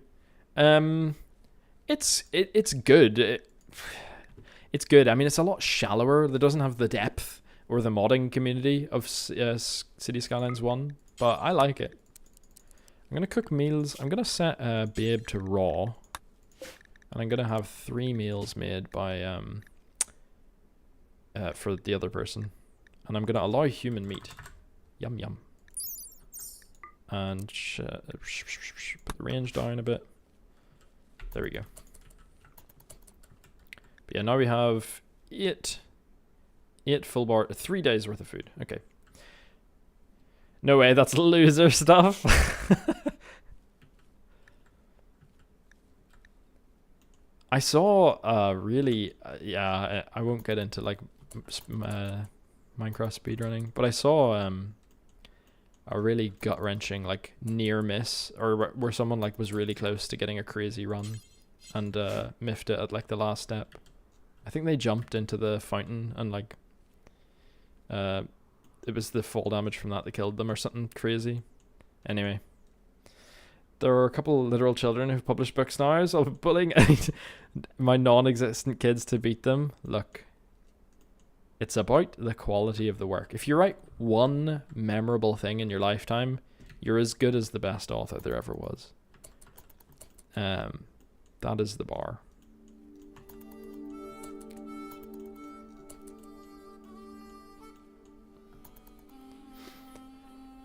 It's good. It's good. I mean, it's a lot shallower. It doesn't have the depth or the modding community of City Skylines 1, but I like it. I'm gonna cook meals. I'm gonna set Babe to raw, and I'm gonna have 3 meals made by for the other person, and I'm gonna allow human meat. Yum yum. And put the range down a bit. There we go. But yeah, now we have 8 full bar, 3 days worth of food. Okay. No way, that's loser stuff. I saw really, yeah, I won't get into like Minecraft speedrunning, but I saw a really gut-wrenching like near miss, or where someone like was really close to getting a crazy run and miffed it at like the last step. I think they jumped into the fountain and like it was the fall damage from that killed them or something crazy. Anyway, there are a couple of literal children who've published books now, so I'm bullying my non-existent kids to beat them. Look, it's about the quality of the work. If you write one memorable thing in your lifetime, you're as good as the best author there ever was. That is the bar.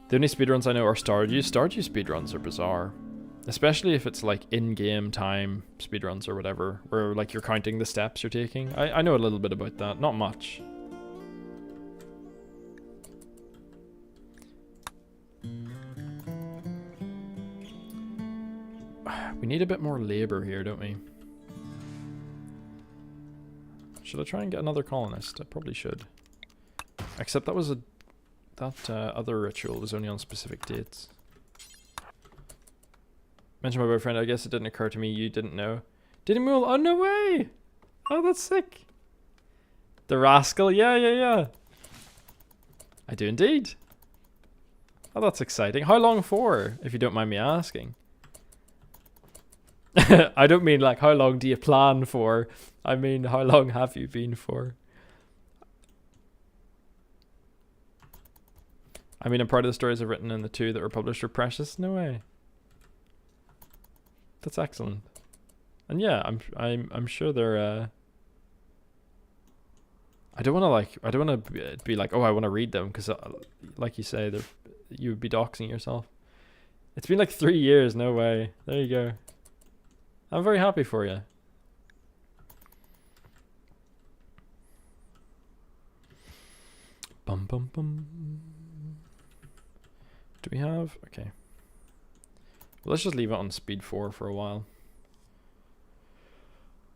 The only speedruns I know are Stardew. Stardew speedruns are bizarre. Especially if it's like in-game time speedruns or whatever, where like you're counting the steps you're taking. I know a little bit about that, not much. We need a bit more labor here, don't we? Should I try and get another colonist? I probably should. Except that was that other ritual was only on specific dates. Mention my boyfriend. I guess it didn't occur to me you didn't know. Did he move? Oh, no way! Oh, that's sick. The rascal? Yeah. I do indeed. Oh, that's exciting. How long for, if you don't mind me asking? I don't mean like how long do you plan for. I mean how long have you been for? I mean, a part of the stories I've written in the 2 that were published are precious. No way. That's excellent. And yeah, I'm sure they're I don't want to be like, oh, I want to read them, because like you say, you would be doxing yourself. It's been like 3 years. No way. There you go. I'm very happy for you. Bum bum bum. Do we have? Okay. Well, let's just leave it on speed 4 for a while.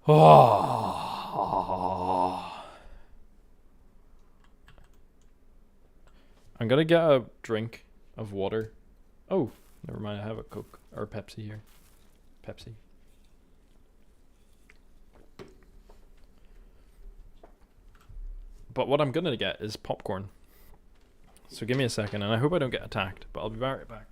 Oh. I'm gonna get a drink of water. Oh, never mind. I have a Coke or Pepsi here. Pepsi. But what I'm gonna get is popcorn. So give me a second, and I hope I don't get attacked, but I'll be right back.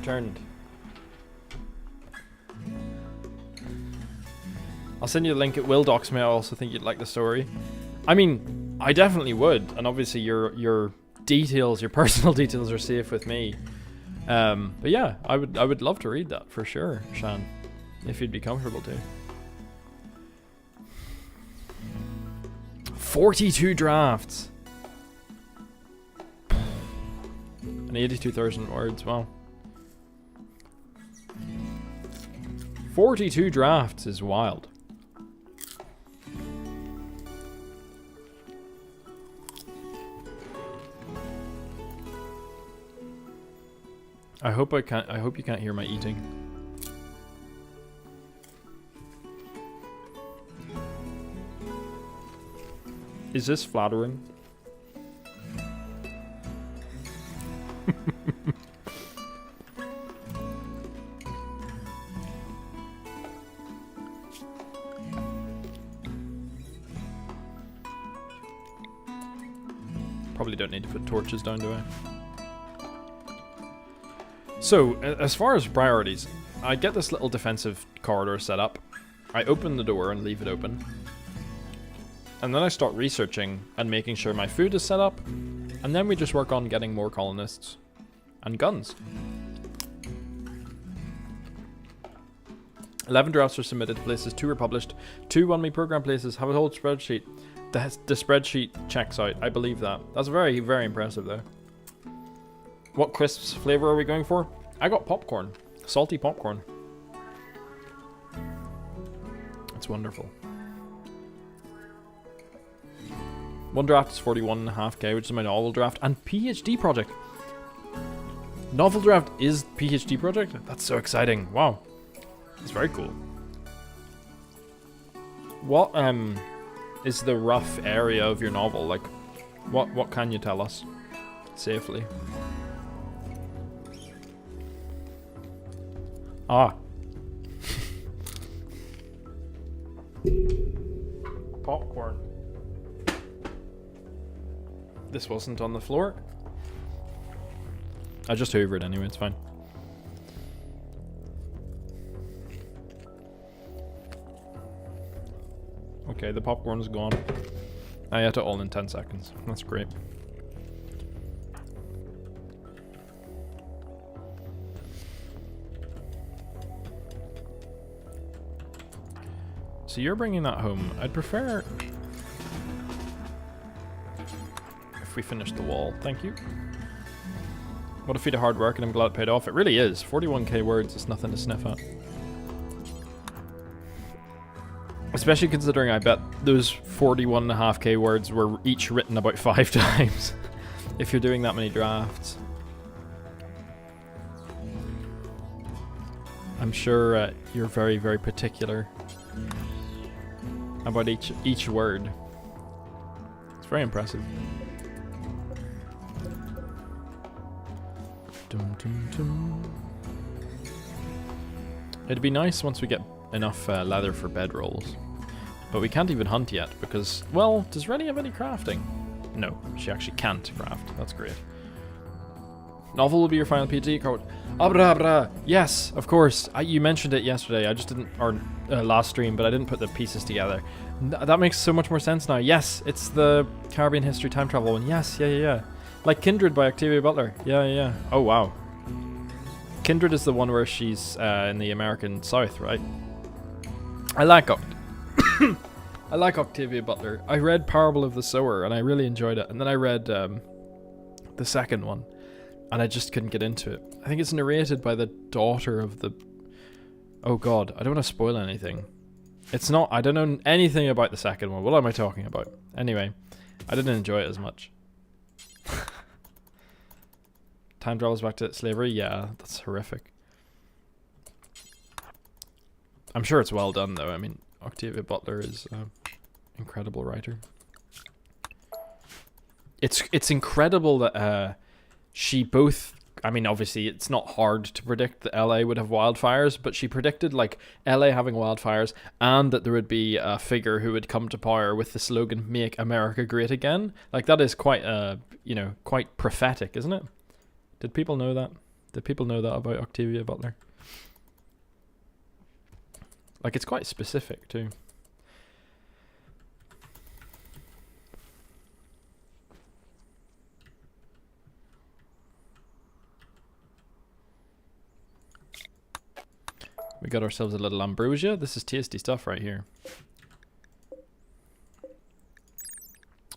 returned. I'll send you the link. It will dox me. I also think you'd like the story. I mean, I definitely would. And obviously your details, your personal details are safe with me. But yeah, I would love to read that for sure, Shan. If you'd be comfortable to. 42 drafts. And 82,000 words, wow. 42 drafts is wild. I hope you can't hear my eating. Is this flattering? Probably don't need to put torches down, do I? So, as far as priorities, I get this little defensive corridor set up. I open the door and leave it open. And then I start researching and making sure my food is set up. And then we just work on getting more colonists and guns. 11 drafts are submitted to places, 2 were published, 2 1-me program places have a whole spreadsheet. The spreadsheet checks out, I believe that. That's very, very impressive though. What crisps flavor are we going for? I got popcorn. Salty popcorn. It's wonderful. 1 draft is 41.5k, which is my novel draft and PhD project. Novel draft is PhD project? That's so exciting. Wow. That's very cool. What is the rough area of your novel? Like what can you tell us safely? Ah. Popcorn. This wasn't on the floor. I just hoovered anyway, it's fine. Okay, the popcorn is gone. I ate it all in 10 seconds. That's great. So you're bringing that home. I'd prefer if we finish the wall. Thank you. What a feat of hard work, and I'm glad it paid off. It really is. 41k words is nothing to sniff at. Especially considering I bet those 41.5k words were each written about 5 times. If you're doing that many drafts. I'm sure you're very, very particular about each word. It's very impressive. Dum, dum, dum. It'd be nice once we get enough leather for bedrolls. But we can't even hunt yet because, well, does Rennie have any crafting? No, she actually can't craft. That's great. Novel will be your final PhD card. Abra, yes, of course. You mentioned it yesterday. I just didn't, or last stream, but I didn't put the pieces together. That makes so much more sense now. Yes, it's the Caribbean history time travel one. Yes, yeah. Like Kindred by Octavia Butler. Yeah. Oh, wow. Kindred is the one where she's in the American South, right? I like Octavia Butler. I read Parable of the Sower and I really enjoyed it. And then I read the second one and I just couldn't get into it. I think it's narrated by the daughter of the... Oh god, I don't want to spoil anything. It's not... I don't know anything about the second one. What am I talking about? Anyway, I didn't enjoy it as much. Time travels back to slavery? Yeah, that's horrific. I'm sure it's well done though. I mean, Octavia Butler is an incredible writer. It's incredible that she both... I mean, obviously, it's not hard to predict that LA would have wildfires, but she predicted, like, LA having wildfires and that there would be a figure who would come to power with the slogan, "Make America Great Again." Like, that is quite, quite prophetic, isn't it? Did people know that? Do people know that about Octavia Butler? Like, it's quite specific too. We got ourselves a little ambrosia. This is tasty stuff right here.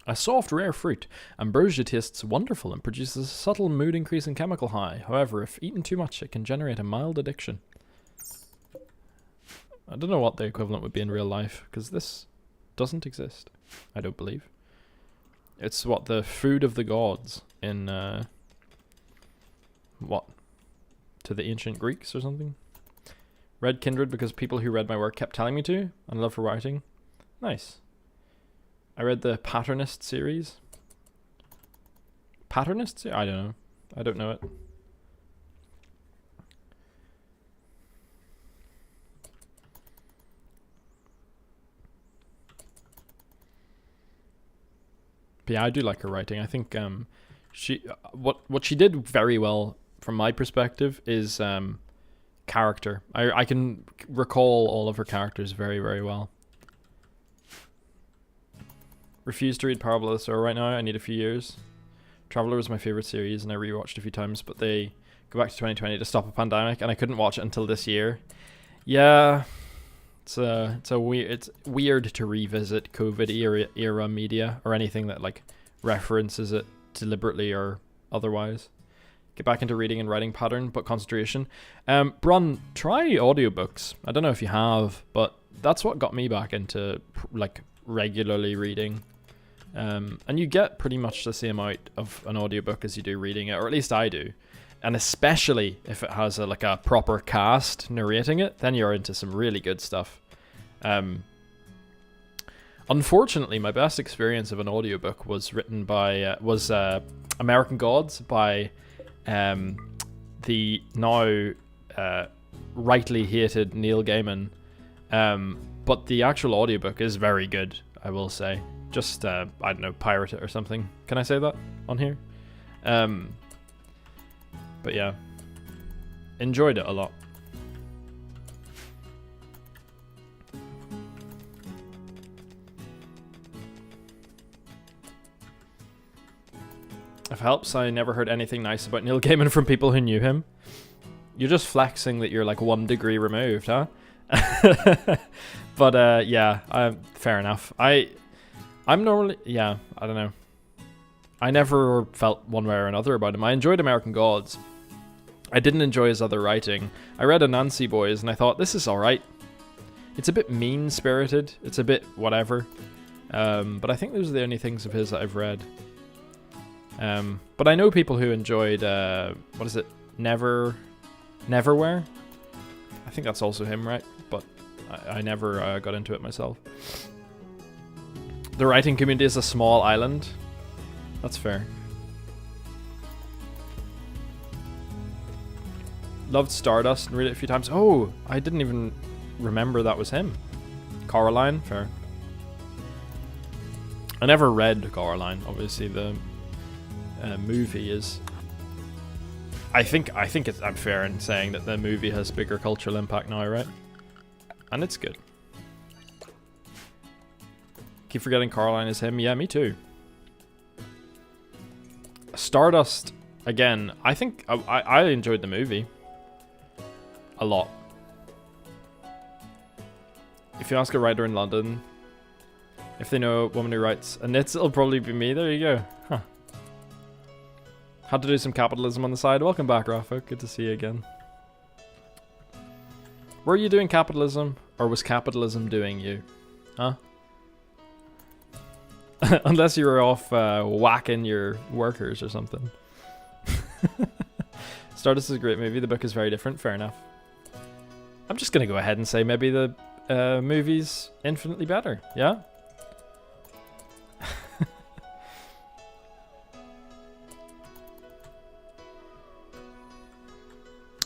A soft, rare fruit. Ambrosia tastes wonderful and produces a subtle mood-increasing chemical high. However, if eaten too much, it can generate a mild addiction. I don't know what the equivalent would be in real life, because this doesn't exist, I don't believe. It's what, the food of the gods in, what? To the ancient Greeks or something? Read Kindred because people who read my work kept telling me to, and love for writing. Nice. I read the Patternist series. Patternist? I don't know. I don't know it. But yeah, I do like her writing. I think what she did very well from my perspective is character. I can recall all of her characters very, very well. Refuse to read Parable of the Sower right now. I need a few years. Traveller was my favourite series and I rewatched a few times, but they go back to 2020 to stop a pandemic and I couldn't watch it until this year. Yeah, it's weird to revisit COVID era media or anything that like references it deliberately or otherwise. Get back into reading and writing pattern, but concentration. Brun, try audiobooks. I don't know if you have, but that's what got me back into like regularly reading. And you get pretty much the same out of an audiobook as you do reading it, or at least I do. And especially if it has like a proper cast narrating it, then you're into some really good stuff. Unfortunately, my best experience of an audiobook was written by American Gods by the now rightly hated Neil Gaiman. But the actual audiobook is very good, I will say. Just, I don't know, pirate it or something. Can I say that on here? But yeah, enjoyed it a lot. If it helps, I never heard anything nice about Neil Gaiman from people who knew him. You're just flexing that you're like 1 degree removed, huh? But yeah, fair enough. I'm normally, yeah, I don't know. I never felt one way or another about him. I enjoyed American Gods. I didn't enjoy his other writing. I read Anansi Boys and I thought, this is alright. It's a bit mean-spirited. It's a bit whatever. But I think those are the only things of his that I've read. But I know people who enjoyed, what is it? Neverwhere? I think that's also him, right? But I never got into it myself. The writing community is a small island. That's fair. Loved Stardust and read it a few times. Oh, I didn't even remember that was him. Coraline, fair. I never read Coraline. Obviously, the movie is. I think I'm fair in saying that the movie has bigger cultural impact now, right? And it's good. Keep forgetting Coraline is him. Yeah, me too. Stardust, again, I think I enjoyed the movie a lot. If you ask a writer in London if they know a woman who writes a knits, it'll probably be me. There you go. Huh. Had to do some capitalism on the side. Welcome back, Rafa. Good to see you again. Were you doing capitalism, or was capitalism doing you? Huh? Unless you were off whacking your workers or something. Stardust is a great movie. The book is very different. Fair enough. I'm just going to go ahead and say maybe the movie's infinitely better. Yeah?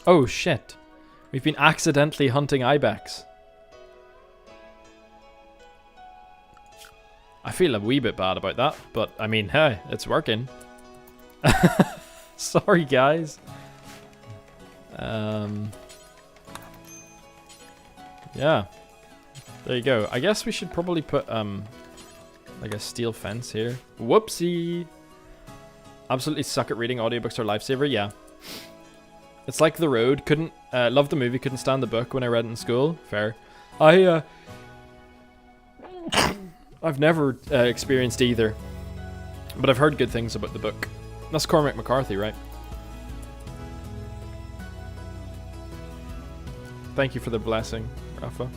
Oh shit. We've been accidentally hunting ibex. I feel a wee bit bad about that, but I mean, hey, it's working. Sorry, guys. Yeah. There you go. I guess we should probably put like a steel fence here. Whoopsie. Absolutely suck at reading audiobooks are lifesaver. Yeah. It's like The Road. Couldn't love the movie, couldn't stand the book when I read it in school. Fair. I've never experienced either, but I've heard good things about the book. That's Cormac McCarthy, right? Thank you for the blessing, Rafa.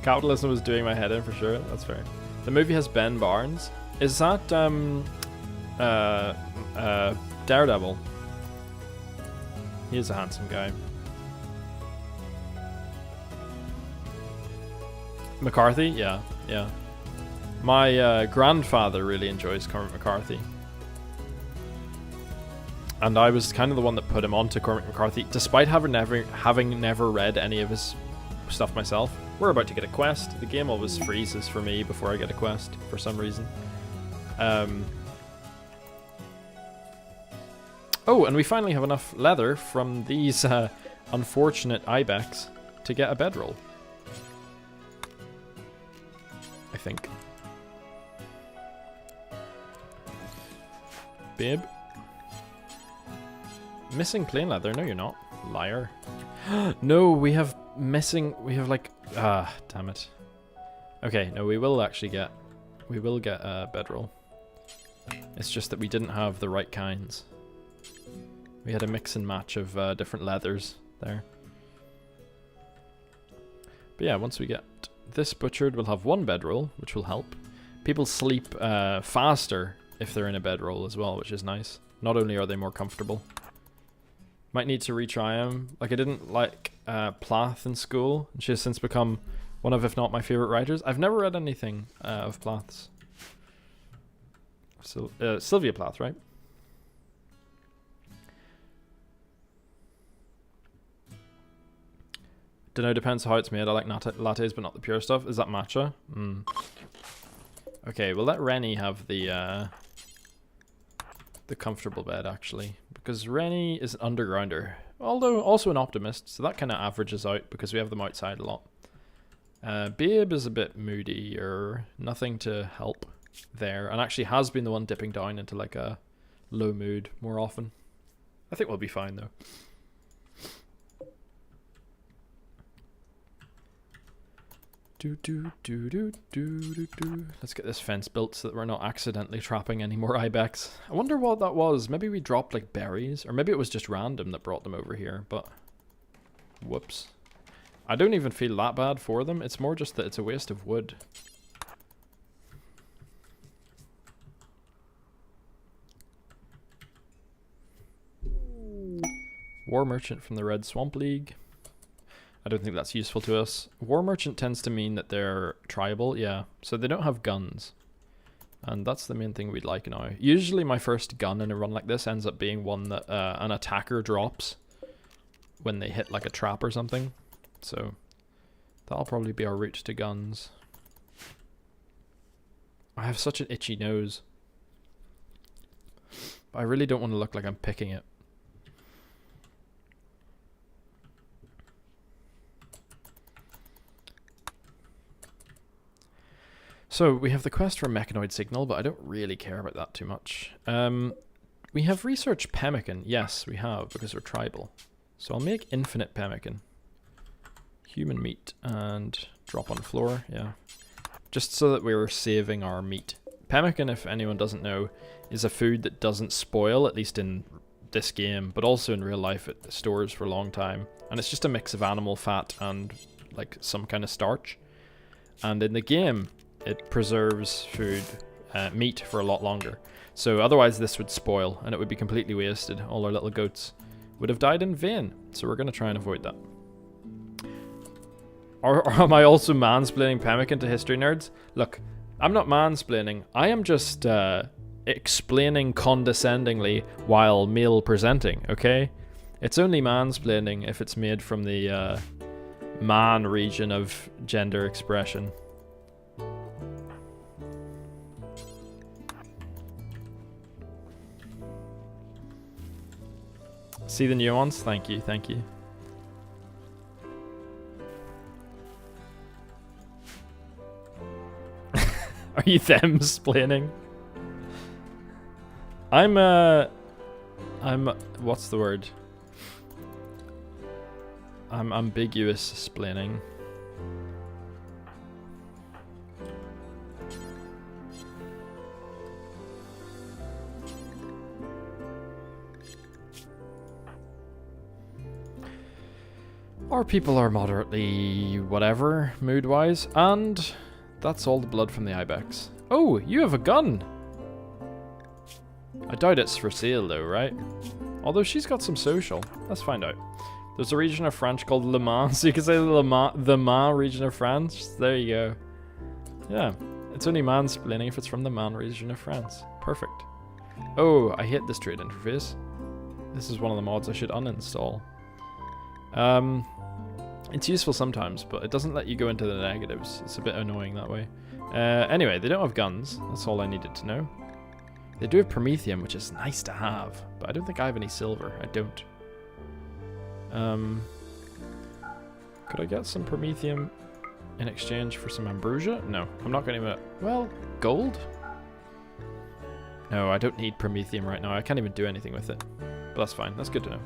Capitalism was doing my head in for sure. That's fair. The movie has Ben Barnes. Is that Daredevil? He is a handsome guy. McCarthy? Yeah, yeah. My grandfather really enjoys Cormac McCarthy. And I was kind of the one that put him onto Cormac McCarthy, despite having never read any of his stuff myself. We're about to get a quest. The game always freezes for me before I get a quest, for some reason. Oh, and we finally have enough leather from these unfortunate ibex to get a bedroll. I think. Babe? Missing plain leather? No, you're not. Liar. No, we have like... Ah, damn it. Okay, no, we will get a bedroll. It's just that we didn't have the right kinds. We had a mix and match of different leathers there. But yeah, once we get this butchered, we'll have one bedroll, which will help. People sleep faster if they're in a bedroll as well, which is nice. Not only are they more comfortable. Might need to retry them. Like, I didn't like Plath in school, and she has since become one of, if not my favorite writers. I've never read anything of Plath's. So, Sylvia Plath, right? Dunno, depends how it's made. I like lattes, but not the pure stuff. Is that matcha? Okay, we'll let Rennie have the comfortable bed, actually. Because Rennie is an undergrounder. Although, also an optimist, so that kind of averages out because we have them outside a lot. Babe is a bit moody, or nothing to help there. And actually has been the one dipping down into like a low mood more often. I think we'll be fine, though. Let's get this fence built so that we're not accidentally trapping any more ibex. I wonder what that was. Maybe we dropped like berries, or maybe it was just random that brought them over here, but whoops. I don't even feel that bad for them. It's more just that it's a waste of wood. War Merchant from the Red Swamp League. I don't think that's useful to us. War Merchant tends to mean that they're tribal, yeah. So they don't have guns. And that's the main thing we'd like now. Usually my first gun in a run like this ends up being one that an attacker drops when they hit like a trap or something. So that'll probably be our route to guns. I have such an itchy nose. But I really don't want to look like I'm picking it. So, we have the quest for Mechanoid Signal, but I don't really care about that too much. We have researched pemmican. Yes, we have, because we're tribal. So I'll make infinite pemmican. Human meat, and drop on floor, yeah. Just so that we're saving our meat. Pemmican, if anyone doesn't know, is a food that doesn't spoil, at least in this game, but also in real life it stores for a long time. And it's just a mix of animal fat and like some kind of starch. And in the game, it preserves food, meat for a lot longer. So otherwise this would spoil and it would be completely wasted. All our little goats would have died in vain. So we're going to try and avoid that. Or am I also mansplaining pemmican to history nerds? Look, I'm not mansplaining. I am just explaining condescendingly while meal presenting, okay? It's only mansplaining if it's made from the man region of gender expression. See the nuance? Thank you, thank you. Are you them splaining? I'm what's the word? I'm ambiguous splaining. Our people are moderately whatever, mood-wise, and that's all the blood from the ibex. Oh, you have a gun! I doubt it's for sale though, right? Although she's got some social. Let's find out. There's a region of France called Le Mans, so you can say the Mans region of France. There you go. Yeah, it's only mansplaining if it's from the Mans region of France. Perfect. Oh, I hate this trade interface. This is one of the mods I should uninstall. It's useful sometimes, but it doesn't let you go into the negatives. It's a bit annoying that way. Anyway, they don't have guns. That's all I needed to know. They do have Promethium, which is nice to have, but I don't think I have any silver. I don't. Could I get some Promethium in exchange for some Ambrosia? No, I'm not going to... Well, gold? No, I don't need Promethium right now. I can't even do anything with it. But that's fine. That's good to know.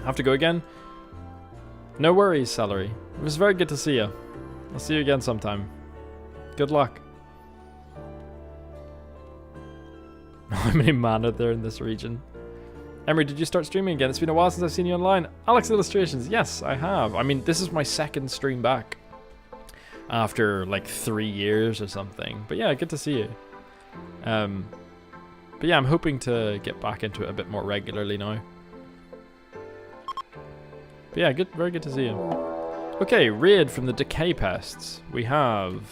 Have to go again? No worries, Celery. It was very good to see you. I'll see you again sometime. Good luck. How many mana are there in this region? Emery, did you start streaming again? It's been a while since I've seen you online. Alex Illustrations, yes, I have. I mean, this is my second stream back. After like 3 years or something. But yeah, good to see you. But yeah, I'm hoping to get back into it a bit more regularly now. But yeah, good, very good to see you. Okay, raid from the Decay Pests. We have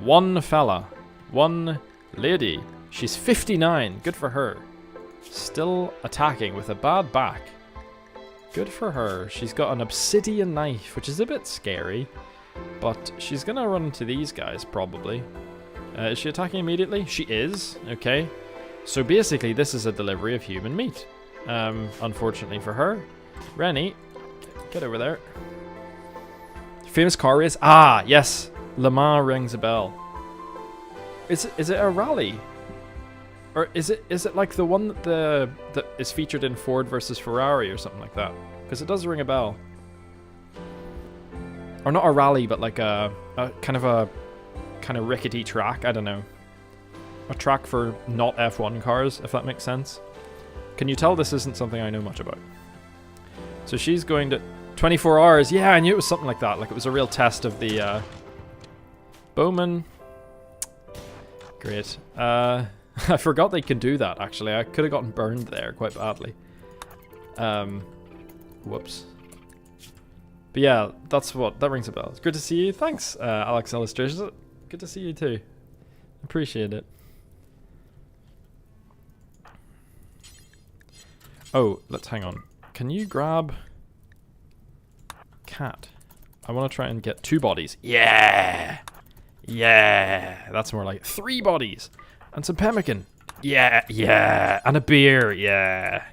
one fella, one lady. She's 59, good for her. Still attacking with a bad back. Good for her. She's got an obsidian knife, which is a bit scary. But she's gonna run into these guys, probably. Is she attacking immediately? She is, okay. So basically, this is a delivery of human meat. Unfortunately for her. Rennie, get over there. Famous car race? Ah, yes. Le Mans rings a bell. Is it a rally? Or is it like the one that is featured in Ford versus Ferrari or something like that? Because it does ring a bell. Or not a rally, but like a kind of rickety track. I don't know. A track for not F1 cars, if that makes sense. Can you tell this isn't something I know much about? So she's going to 24 hours. Yeah, I knew it was something like that. Like it was a real test of the Bowman. Great. I forgot they can do that, actually. I could have gotten burned there quite badly. Whoops. But yeah, that rings a bell. It's good to see you. Thanks, Alex Illustrations. Good to see you too. Appreciate it. Oh, let's hang on. Can you grab cat? I want to try and get 2 bodies. Yeah! Yeah! That's more like 3 bodies. And some pemmican. Yeah, yeah. And a beer. Yeah.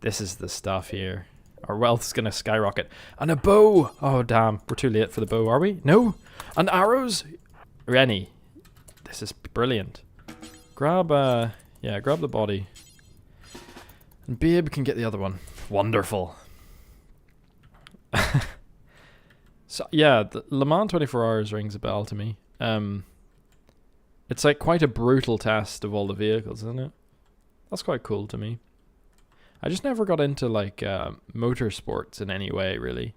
This is the stuff here. Our wealth's gonna skyrocket. And a bow. Oh, damn. We're too late for the bow, are we? No? And arrows? Rennie. This is brilliant. Grab, grab the body. And Babe can get the other one. Wonderful. So, yeah, the Le Mans 24 hours rings a bell to me. It's like quite a brutal test of all the vehicles, isn't it? That's quite cool to me. I just never got into like motorsports in any way, really.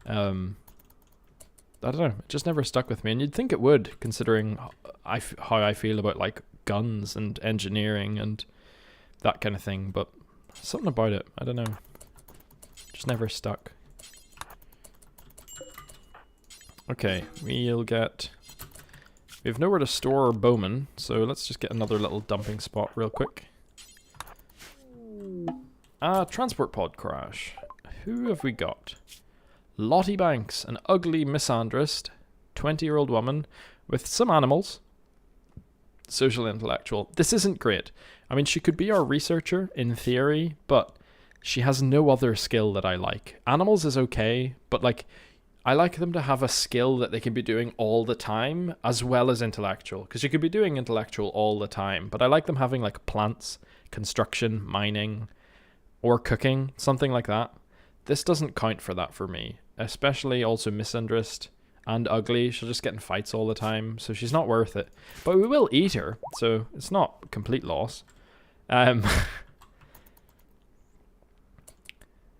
I don't know. It just never stuck with me, and you'd think it would, considering how I feel about like guns and engineering and that kind of thing. But something about it, I don't know. Just never stuck. Okay, we'll get... We have nowhere to store Bowman, so let's just get another little dumping spot real quick. Transport pod crash. Who have we got? Lottie Banks, an ugly misandrist, 20-year-old woman with some animals. social intellectual. This isn't great. I mean, she could be our researcher in theory, but she has no other skill that I like. Animals is okay, but like, I like them to have a skill that they can be doing all the time, as well as intellectual. Because you could be doing intellectual all the time, but I like them having like plants, construction, mining, or cooking, something like that. This doesn't count for that for me. Especially also misandrist and ugly. She'll just get in fights all the time, so she's not worth it. But we will eat her, so it's not complete loss.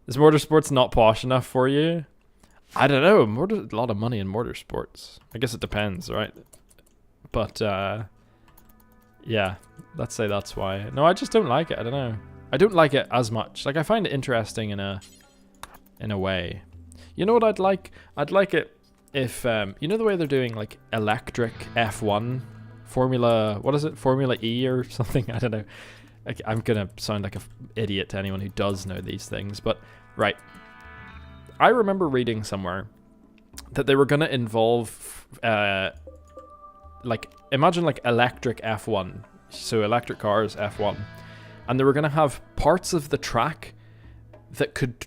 Is motorsports not posh enough for you? I don't know. A lot of money in motorsports. I guess it depends, right? But yeah, let's say that's why. No, I just don't like it. I don't know. I don't like it as much. Like, I find it interesting in a way. You know what I'd like? I'd like it if you know the way they're doing like electric F1 Formula. What is it? Formula E or something? I don't know. I'm gonna sound like an idiot to anyone who does know these things, but right. I remember reading somewhere that they were going to involve, like, imagine like electric F1, so electric cars F1, and they were going to have parts of the track that could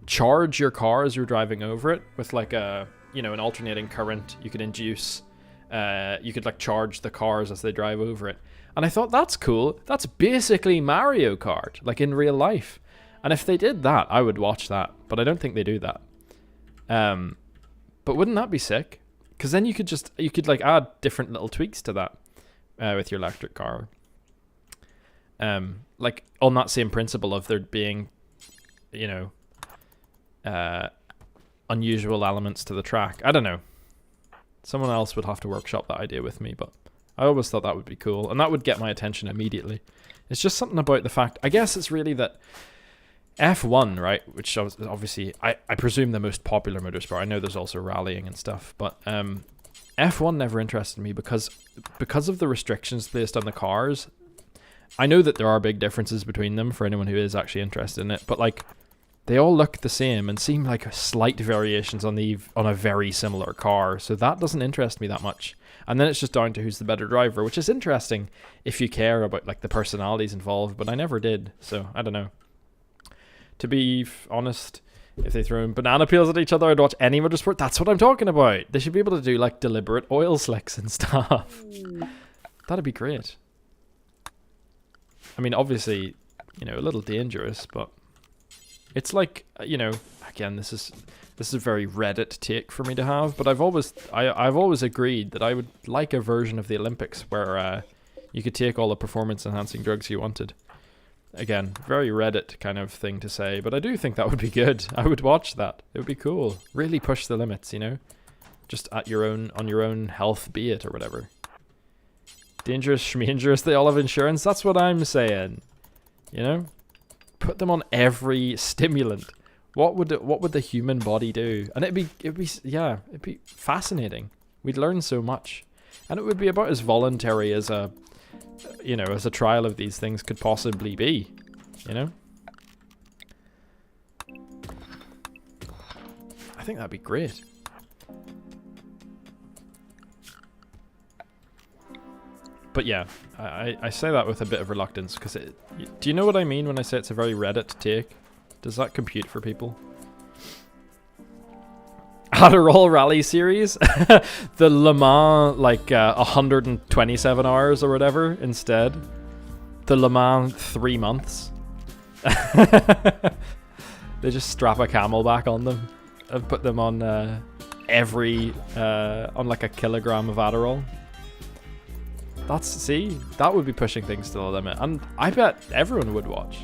charge your car as you're driving over it with like a, you know, an alternating current. You could induce, you could like charge the cars as they drive over it. And I thought, that's cool. That's basically Mario Kart, like in real life. And if they did that, I would watch that. But I don't think they do that. But wouldn't that be sick? Because then you could like add different little tweaks to that with your electric car. Like on that same principle of there being, you know, unusual elements to the track. I don't know. Someone else would have to workshop that idea with me, but I always thought that would be cool. And that would get my attention immediately. It's just something about the fact, I guess it's really that F1, right, which obviously, I presume the most popular motorsport. I know there's also rallying and stuff, but F1 never interested me because of the restrictions placed on the cars. I know that there are big differences between them for anyone who is actually interested in it, but like, they all look the same and seem like slight variations on a very similar car, so that doesn't interest me that much. And then it's just down to who's the better driver, which is interesting if you care about like the personalities involved, but I never did, so I don't know. To be honest, if they throw banana peels at each other, I'd watch any motorsport. That's what I'm talking about. They should be able to do like deliberate oil slicks and stuff. That'd be great. I mean, obviously, you know, a little dangerous, but it's like, you know, again, this is a very Reddit take for me to have, but I've always agreed that I would like a version of the Olympics where you could take all the performance enhancing drugs you wanted. Again, very Reddit kind of thing to say, but I do think that would be good. I would watch that. It would be cool. Really push the limits, you know? Just on your own health be it or whatever. Dangerous, schmangerous, they all have insurance. That's what I'm saying. You know? Put them on every stimulant. What would the human body do? And it'd be fascinating. We'd learn so much. And it would be about as voluntary as a trial of these things could possibly be, you know? I think that'd be great. But yeah, I say that with a bit of reluctance, because do you know what I mean when I say it's a very Reddit take? Does that compute for people? Adderall Rally Series, the Le Mans, like 127 hours or whatever instead. The Le Mans 3 months. They just strap a camelback on them and put them on on like a kilogram of Adderall. That would be pushing things to the limit, and I bet everyone would watch.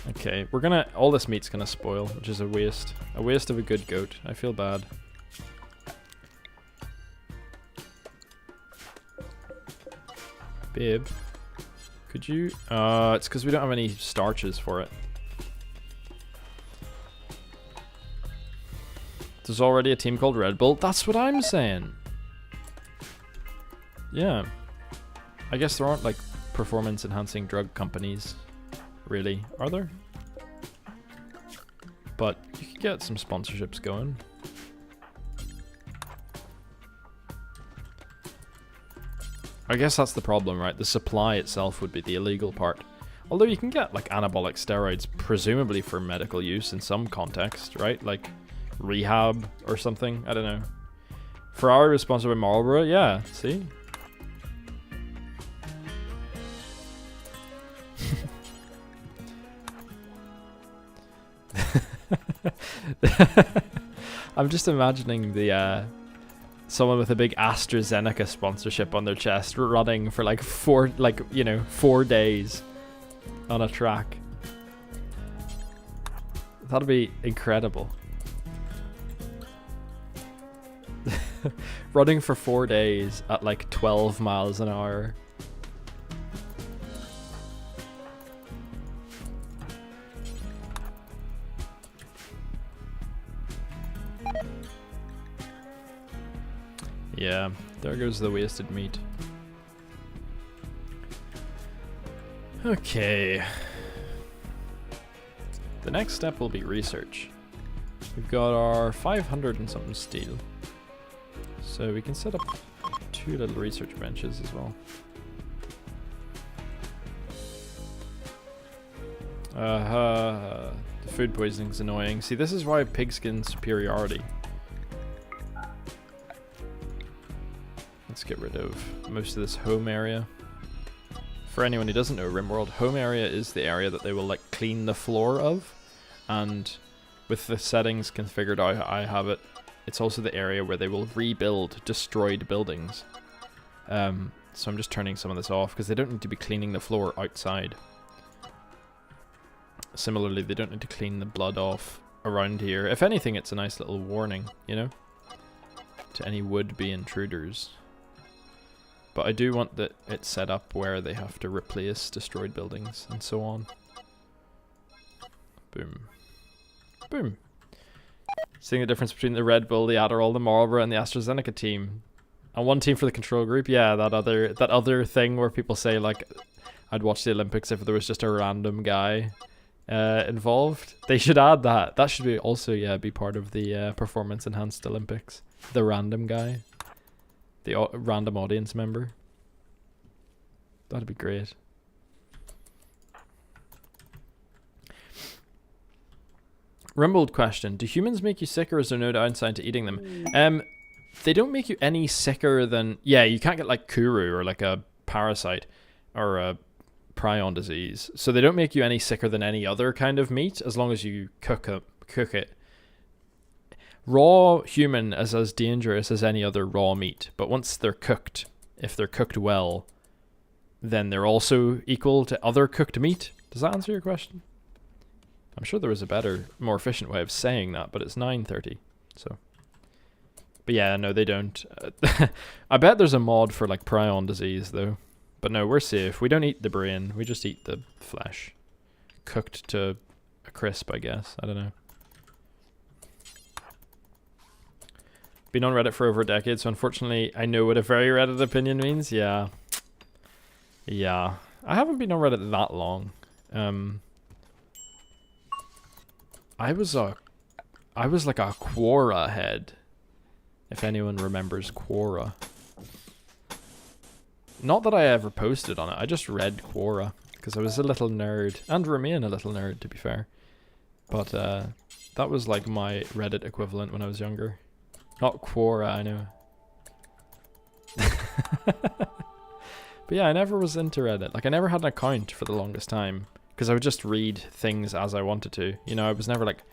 Okay, all this meat's gonna spoil, which is a waste. A waste of a good goat. I feel bad. Babe, could you, it's because we don't have any starches for it. There's already a team called Red Bull. That's what I'm saying. Yeah. I guess there aren't like performance enhancing drug companies, really, are there? But you could get some sponsorships going. I guess that's the problem, right? The supply itself would be the illegal part. Although you can get like anabolic steroids, presumably for medical use in some context, right? Like rehab or something. I don't know. Ferrari was sponsored by Marlboro. Yeah, see? I'm just imagining the someone with a big AstraZeneca sponsorship on their chest running for like 4 days on a track. That'd be incredible. Running for 4 days at like 12 miles an hour. Yeah, there goes the wasted meat. Okay. The next step will be research. We've got our 500 and something steel. So we can set up 2 little research benches as well. The food poisoning's annoying. See, this is why pigskin superiority. Let's get rid of most of this home area. For anyone who doesn't know Rimworld, home area is the area that they will like clean the floor of, and with the settings configured how I have it, it's also the area where they will rebuild destroyed buildings. So I'm just turning some of this off because they don't need to be cleaning the floor outside. Similarly, they don't need to clean the blood off around here. If anything, it's a nice little warning, you know, to any would-be intruders. But I do want it set up where they have to replace destroyed buildings and so on. Boom. Boom. Seeing the difference between the Red Bull, the Adderall, the Marlboro, and the AstraZeneca team. And one team for the control group. Yeah, that other thing where people say, like, I'd watch the Olympics if there was just a random guy involved. They should add that. That should be also, yeah, be part of the performance-enhanced Olympics. The random guy. The random audience member. That'd be great. Rimworld question. Do humans make you sicker, or is there no downside to eating them? They don't make you any sicker than... Yeah, you can't get like Kuru or like a parasite or a prion disease. So they don't make you any sicker than any other kind of meat as long as you cook it. Raw human is as dangerous as any other raw meat, but once they're cooked, if they're cooked well, then they're also equal to other cooked meat. Does that answer your question? I'm sure there was a better, more efficient way of saying that, but it's 9:30, so. But yeah, no, they don't. I bet there's a mod for like prion disease though. But no, we're safe. We don't eat the brain, we just eat the flesh. Cooked to a crisp, I guess. I don't know. Been on Reddit for over a decade, so unfortunately I know what a very Reddit opinion means. Yeah. Yeah. I haven't been on Reddit that long. I was like a Quora head. If anyone remembers Quora. Not that I ever posted on it, I just read Quora. Because I was a little nerd, and remain a little nerd to be fair. But that was like my Reddit equivalent when I was younger. Not Quora, I know. But yeah, I never was into Reddit. Like, I never had an account for the longest time. Because I would just read things as I wanted to. You know, I was never like,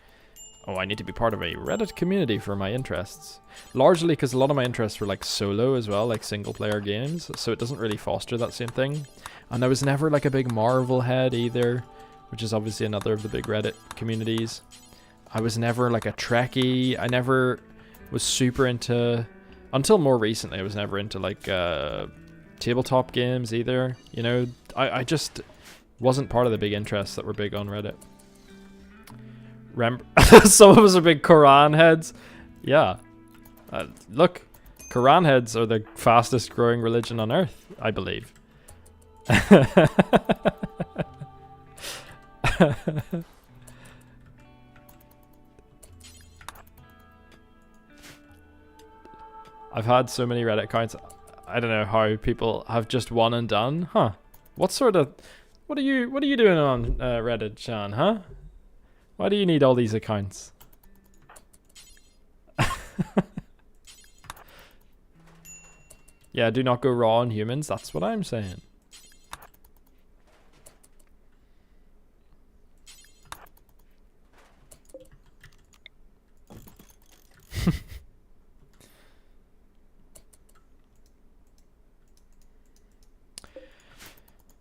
oh, I need to be part of a Reddit community for my interests. Largely because a lot of my interests were like solo as well, like single player games. So it doesn't really foster that same thing. And I was never like a big Marvel head either. Which is obviously another of the big Reddit communities. I was never like a Trekkie. I never... was super into, until more recently, I was never into like tabletop games either. You know, I just wasn't part of the big interests that were big on Reddit. Some of us are big Quran heads. Yeah. Look, Quran heads are the fastest growing religion on earth, I believe. I've had so many Reddit accounts. I don't know how people have just one and done. Huh? What are you doing on Reddit, Sean? Huh? Why do you need all these accounts? Yeah, do not go raw on humans. That's what I'm saying.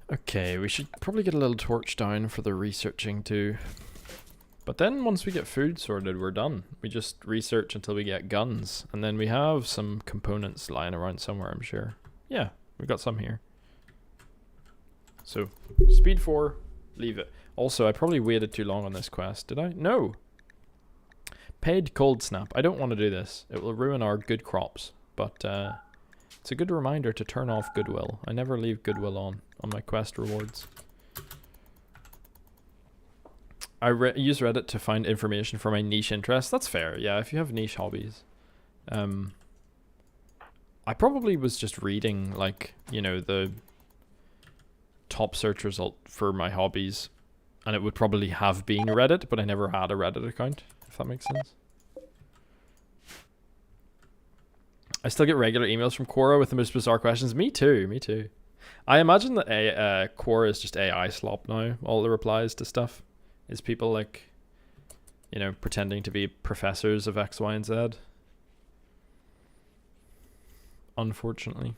Okay, we should probably get a little torch down for the researching too. But then once we get food sorted, we're done. We just research until we get guns. And then we have some components lying around somewhere, I'm sure. Yeah, we've got some here. So, speed 4, leave it. Also, I probably waited too long on this quest, did I? No! Paid cold snap. I don't want to do this. It will ruin our good crops. But it's a good reminder to turn off goodwill. I never leave goodwill on my quest rewards. I use Reddit to find information for my niche interests. That's fair, yeah, if you have niche hobbies. I probably was just reading, like, you know, the top search result for my hobbies, and it would probably have been Reddit, but I never had a Reddit account, if that makes sense. I still get regular emails from Quora with the most bizarre questions. Me too, me too. I imagine that Quora is just AI slop now, all the replies to stuff. Is people like, you know, pretending to be professors of X, Y, and Z. Unfortunately.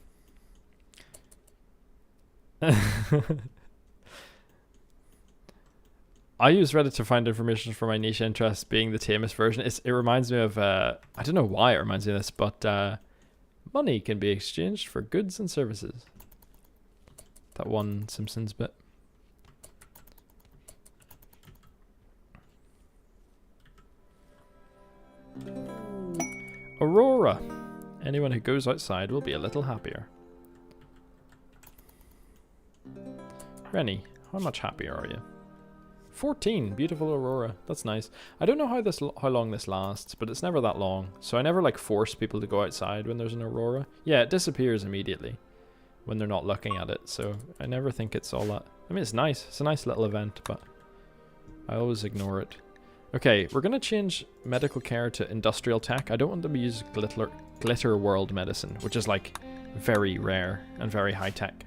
I use Reddit to find information for my niche interests, being the tamest version. It reminds me of, I don't know why it reminds me of this, but money can be exchanged for goods and services. That one Simpsons bit. Aurora. Anyone who goes outside will be a little happier. Rennie, how much happier are you? 14. Beautiful Aurora. That's nice. I don't know how long this lasts, but it's never that long. So I never like force people to go outside when there's an Aurora. Yeah, it disappears immediately when they're not looking at it. So I never think it's all that. I mean, it's nice. It's a nice little event, but I always ignore it. Okay, we're going to change medical care to industrial tech. I don't want them to use glitter world medicine, which is like very rare and very high tech.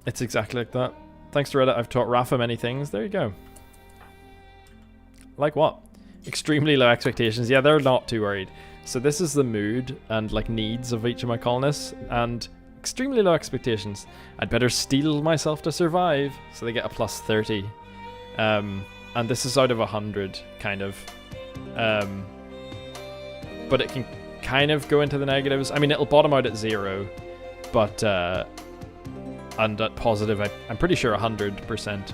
It's exactly like that. Thanks to Reddit, I've taught Rafa many things. There you go. Like what? Extremely low expectations. Yeah, they're not too worried. So this is the mood and like needs of each of my colonists, and extremely low expectations. I'd better steel myself to survive. So they get a plus 30. And this is out of 100, kind of. But it can kind of go into the negatives. I mean, it'll bottom out at 0, but and at positive, I'm pretty sure 100%. And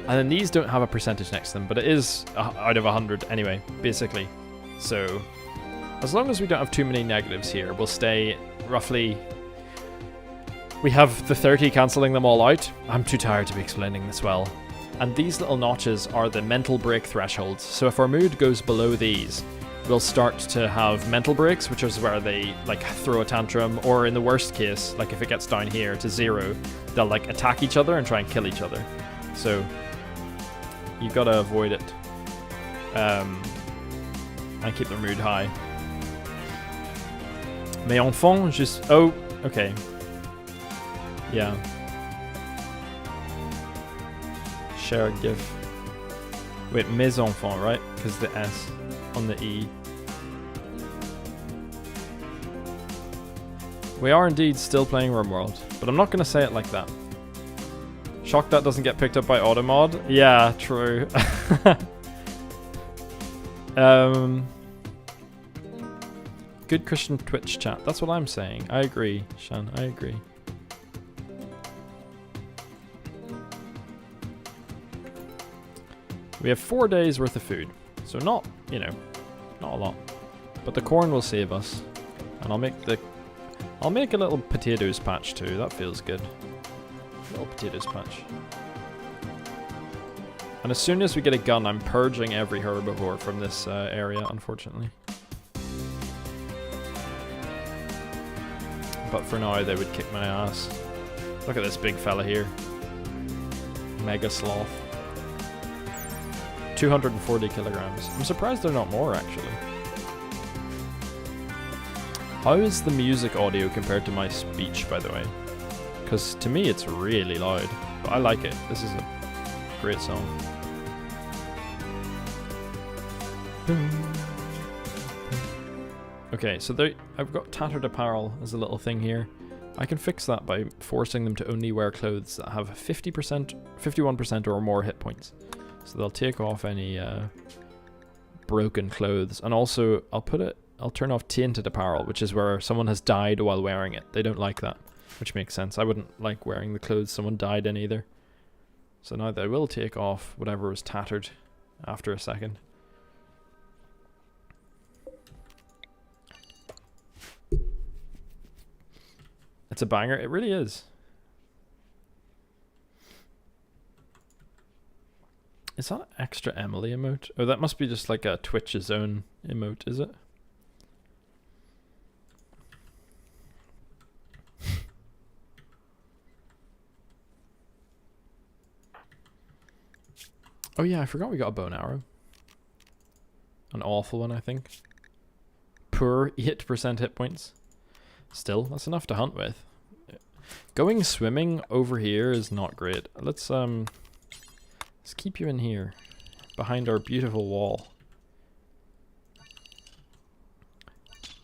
then these don't have a percentage next to them, but it is out of 100 anyway, basically. So as long as we don't have too many negatives here, we'll stay roughly... We have the 30 cancelling them all out. I'm too tired to be explaining this well. And these little notches are the mental break thresholds. So if our mood goes below these, we'll start to have mental breaks, which is where they like throw a tantrum, or in the worst case, like if it gets down here to 0, they'll like attack each other and try and kill each other. So you've got to avoid it. And keep their mood high. Mes enfants, just... Oh, okay. Yeah. Share a GIF. Wait, mes enfants, right? Because the S on the E. We are indeed still playing Rimworld, but I'm not going to say it like that. Shocked that doesn't get picked up by Automod? Yeah, true. Good Christian Twitch chat. That's what I'm saying. I agree, Shan. I agree. We have 4 days worth of food. So not, you know, not a lot. But the corn will save us. And I'll make the I'll make a little potatoes patch too. That feels good. Little potatoes patch. And as soon as we get a gun, I'm purging every herbivore from this area, unfortunately. But for now, they would kick my ass. Look at this big fella here. Mega sloth. 240 kilograms. I'm surprised they're not more, actually. How is the music audio compared to my speech, by the way? Because to me, it's really loud. But I like it. This is a great song. Okay, so I've got tattered apparel as a little thing here. I can fix that by forcing them to only wear clothes that have 50%, 51% or more hit points. So they'll take off any broken clothes. And also, I'll turn off tainted apparel, which is where someone has died while wearing it. They don't like that, which makes sense. I wouldn't like wearing the clothes someone died in either. So now they will take off whatever was tattered after a second. It's a banger. It really is. Is that extra Emily emote? Oh, that must be just like a Twitch's own emote, is it? Oh yeah, I forgot we got a bow and arrow. An awful one, I think. Poor 8% hit points. Still, that's enough to hunt with. Going swimming over here is not great. Let's keep you in here, behind our beautiful wall.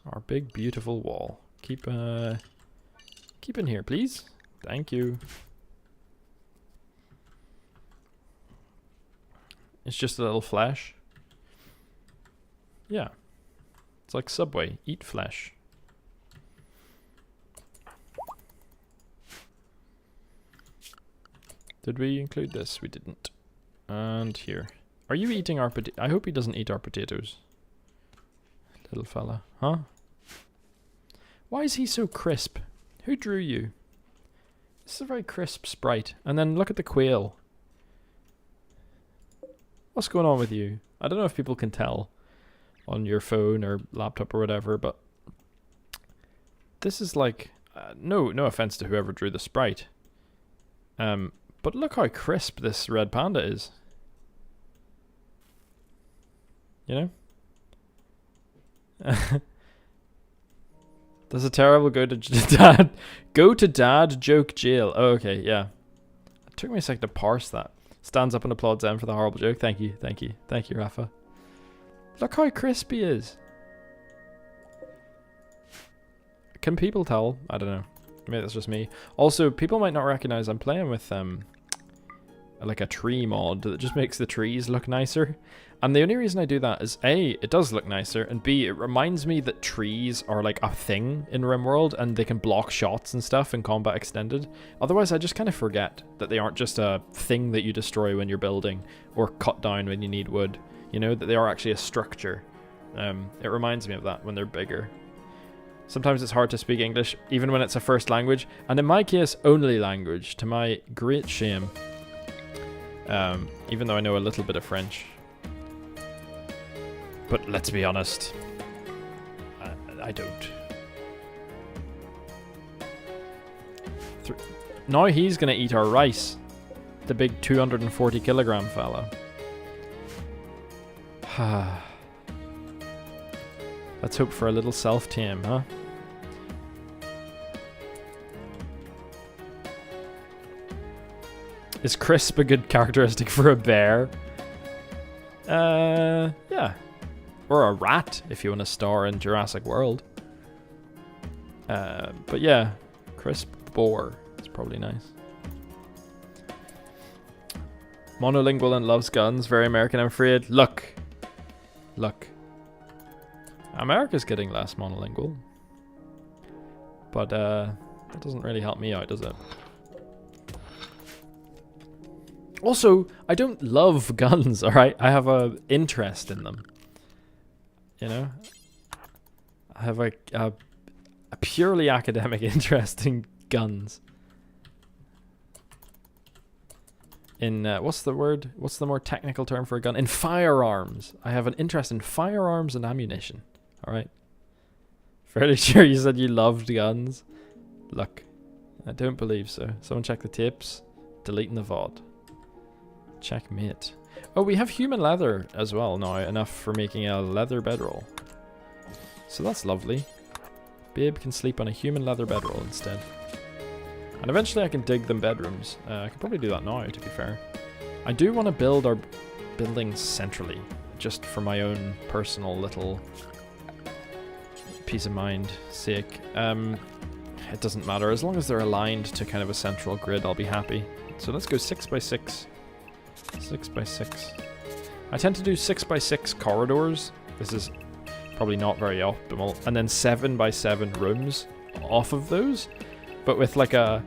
Our big beautiful wall. Keep in here, please. Thank you. It's just a little flesh. Yeah. It's like Subway. Eat flesh. Did we include this? We didn't. And here. Are you eating our potatoes? I hope he doesn't eat our potatoes. Little fella. Huh? Why is he so crisp? Who drew you? This is a very crisp sprite. And then look at the quail. What's going on with you? I don't know if people can tell on your phone or laptop or whatever, but this is like no offense to whoever drew the sprite. But look how crisp this red panda is. You know? There's a terrible go to dad joke jail. Oh, okay, yeah. It took me a sec to parse that. Stands up and applauds them for the horrible joke. Thank you, thank you, thank you, Rafa. Look how crisp he is. Can people tell? I don't know. Maybe that's just me. Also, people might not recognize I'm playing with like a tree mod that just makes the trees look nicer. And the only reason I do that is A, it does look nicer, and B, it reminds me that trees are like a thing in Rimworld and they can block shots and stuff in Combat Extended. Otherwise, I just kind of forget that they aren't just a thing that you destroy when you're building or cut down when you need wood. You know, that they are actually a structure. It reminds me of that when they're bigger. Sometimes it's hard to speak English, even when it's a first language, and in my case, only language, to my great shame. Even though I know a little bit of French. But let's be honest, I don't. Now he's gonna eat our rice. The big 240 kilogram fella. Let's hope for a little self-tame, huh? Is crisp a good characteristic for a bear? Yeah. Or a rat, if you want to star in Jurassic World. But yeah, crisp boar. It's probably nice. Monolingual and loves guns. Very American, I'm afraid. Look. America's getting less monolingual. But that doesn't really help me out, does it? Also, I don't love guns, alright? I have an interest in them. You know? I have a purely academic interest in guns. In, what's the word? What's the more technical term for a gun? In firearms. I have an interest in firearms and ammunition. Alright. Fairly sure you said you loved guns. Look. I don't believe so. Someone check the tapes. Deleting the VOD. Checkmate. Oh, we have human leather as well now. Enough for making a leather bedroll. So that's lovely. Babe can sleep on a human leather bedroll instead. And eventually I can dig them bedrooms. I could probably do that now, to be fair. I do want to build our buildings centrally. Just for my own personal little peace of mind sake. It doesn't matter. As long as they're aligned to kind of a central grid, I'll be happy. So let's go 6x6. 6x6. I tend to do 6x6 corridors. This is probably not very optimal. And then 7x7 rooms off of those. But with like a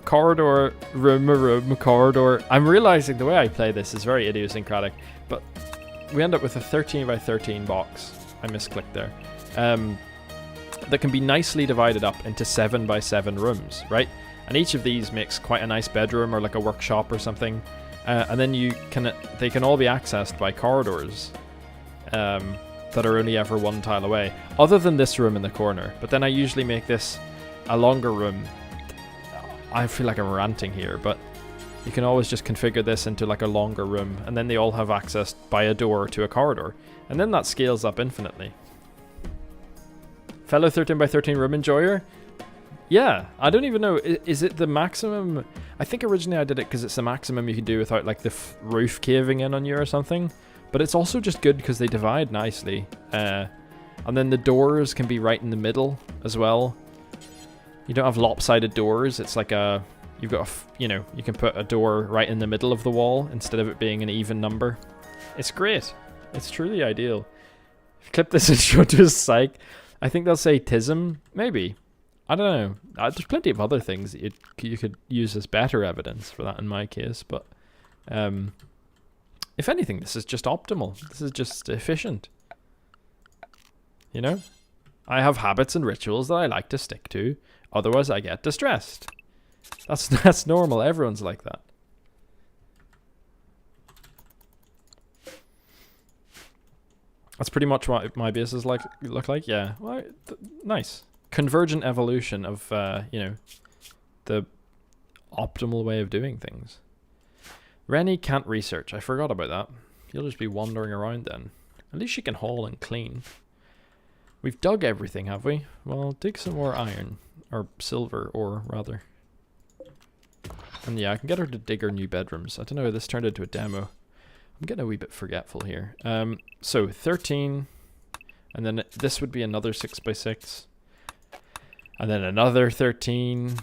corridor, room, corridor. I'm realizing the way I play this is very idiosyncratic. But we end up with a 13x13 box. I misclicked there. That can be nicely divided up into 7x7 rooms, right? And each of these makes quite a nice bedroom or like a workshop or something. And then they can all be accessed by corridors that are only ever one tile away, other than this room in the corner. But then I usually make this a longer room. I feel like I'm ranting here, but you can always just configure this into like a longer room, and then they all have access by a door to a corridor, and then that scales up infinitely. Fellow 13x13 room enjoyer? Yeah, I don't even know. Is it the maximum? I think originally I did it because it's the maximum you can do without like the roof caving in on you or something. But it's also just good because they divide nicely. And then the doors can be right in the middle as well. You don't have lopsided doors. It's like you've got you can put a door right in the middle of the wall instead of it being an even number. It's great. It's truly ideal. Clip this and show to a psych. I think they'll say TISM. Maybe. I don't know. There's plenty of other things that you could use as better evidence for that in my case, but if anything, this is just optimal. This is just efficient. You know? I have habits and rituals that I like to stick to, otherwise I get distressed. That's normal. Everyone's like that. That's pretty much what my base is look like. Yeah. Well, nice. Convergent evolution of the optimal way of doing things. Rennie can't research. I forgot about that. You'll just be wandering around then. At least she can haul and clean. We've dug everything, have we? Well, dig some more iron. Or silver ore, rather. And yeah, I can get her to dig her new bedrooms. I don't know, this turned into a demo. I'm getting a wee bit forgetful here. So 13. And then this would be another 6x6. And then another 13.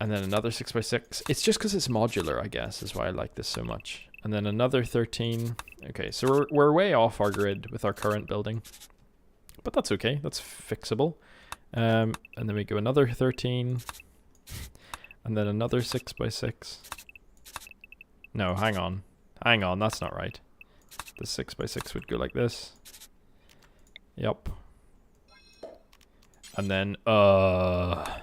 And then another 6x6. It's just because it's modular, I guess, is why I like this so much. And then another 13. Okay, so we're way off our grid with our current building. But that's okay. That's fixable. And then we go another 13. And then another 6x6. No, hang on. Hang on, that's not right. The 6x6 would go like this. Yep. And then, yeah,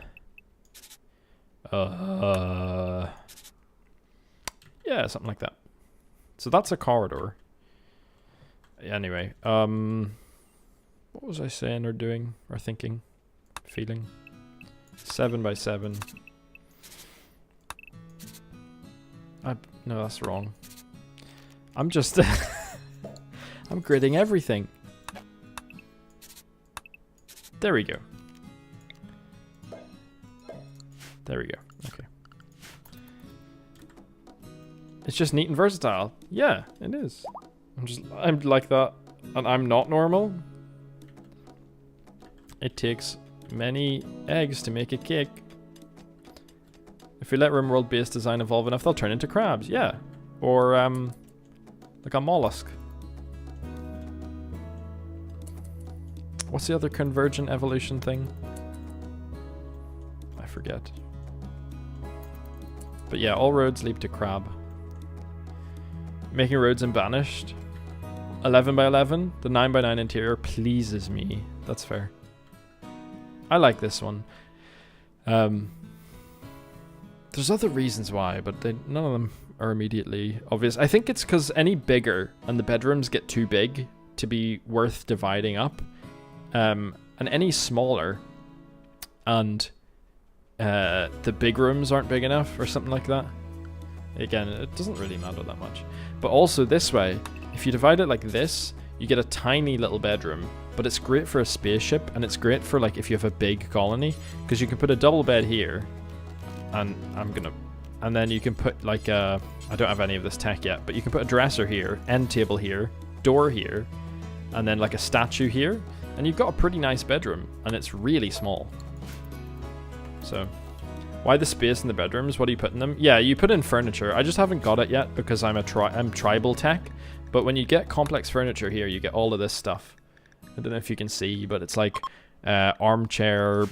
something like that. So that's a corridor. Anyway, what was I saying or doing or thinking? Feeling? 7x7. No, that's wrong. I'm just... I'm gridding everything. There we go. There we go. Okay. It's just neat and versatile. Yeah, it is. I'm like that. And I'm not normal. It takes many eggs to make a cake. If we let Rimworld base design evolve enough, they'll turn into crabs. Yeah. Or, like a mollusk. What's the other convergent evolution thing? I forget. But yeah, all roads lead to crab. Making roads in Banished. 11x11. The 9x9 interior pleases me. That's fair. I like this one. There's other reasons why, but none of them are immediately obvious. I think it's because any bigger and the bedrooms get too big to be worth dividing up, and any smaller and the big rooms aren't big enough or something like that. Again, it doesn't really matter that much. But also this way, if you divide it like this, you get a tiny little bedroom, but it's great for a spaceship, and it's great for like if you have a big colony, because you can put a double bed here, and and then you can put like I don't have any of this tech yet, but you can put a dresser here, end table here, door here, and then like a statue here, and you've got a pretty nice bedroom, and it's really small. So why the space in the bedrooms? What do you put in them? Yeah, you put in furniture. I just haven't got it yet because I'm tribal tech. But when you get complex furniture here, you get all of this stuff. I don't know if you can see, but it's like armchair,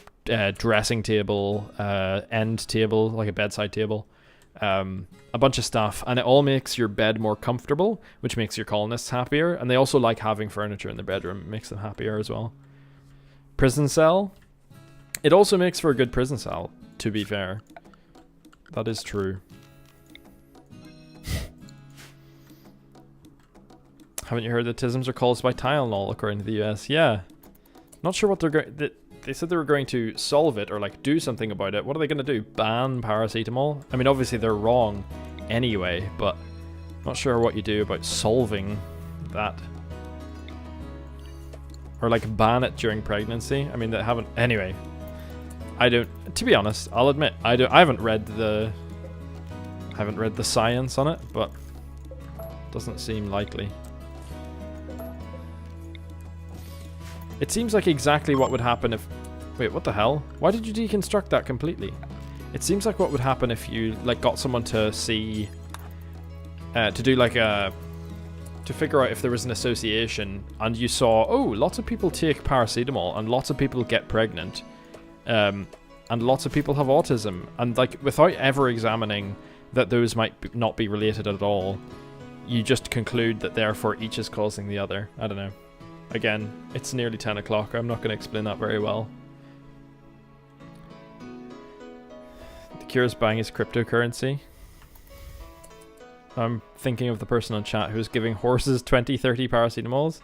dressing table, end table, like a bedside table, a bunch of stuff, and it all makes your bed more comfortable, which makes your colonists happier. And they also like having furniture in their bedroom. It makes them happier as well. Prison cell. It also makes for a good prison cell, to be fair. That is true. Haven't you heard that tisms are caused by Tylenol, according to the US? Yeah. Not sure what they're going... They said they were going to solve it or like do something about it. What are they going to do? Ban paracetamol? I mean, obviously they're wrong anyway, but not sure what you do about solving that. Or like ban it during pregnancy. I mean, they haven't... Anyway. I don't... To be honest, I'll admit, I haven't read the science on it, but doesn't seem likely. It seems like exactly what would happen if... Wait, what the hell? Why did you deconstruct that completely? It seems like what would happen if you like got someone to see... to do like a... To figure out if there was an association and you saw, oh, lots of people take paracetamol and lots of people get pregnant. And lots of people have autism. And like without ever examining that those might not be related at all, you just conclude that therefore each is causing the other. I don't know. Again, it's nearly 10 o'clock. I'm not going to explain that very well. The cure is buying his cryptocurrency. I'm thinking of the person on chat who's giving horses 20, 30 paracetamols.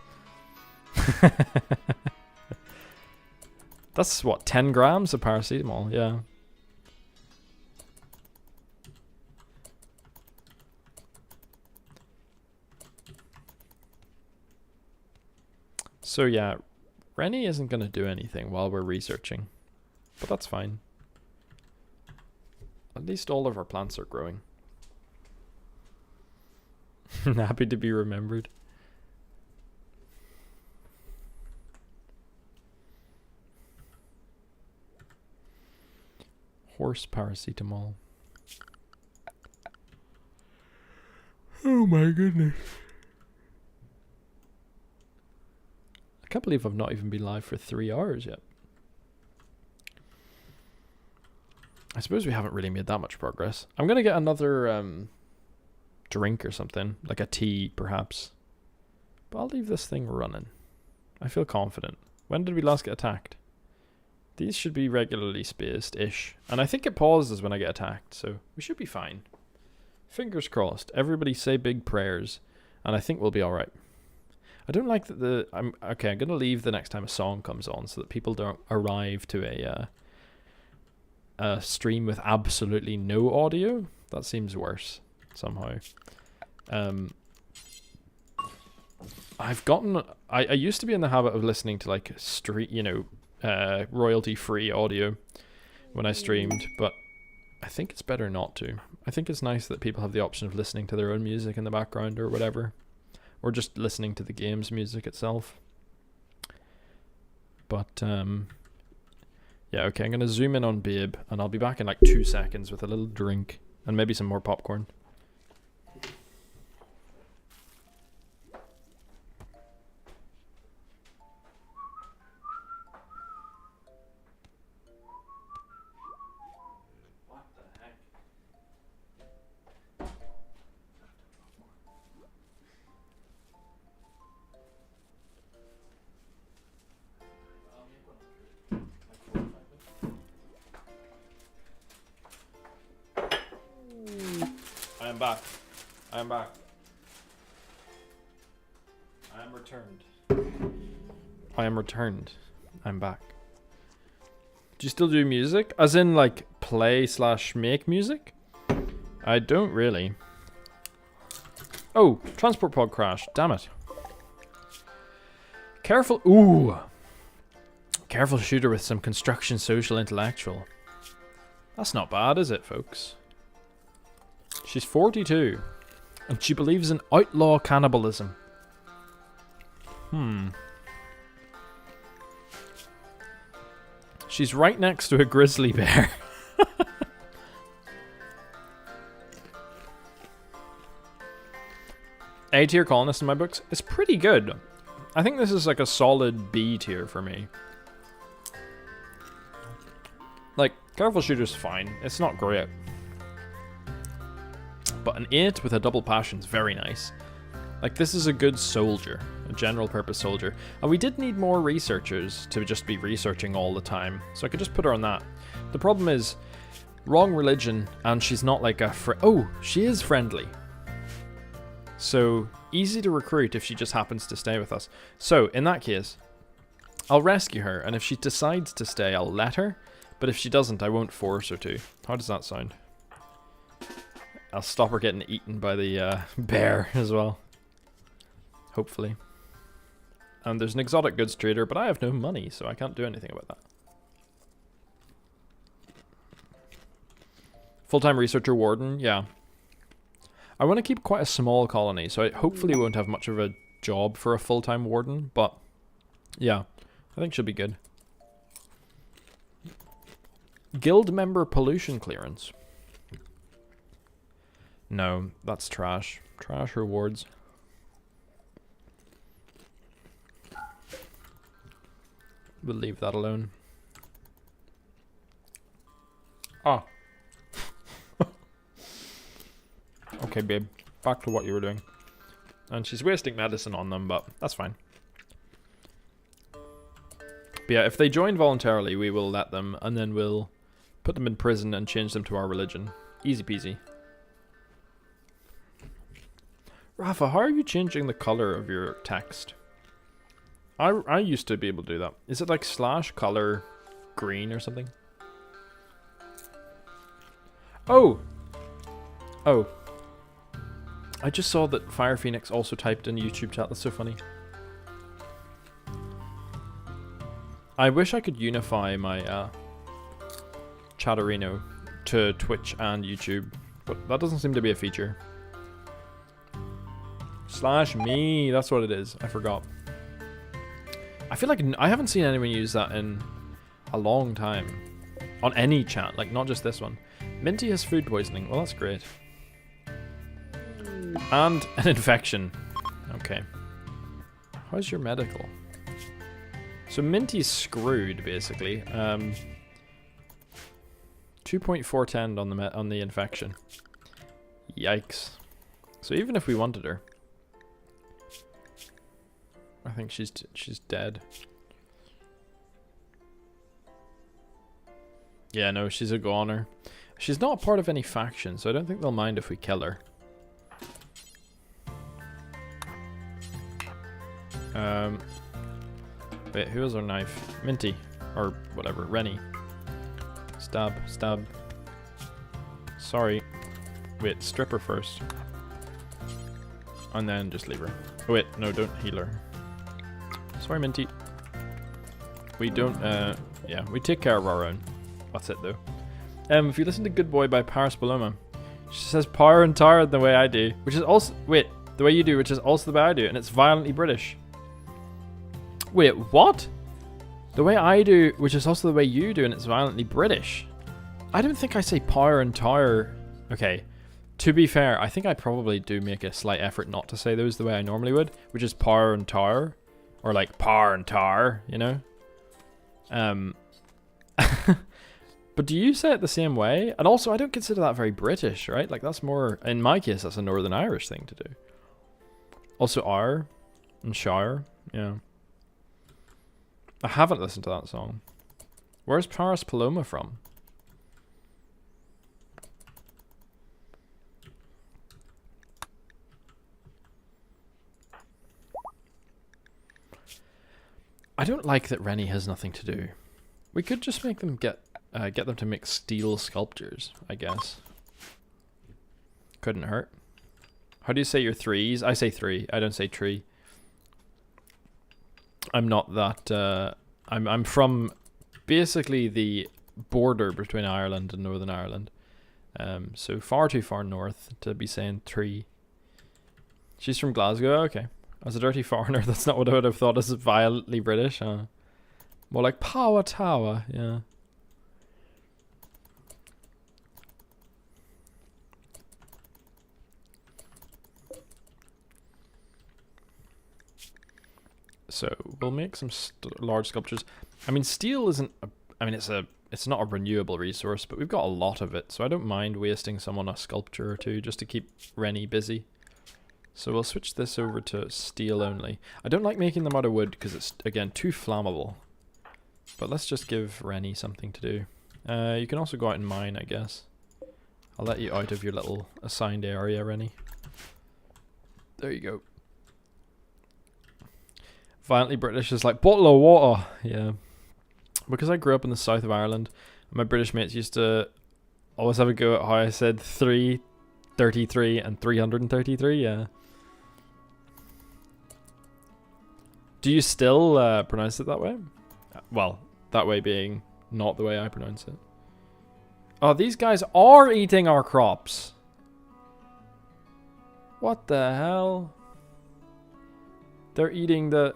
That's what, 10 grams of paracetamol? Yeah. So yeah, Rennie isn't going to do anything while we're researching, but that's fine. At least all of our plants are growing. Happy to be remembered. Horse paracetamol. Oh my goodness. I can't believe I've not even been live for 3 hours yet. I suppose we haven't really made that much progress. I'm going to get another drink or something, like a tea perhaps. But I'll leave this thing running. I feel confident. When did we last get attacked? These should be regularly spaced-ish. And I think it pauses when I get attacked, so we should be fine. Fingers crossed. Everybody say big prayers, and I think we'll be alright. I don't like that I'm going to leave the next time a song comes on so that people don't arrive to a stream with absolutely no audio. That seems worse somehow. I've gotten... I used to be in the habit of listening to like royalty-free audio when I streamed, but I think it's better not to. I think it's nice that people have the option of listening to their own music in the background or whatever. Or just listening to the game's music itself. But, yeah, okay, I'm going to zoom in on Babe, and I'll be back in like 2 seconds with a little drink, and maybe some more popcorn. back. I am back. I am returned. I am returned. I'm back. Do you still do music? As in, like, play/make music? I don't really. Oh, transport pod crash. Damn it. Careful. Ooh. Careful shooter with some construction social intellectual. That's not bad, is it, folks? She's 42. And she believes in outlaw cannibalism. She's right next to a grizzly bear. A tier colonist in my books is pretty good. I think this is like a solid B tier for me. Like, careful shooter's fine. It's not great. But an 8 with a double passion is very nice. Like, this is a good soldier. A general purpose soldier. And we did need more researchers to just be researching all the time. So I could just put her on that. The problem is, wrong religion, and she's not like a oh, she is friendly. So, easy to recruit if she just happens to stay with us. So, in that case, I'll rescue her, and if she decides to stay, I'll let her. But if she doesn't, I won't force her to. How does that sound? I'll stop her getting eaten by the bear as well. Hopefully. And there's an exotic goods trader, but I have no money, so I can't do anything about that. Full-time researcher warden, yeah. I want to keep quite a small colony, so I hopefully won't have much of a job for a full-time warden, but yeah, I think she'll be good. Guild member pollution clearance. No, that's trash. Trash rewards. We'll leave that alone. Ah. Okay, babe. Back to what you were doing. And she's wasting medicine on them, but that's fine. But yeah, if they join voluntarily, we will let them, and then we'll put them in prison and change them to our religion. Easy peasy. Rafa, how are you changing the color of your text? I used to be able to do that. Is it like /color green or something? Oh! Oh. I just saw that Fire Phoenix also typed in YouTube chat. That's so funny. I wish I could unify my Chatterino to Twitch and YouTube, but that doesn't seem to be a feature. /me, that's what it is. I forgot. I feel like I haven't seen anyone use that in a long time. On any chat, like not just this one. Minty has food poisoning. Well, that's great. And an infection. Okay. How's your medical? So Minty's screwed, basically. 2.410 on the infection. Yikes. So even if we wanted her, I think she's dead. Yeah, no, she's a goner. She's not a part of any faction, so I don't think they'll mind if we kill her. Wait, who has our knife? Minty. Or whatever, Rennie. Stab, stab. Sorry. Wait, strip her first. And then just leave her. Oh wait, no, don't heal her. Sorry, Minty. We don't, yeah, we take care of our own. That's it, though. If you listen to Good Boy by Paris Paloma, she says power and tired the way I do, which is also, wait, the way you do, which is also the way I do, and it's violently British. Wait, what? The way I do, which is also the way you do, and it's violently British. I don't think I say power and tire. Okay, to be fair, I think I probably do make a slight effort not to say those the way I normally would, which is power and tire. Or like par and tar, you know? But do you say it the same way? And also, I don't consider that very British, right? Like, that's more, in my case, that's a Northern Irish thing to do. Also, R and Shire, yeah. I haven't listened to that song. Where's Paris Paloma from? I don't like that Rennie has nothing to do. We could just make them get them to make steel sculptures, I guess. Couldn't hurt. How do you say your threes? I say 3. I don't say tree. I'm not that. I'm from basically the border between Ireland and Northern Ireland. So far too far north to be saying 3. She's from Glasgow. Okay. As a dirty foreigner, that's not what I would have thought as violently British. More like Power Tower. Yeah. So we'll make some large sculptures. I mean, steel isn't. It's not a renewable resource, but we've got a lot of it, so I don't mind wasting some on a sculpture or two just to keep Rennie busy. So we'll switch this over to steel only. I don't like making them out of wood because it's again too flammable. But let's just give Rennie something to do. You can also go out and mine, I guess. I'll let you out of your little assigned area, Rennie. There you go. Violently British is like bottle of water. Yeah. Because I grew up in the south of Ireland, my British mates used to always have a go at how I said 333 and 333. Yeah. Do you still pronounce it that way? Well, that way being not the way I pronounce it. Oh, these guys are eating our crops. What the hell? They're eating the...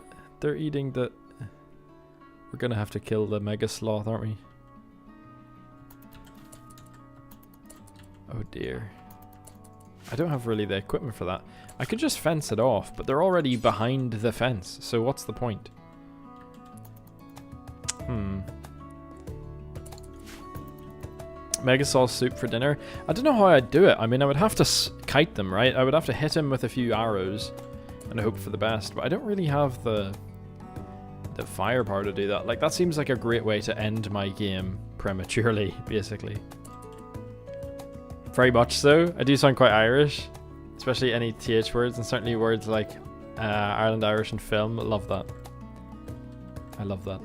We're gonna have to kill the mega sloth, aren't we? Oh dear. I don't have really the equipment for that. I could just fence it off, but they're already behind the fence, so what's the point? Mega sauce soup for dinner. I don't know how I'd do it. I mean, I would have to kite them, right? I would have to hit him with a few arrows and hope for the best, but I don't really have the firepower to do that. Like, that seems like a great way to end my game prematurely, basically. Very much so. I do sound quite Irish, especially any TH words, and certainly words like Ireland, Irish, and film. I love that. I love that.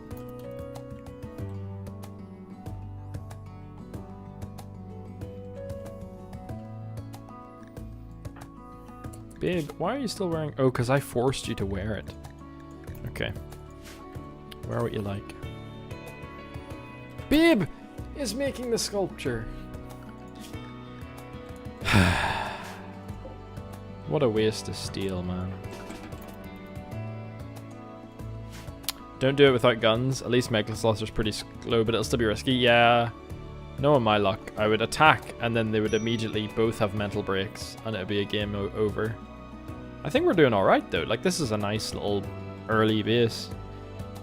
Babe, why are you still wearing... Oh, because I forced you to wear it. Okay. Wear what you like. Babe is making the sculpture. What a waste of steel, man. Don't do it without guns. At least Megalosaurus is pretty slow, but it'll still be risky. Yeah. Knowing my luck, I would attack, and then they would immediately both have mental breaks, and it'd be a game over. I think we're doing alright, though. Like, this is a nice little early base.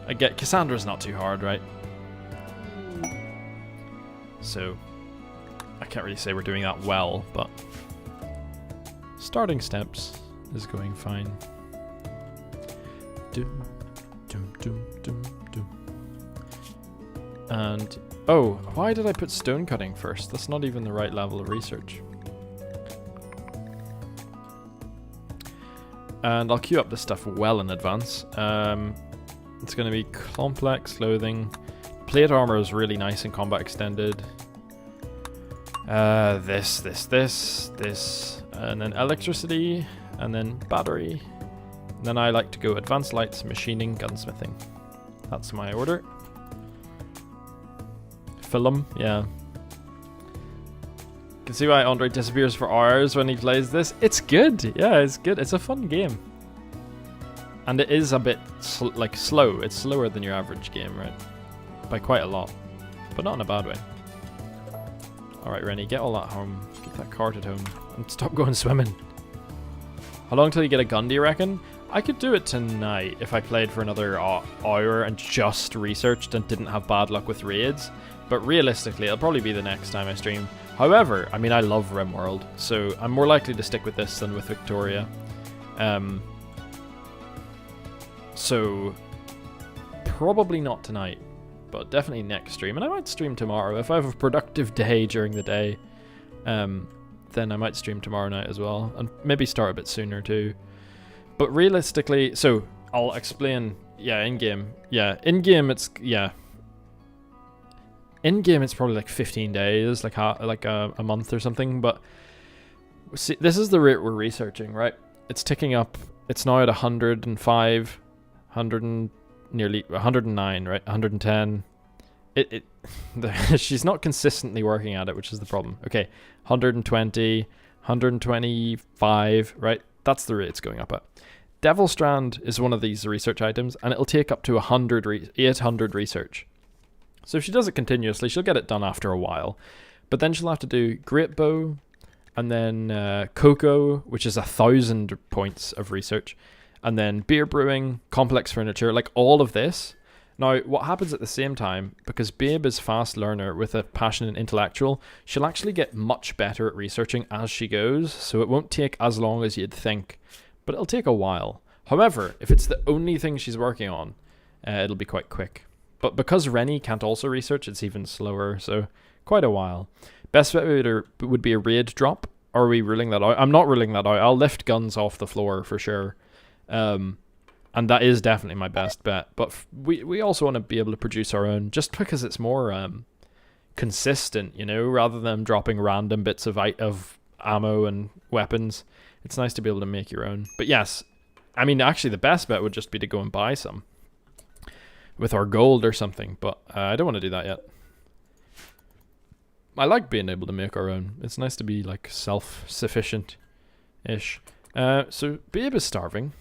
I get Cassandra's not too hard, right? So, I can't really say we're doing that well, but starting steps is going fine. Doom, doom, doom, doom, doom. And, oh, why did I put stone cutting first? That's not even the right level of research. And I'll queue up this stuff well in advance. It's going to be complex clothing. Plate armor is really nice in combat extended. This, and then electricity, and then battery. And then I like to go advanced lights, machining, gunsmithing. That's my order. Film, yeah. You can see why Andre disappears for hours when he plays this. It's good, yeah, it's good. It's a fun game. And it is a bit slow. It's slower than your average game, right? By quite a lot, but not in a bad way. Alright, Rennie, get all that home. Get that cart at home. And stop going swimming. How long till you get a gun, do you reckon? I could do it tonight if I played for another hour and just researched and didn't have bad luck with raids. But realistically, it'll probably be the next time I stream. However, I mean, I love Rimworld, so I'm more likely to stick with this than with Victoria. So, probably not tonight, but definitely next stream. And I might stream tomorrow. If I have a productive day during the day, then I might stream tomorrow night as well. And maybe start a bit sooner too. But realistically, so I'll explain Yeah, in-game. Yeah, in-game it's... Yeah. In-game it's probably like 15 days, like a month or something, but... See, this is the rate we're researching, right? It's ticking up. It's now at 105, 100 and nearly 109, right? 110. She's not consistently working at it, which is the problem. Okay, 120, 125, right? That's the rate it's going up at. Devil Strand is one of these research items, and it'll take up to 800 research. So if she does it continuously, she'll get it done after a while. But then she'll have to do Great Bow, and then Cocoa, which is 1,000 points of research, and then beer brewing, complex furniture, like all of this. Now, what happens at the same time, because Babe is fast learner with a passionate intellectual, she'll actually get much better at researching as she goes, so it won't take as long as you'd think, but it'll take a while. However, if it's the only thing she's working on, it'll be quite quick. But because Rennie can't also research, it's even slower, so quite a while. Best bet would be a raid drop. Are we ruling that out? I'm not ruling that out. I'll lift guns off the floor for sure. And that is definitely my best bet. But we also want to be able to produce our own, just because it's more consistent, you know, rather than dropping random bits of ammo and weapons. It's nice to be able to make your own. But yes, I mean, actually the best bet would just be to go and buy some with our gold or something. But I don't want to do that yet. I like being able to make our own. It's nice to be like self-sufficient-ish. So Babe is starving.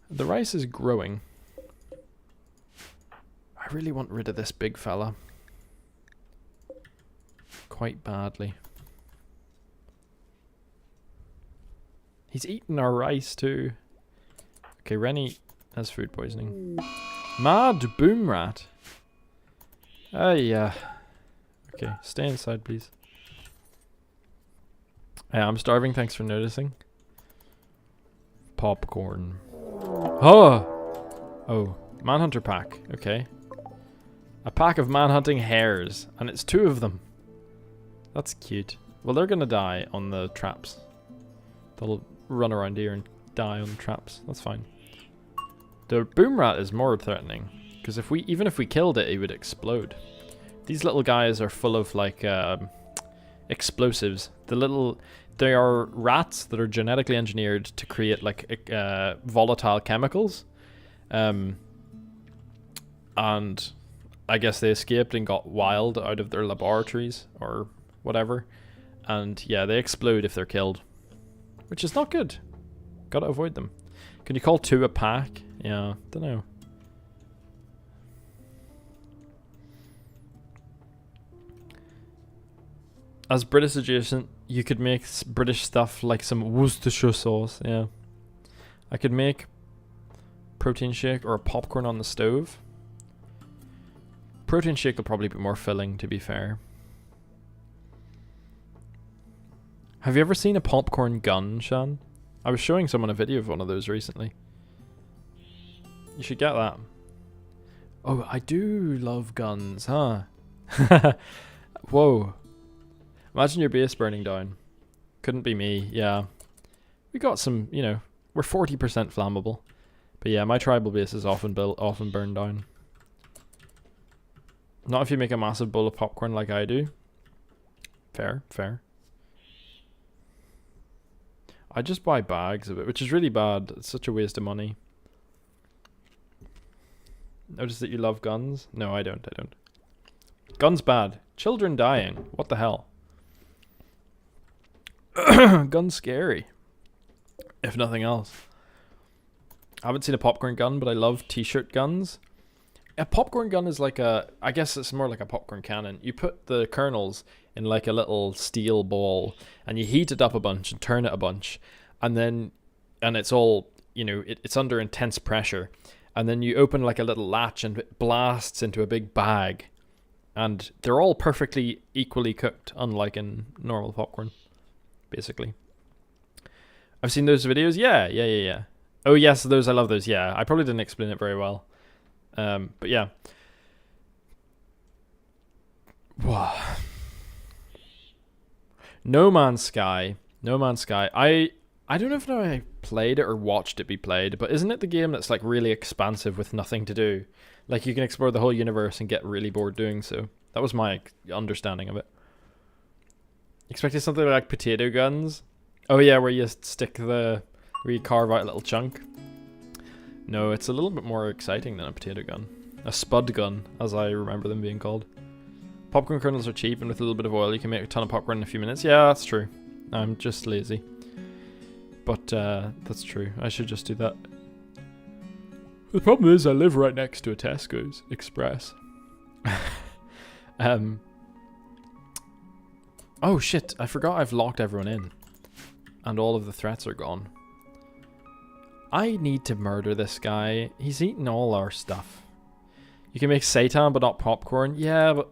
The rice is growing. I really want rid of this big fella. Quite badly. He's eaten our rice too. Okay, Rennie has food poisoning. Mad boom rat. Yeah. Okay, stay inside, please. I'm starving, thanks for noticing. Popcorn. Oh, manhunter pack. Okay. A pack of manhunting hares, and it's 2 of them. That's cute. Well, they're gonna die on the traps. They'll run around here and die on the traps. That's fine. The boom rat is more threatening, because even if we killed it, it would explode. These little guys are full of like explosives. They are rats that are genetically engineered to create like volatile chemicals. And I guess they escaped and got wild out of their laboratories or whatever. And yeah, they explode if they're killed, which is not good. Gotta avoid them. Can you call 2 a pack? Yeah, don't know. As British adjacent, you could make British stuff like some Worcestershire sauce, yeah. I could make protein shake or a popcorn on the stove. Protein shake will probably be more filling, to be fair. Have you ever seen a popcorn gun, Sean? I was showing someone a video of one of those recently. You should get that. Oh, I do love guns, huh? Whoa. Imagine your base burning down. Couldn't be me, yeah. We got some, you know, we're 40% flammable. But yeah, my tribal base is often burned down. Not if you make a massive bowl of popcorn like I do. Fair, fair. I just buy bags of it, which is really bad. It's such a waste of money. Notice that you love guns? No, I don't. Guns bad. Children dying. What the hell? Gun's scary, if nothing else. I haven't seen a popcorn gun, but I love t-shirt guns. A popcorn gun is like I guess it's more like a popcorn cannon. You put the kernels in like a little steel ball and you heat it up a bunch and turn it a bunch, and it's all, you know, it's under intense pressure, and then you open like a little latch and it blasts into a big bag, and they're all perfectly equally cooked, unlike in normal popcorn. Basically, I've seen those videos. Yeah. Oh yes, those, I love those. Yeah, I probably didn't explain it very well, but yeah. Wow. No Man's Sky. I I don't know if I played it or watched it be played, but isn't it the game that's like really expansive with nothing to do? Like you can explore the whole universe and get really bored doing so. That was my understanding of it. Expecting something like potato guns? Oh yeah, where you where you carve out a little chunk. No, it's a little bit more exciting than a potato gun. A spud gun, as I remember them being called. Popcorn kernels are cheap, and with a little bit of oil you can make a ton of popcorn in a few minutes. Yeah, that's true. I'm just lazy. But that's true. I should just do that. The problem is I live right next to a Tesco's Express. Oh shit, I forgot I've locked everyone in. And all of the threats are gone. I need to murder this guy. He's eating all our stuff. You can make seitan but not popcorn. Yeah, but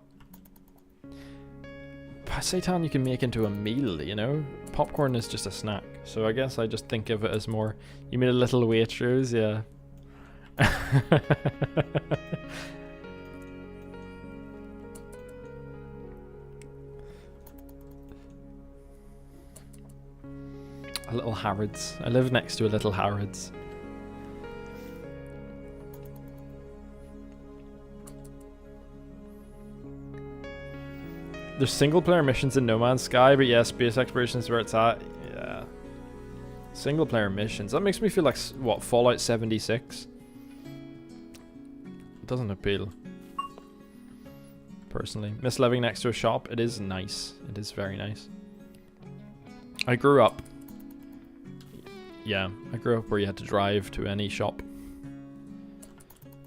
seitan you can make into a meal, you know? Popcorn is just a snack. So I guess I just think of it as more... You mean a little Waitrose? Yeah. A little Harrods. I live next to a little Harrods. There's single player missions in No Man's Sky, but yeah, space exploration is where it's at. Yeah. Single player missions. That makes me feel like, what, Fallout 76? It doesn't appeal. Personally. Miss living next to a shop. It is nice. It is very nice. I grew up. Yeah, I grew up where you had to drive to any shop.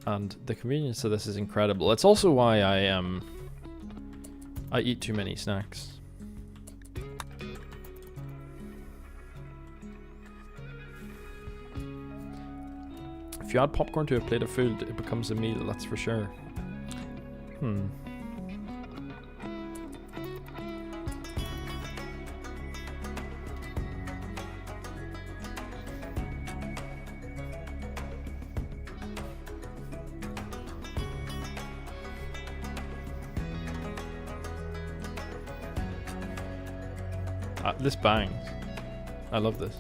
And the convenience of this is incredible. It's also why I eat too many snacks. If you add popcorn to a plate of food, it becomes a meal, that's for sure. This bangs. I love this.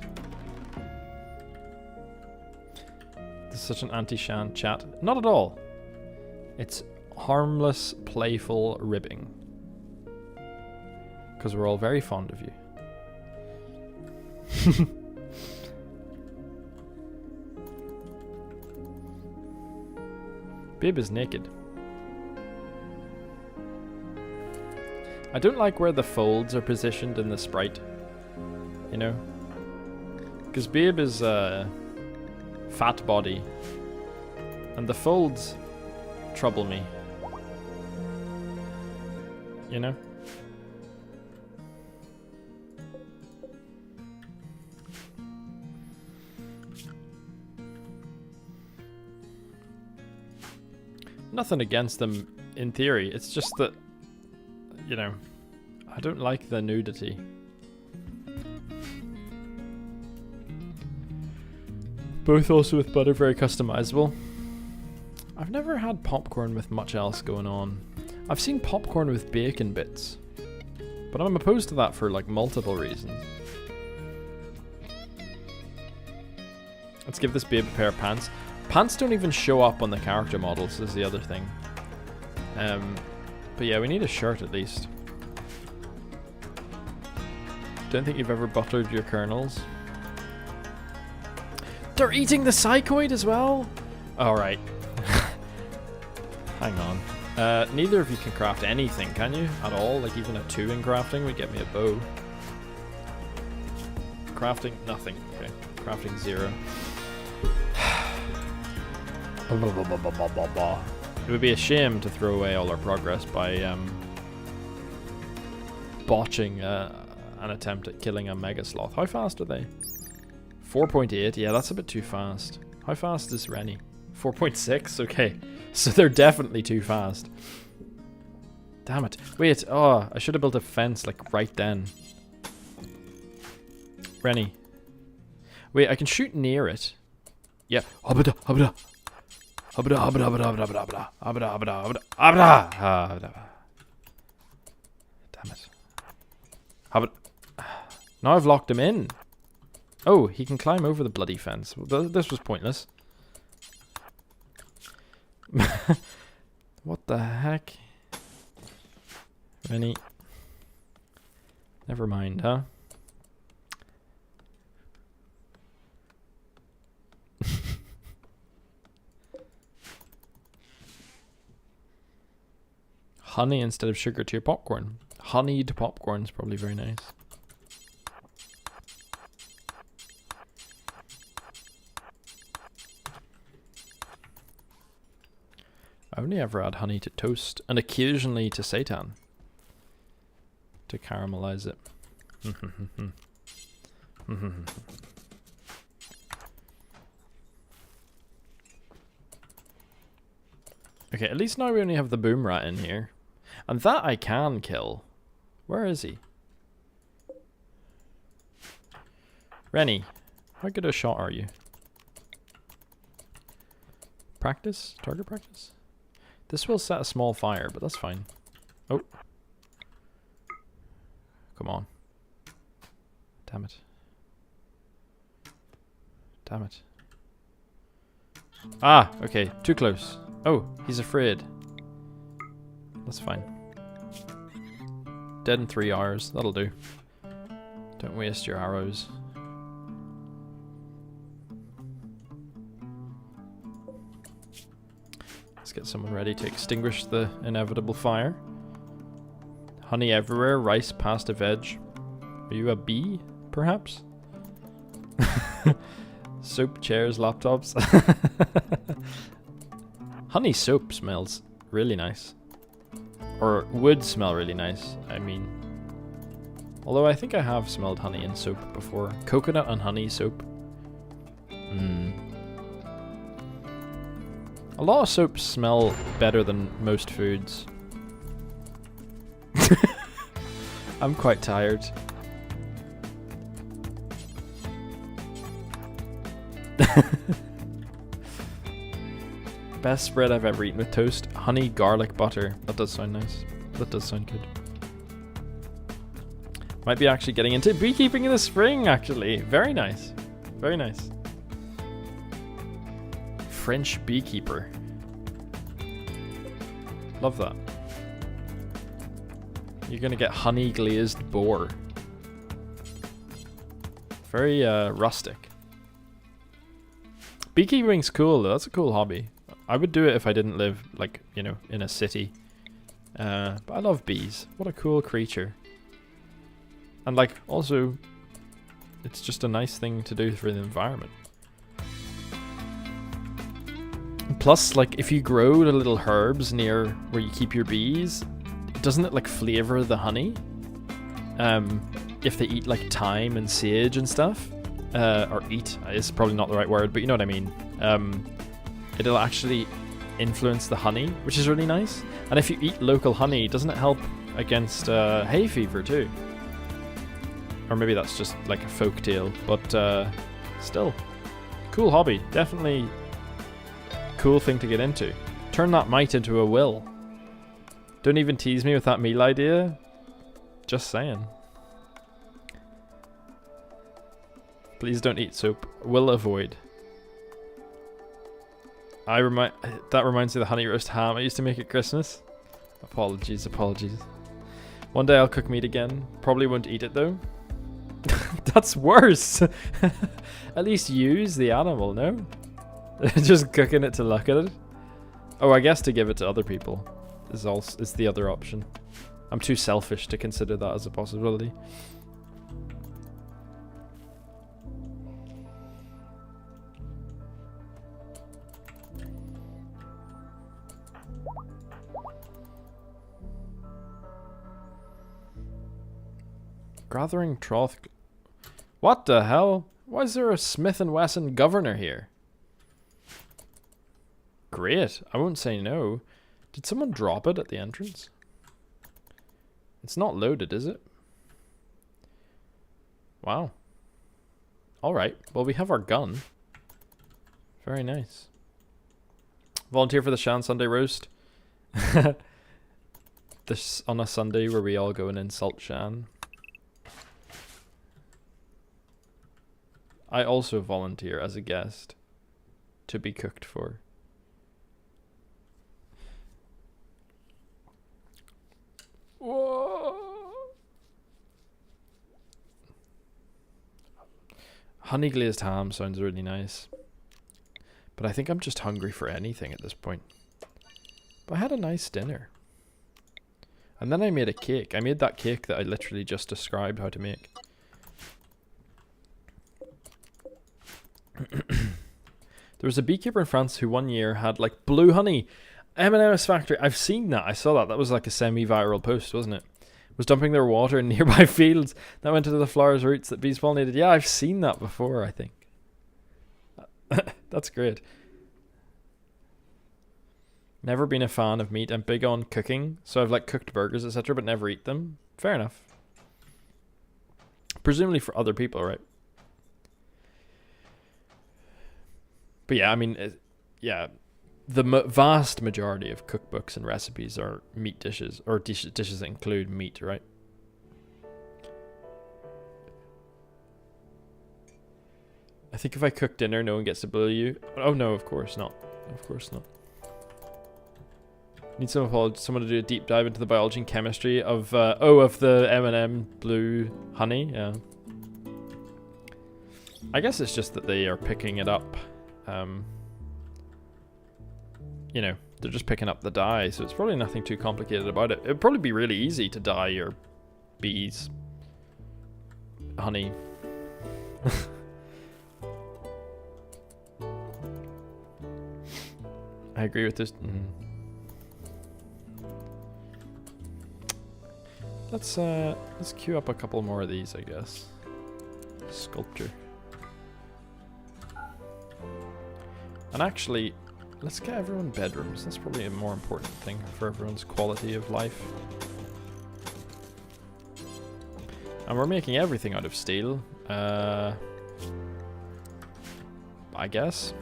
This is such an anti-Shan chat. Not at all. It's harmless, playful ribbing. Because we're all very fond of you. Bib is naked. I don't like where the folds are positioned in the sprite. You know? Because Babe is a fat body. And the folds trouble me. You know? Nothing against them in theory. It's just that, you know, I don't like the nudity. Both also with butter, very customizable. I've never had popcorn with much else going on. I've seen popcorn with bacon bits, but I'm opposed to that for like multiple reasons. Let's give this babe a pair of pants. Pants don't even show up on the character models, is the other thing. But yeah, we need a shirt at least. Don't think you've ever buttered your kernels. They're eating the psychoid as well? Alright. Hang on. Neither of you can craft anything, can you? At all? Like even a 2 in crafting would get me a bow. Crafting? Nothing. Okay. Crafting 0. It would be a shame to throw away all our progress by botching an attempt at killing a mega sloth. How fast are they? 4.8? Yeah, that's a bit too fast. How fast is Rennie? 4.6? Okay. So they're definitely too fast. Damn it. Wait, oh, I should have built a fence like right then. Rennie. Wait, I can shoot near it. Yeah. Hubada, hubada. Hubada, hubada, hubada, hubada, hubada, hubada, hubada, hubada, hubada. Damn it. Hubada. Now I've locked him in. Oh, he can climb over the bloody fence. This was pointless. What the heck? Rennie. Never mind, huh? Honey instead of sugar to your popcorn. Honeyed popcorn is probably very nice. I only ever add honey to toast and occasionally to seitan to caramelize it. Okay, at least now we only have the boom rat in here. And that I can kill. Where is he? Rennie, how good a shot are you? Practice? Target practice? This will set a small fire, but that's fine. Oh. Come on. Damn it. Damn it. Ah, okay. Too close. Oh, he's afraid. That's fine. Dead in 3 hours. That'll do. Don't waste your arrows. Let's get someone ready to extinguish the inevitable fire. Honey everywhere, rice past a veg. Are you a bee, perhaps? Soap, chairs, laptops. Honey soap smells really nice. Or would smell really nice, I mean. Although I think I have smelled honey in soap before. Coconut and honey soap. A lot of soaps smell better than most foods. I'm quite tired. Best spread I've ever eaten with toast. Honey, garlic, butter. That does sound nice. That does sound good. Might be actually getting into beekeeping in the spring, actually. Very nice. Very nice. French beekeeper. Love that. You're gonna get honey glazed boar. Very rustic. Beekeeping's cool though. That's a cool hobby. I would do it if I didn't live, like, you know, in a city. But I love bees. What a cool creature. And, like, also, it's just a nice thing to do for the environment. Plus, like, if you grow the little herbs near where you keep your bees, doesn't it, like, flavor the honey? If they eat, like, thyme and sage and stuff. Or eat, is probably not the right word, but you know what I mean. It'll actually influence the honey, which is really nice. And if you eat local honey, doesn't it help against hay fever too? Or maybe that's just like a folk tale, but still, cool hobby. Definitely cool thing to get into. Turn that might into a will. Don't even tease me with that meal idea. Just saying. Please don't eat soap. Will avoid. That reminds me of the honey roast ham I used to make at Christmas. Apologies, apologies. One day I'll cook meat again. Probably won't eat it though. That's worse. At least use the animal, no? Just cooking it to look at it. Oh, I guess to give it to other people is the other option. I'm too selfish to consider that as a possibility. Gathering troth. What the hell? Why is there a Smith & Wesson governor here? Great. I won't say no. Did someone drop it at the entrance? It's not loaded, is it? Wow. Alright. Well, we have our gun. Very nice. Volunteer for the Shan Sunday roast. This on a Sunday where we all go and insult Shan. I also volunteer as a guest to be cooked for. Whoa. Honey glazed ham sounds really nice. But I think I'm just hungry for anything at this point. But I had a nice dinner. And then I made a cake. I made that cake that I literally just described how to make. There was a beekeeper in France who one year had like blue honey. M&M's factory. I've seen that. I saw that. That was like a semi-viral post, wasn't it? Was dumping their water in nearby fields that went into the flowers' roots that bees pollinated. Yeah, I've seen that before, I think. That's great. Never been a fan of meat. I'm big on cooking, so I've like cooked burgers, etc., but never eat them. Fair enough. Presumably for other people, right? But yeah, I mean, yeah, the vast majority of cookbooks and recipes are meat dishes, or dishes that include meat, right? I think if I cook dinner, no one gets to bully you. Oh no, of course not. Of course not. Need someone to do a deep dive into the biology and chemistry of of the M&M blue honey. Yeah. I guess it's just that they are picking it up. You know, they're just picking up the dye, so it's probably nothing too complicated about it. It'd probably be really easy to dye your bees honey. I agree with this. Let's queue up a couple more of these, I guess. Sculpture. And actually, let's get everyone bedrooms. That's probably a more important thing for everyone's quality of life. And we're making everything out of steel. I guess.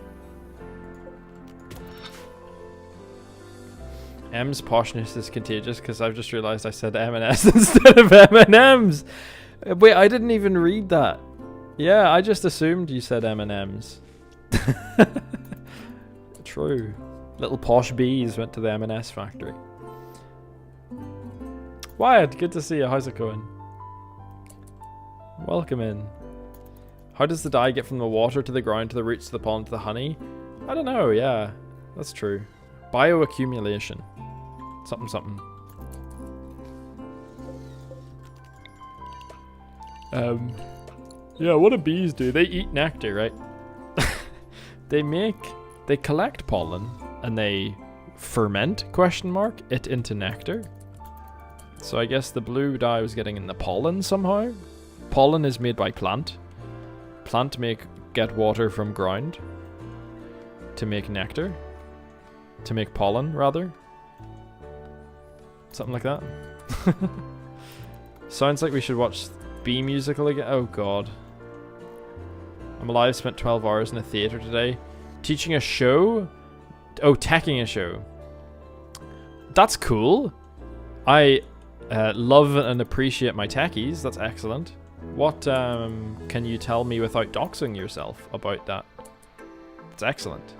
M's poshness is contagious because I've just realized I said M&S instead of M&M's. Wait, I didn't even read that. Yeah, I just assumed you said M&M's. True. Little posh bees went to the M&S factory. Wyatt, good to see you. How's it going? Welcome in. How does the dye get from the water to the ground to the roots to the pollen to the honey? I don't know, yeah. That's true. Bioaccumulation. Something, something. Yeah, what do bees do? They eat nectar, right? They collect pollen and they ferment, it into nectar. So I guess the blue dye was getting in the pollen somehow. Pollen is made by plant. Plant get water from ground to make nectar. To make pollen, rather. Something like that. Sounds like we should watch Bee Musical again. Oh god. I'm alive, spent 12 hours in a theatre today. Teaching a show? Oh, teching a show. That's cool. I love and appreciate my techies. That's excellent. What can you tell me without doxing yourself about that? It's excellent.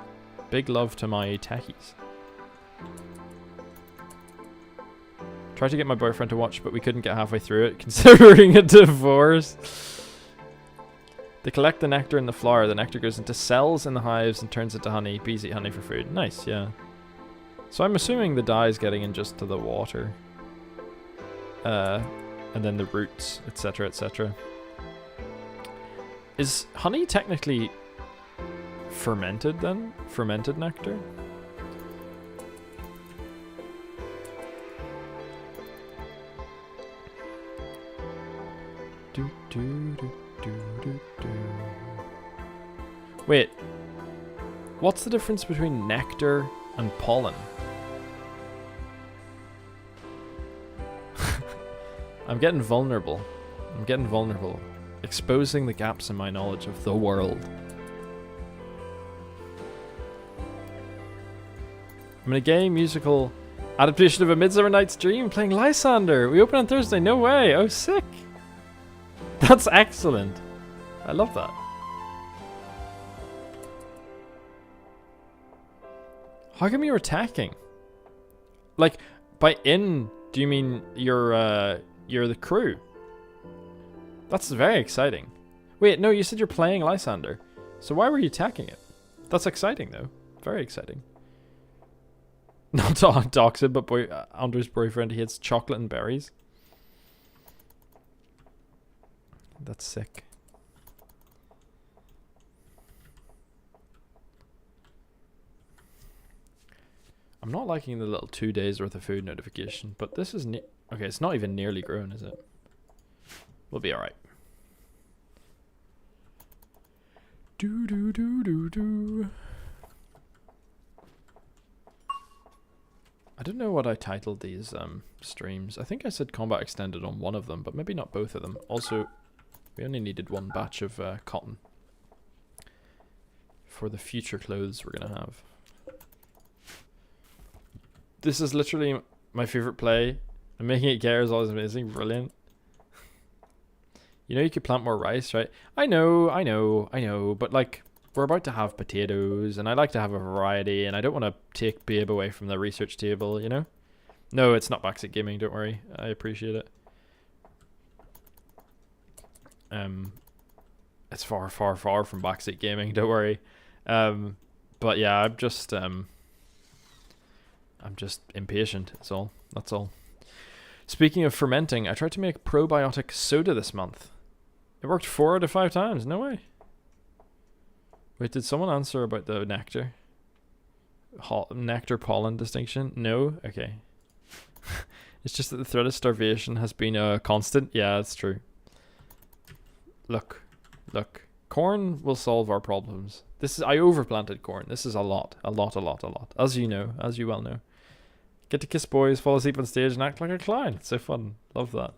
Big love to my techies. Tried to get my boyfriend to watch, but we couldn't get halfway through it, considering a divorce. They collect the nectar in the flower. The nectar goes into cells in the hives and turns into honey. Bees eat honey for food. Nice, yeah. So I'm assuming the dye is getting in just to the water. And then the roots, etc., etc. Is honey technically fermented then? Fermented nectar? Do, do, do, do, do, do. Wait. What's the difference between nectar and pollen? I'm getting vulnerable. Exposing the gaps in my knowledge of the world. I'm in a gay musical adaptation of A Midsummer Night's Dream playing Lysander. We open on Thursday. No way. Oh, sick. That's excellent. I love that. How come you're attacking? Like, by in, do you mean you're the crew? That's very exciting. Wait, no, you said you're playing Lysander. So why were you attacking it? That's exciting, though. Very exciting. Not toxic, but Andrew's boyfriend hates chocolate and berries. That's sick. I'm not liking the little 2 days worth of food notification, but this is okay, it's not even nearly grown, is it? We'll be alright. Do do do do do. I don't know what I titled these streams. I think I said combat extended on one of them, but maybe not both of them. Also, we only needed one batch of cotton for the future clothes we're gonna have. This is literally my favorite play, and making it care is always amazing. Brilliant. You know you could plant more rice, right? I know, but like, we're about to have potatoes, and I like to have a variety, and I don't want to take Babe away from the research table, you know? No, it's not Backseat Gaming, don't worry. I appreciate it. It's far, far, far from Backseat Gaming, don't worry. But yeah, I'm just impatient, that's all. That's all. Speaking of fermenting, I tried to make probiotic soda this month. It worked 4 out of 5 times, no way. Wait, did someone answer about the nectar? Nectar pollen distinction? No? Okay. It's just that the threat of starvation has been a constant. Yeah, that's true. Look. Corn will solve our problems. I overplanted corn. This is a lot. As you know, as you well know. Get to kiss boys, fall asleep on stage, and act like a clown. It's so fun. Love that.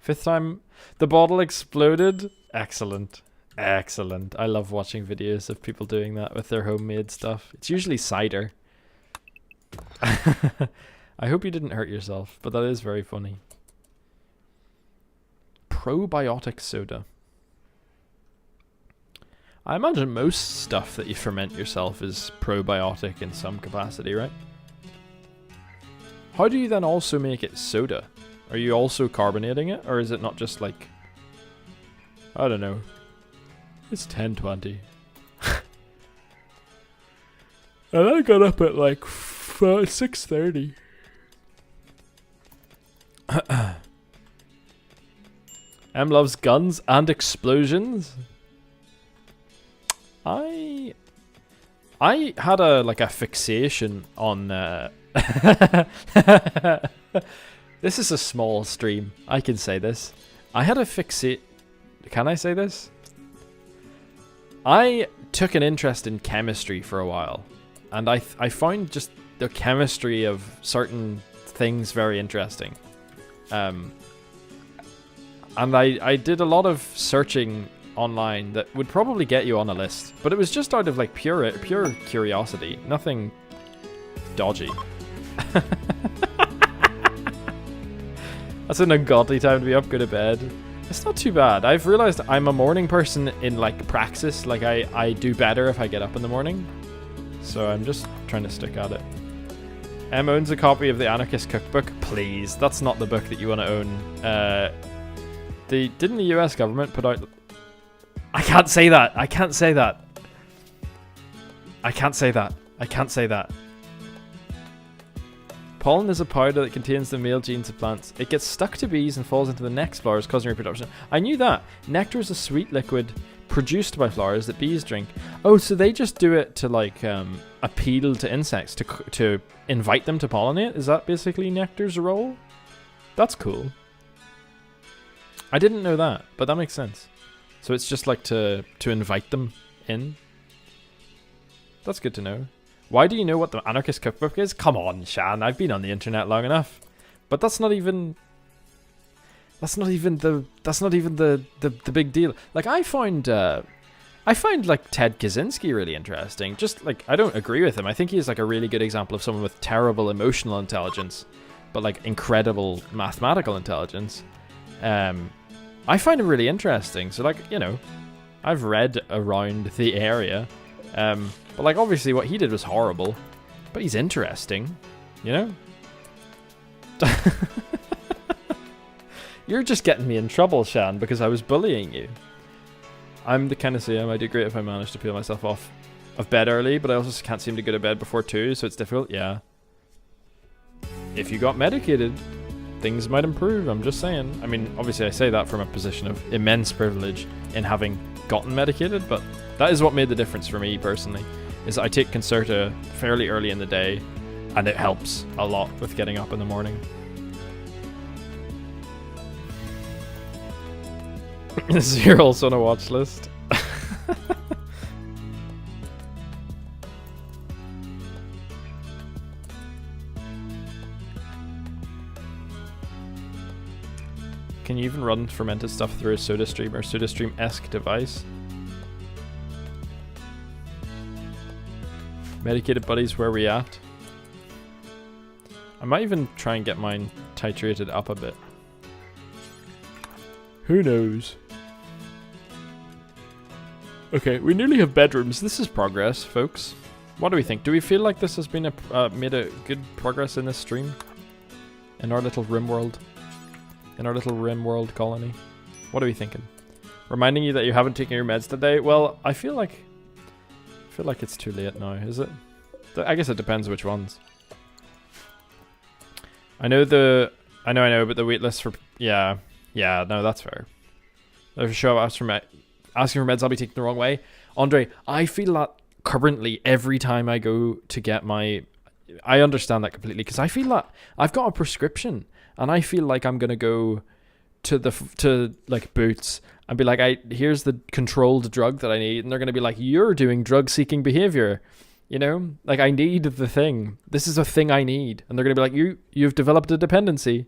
5th time the bottle exploded. Excellent. I love watching videos of people doing that with their homemade stuff. It's usually cider. I hope you didn't hurt yourself, but that is very funny. Probiotic soda. I imagine most stuff that you ferment yourself is probiotic in some capacity, right? How do you then also make it soda? Are you also carbonating it, or is it not just like... I don't know. It's 10:20. And I got up at like 6:30. M loves guns and explosions. I had a fixation on this is a small stream. I can say this. I had a fixate. Can I say this? I took an interest in chemistry for a while, and I found just the chemistry of certain things very interesting. And I did a lot of searching online that would probably get you on a list, but it was just out of like pure curiosity, nothing dodgy. That's an ungodly time to be up, go to bed. It's not too bad. I've realized I'm a morning person in like praxis. Like I do better if I get up in the morning. So I'm just trying to stick at it. M owns a copy of the Anarchist Cookbook. Please, that's not the book that you want to own. Didn't the US government put out... I can't say that. I can't say that. I can't say that. I can't say that. Pollen is a powder that contains the male genes of plants. It gets stuck to bees and falls into the next flowers, causing reproduction. I knew that. Nectar is a sweet liquid produced by flowers that bees drink. Oh, so they just do it to like appeal to insects, to invite them to pollinate? Is that basically nectar's role? That's cool. I didn't know that, but that makes sense. So it's just like to invite them in? That's good to know. Why do you know what the Anarchist Cookbook is? Come on, Shan, I've been on the internet long enough. But that's not even the big deal. Like I find like Ted Kaczynski really interesting. Just like I don't agree with him. I think he's like a really good example of someone with terrible emotional intelligence, but like incredible mathematical intelligence. I find him really interesting. So like, you know, I've read around the area. But like obviously what he did was horrible. But he's interesting, you know? You're just getting me in trouble, Shan, because I was bullying you. I'm the kind of CM, I do great if I manage to peel myself off of bed early, but I also can't seem to go to bed before 2, so it's difficult. Yeah. If you got medicated, things might improve, I'm just saying. I mean, obviously I say that from a position of immense privilege in having gotten medicated, but that is what made the difference for me personally, is I take Concerta fairly early in the day, and it helps a lot with getting up in the morning. So you're also on a watch list. Can you even run fermented stuff through a SodaStream or SodaStream-esque device? Medicated buddies, where we at? I might even try and get mine titrated up a bit. Who knows? Okay, we nearly have bedrooms. This is progress, folks. What do we think? Do we feel like this has been made a good progress in this stream? In our little Rimworld? In our little Rimworld colony? What are we thinking? Reminding you that you haven't taken your meds today? Well, I feel like it's too late now, is it? I guess it depends which ones. I know, but the wait list for... Yeah, no, that's fair. There's a show of asking for meds I'll be taking the wrong way. Andre, I feel that currently every time I go to get my... I understand that completely, because I feel that I've got a prescription, and I feel like I'm going to go to like Boots and be like, here's the controlled drug that I need, and they're going to be like, you're doing drug-seeking behavior. You know? Like, I need the thing. This is a thing I need. And they're going to be like, you've developed a dependency.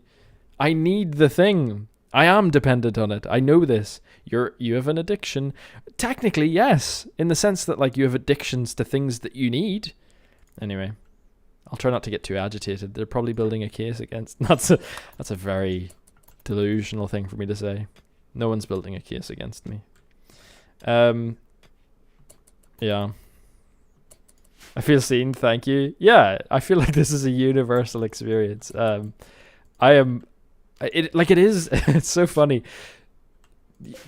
I need the thing. I am dependent on it. I know this. You have an addiction. Technically, yes. In the sense that, like, you have addictions to things that you need. Anyway, I'll try not to get too agitated. They're probably building a case against... That's a very delusional thing for me to say. No one's building a case against me. Yeah. I feel seen, thank you. Yeah, I feel like this is a universal experience. It is, it's so funny.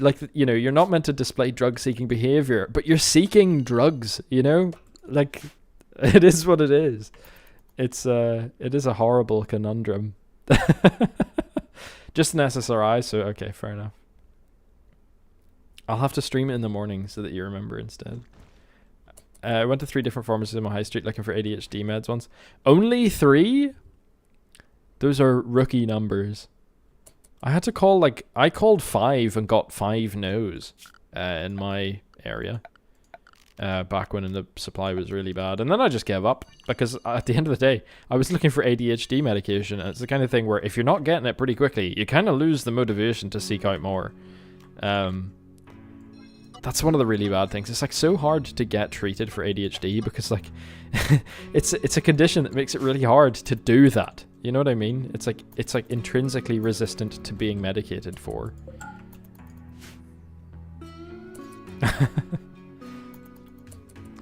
Like, you know, you're not meant to display drug-seeking behavior, but you're seeking drugs, you know? Like, it is what it is. It is a horrible conundrum. Just an SSRI, so okay, fair enough. I'll have to stream it in the morning so that you remember instead. I went to 3 different pharmacies in my high street looking for ADHD meds once. Only 3? Those are rookie numbers. I had to call, like, I called 5 and got 5 no's in my area. Back when the supply was really bad. And then I just gave up, because at the end of the day, I was looking for ADHD medication. And it's the kind of thing where if you're not getting it pretty quickly, you kind of lose the motivation to seek out more. That's one of the really bad things. It's like so hard to get treated for ADHD because like it's a condition that makes it really hard to do that. You know what I mean? It's like intrinsically resistant to being medicated for.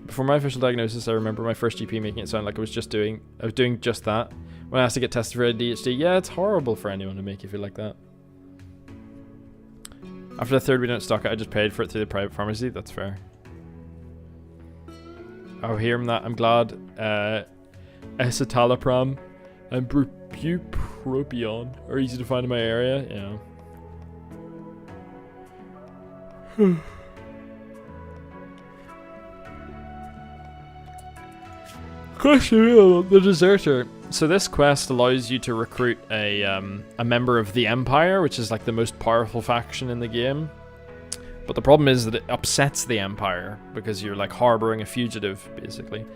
Before my official diagnosis, I remember my first GP making it sound like I was doing just that when I asked to get tested for ADHD. Yeah, it's horrible for anyone to make you feel like that. After the 3rd we don't stock it, I just paid for it through the private pharmacy. That's fair. Oh, hearing that, I'm glad. Escitalopram and bupropion are easy to find in my area. Yeah. Question: the deserter. So this quest allows you to recruit a member of the Empire, which is like the most powerful faction in the game. But the problem is that it upsets the Empire because you're like harboring a fugitive, basically.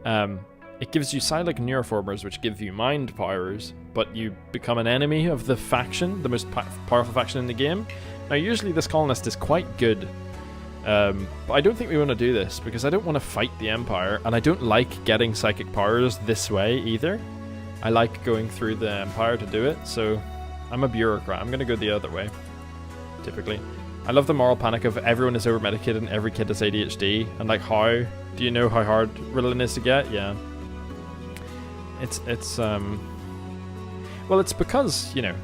It gives you psionic neuroformers, which give you mind powers, but you become an enemy of the faction, the most powerful faction in the game. Now, usually this colonist is quite good. But I don't think we want to do this because I don't want to fight the Empire, and I don't like getting psychic powers this way either. I like going through the Empire to do it, so I'm a bureaucrat. I'm going to go the other way, typically. I love the moral panic of everyone is over-medicated and every kid has ADHD, and like how? Do you know how hard Ritalin is to get? Yeah. Well, it's because, you know,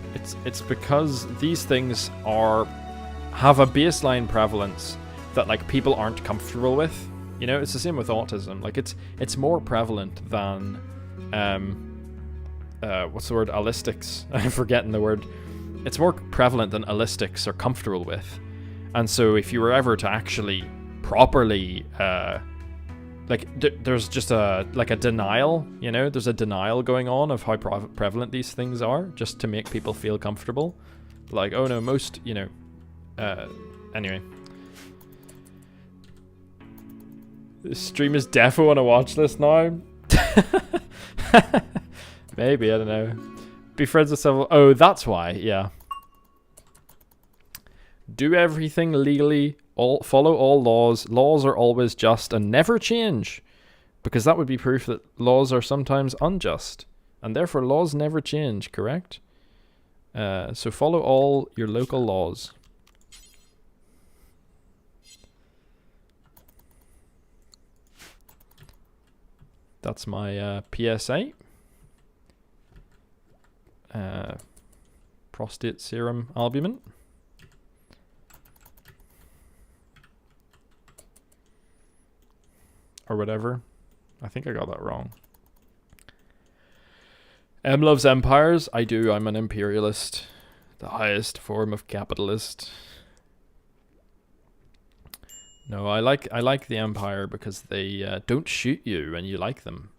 it's because these things have a baseline prevalence that like people aren't comfortable with. You know, it's the same with autism. Like it's more prevalent than what's the word? Allistics. I'm forgetting the word. It's more prevalent than allistics are comfortable with. And so if you were ever to actually properly there's just a denial, you know, there's a denial going on of how prevalent these things are, just to make people feel comfortable. Like, oh no, most, you know, anyway. This stream is defo on a watch list now. Maybe, I don't know. Be friends with several. Oh, that's why, yeah. Do everything legally. Follow all laws. Laws are always just and never change. Because that would be proof that laws are sometimes unjust. And therefore laws never change, correct? So follow all your local laws. That's my PSA. Prostate serum albumin. Or whatever. I think I got that wrong. M loves empires. I do. I'm an imperialist. The highest form of capitalist. No, I like the Empire because they don't shoot you when you like them.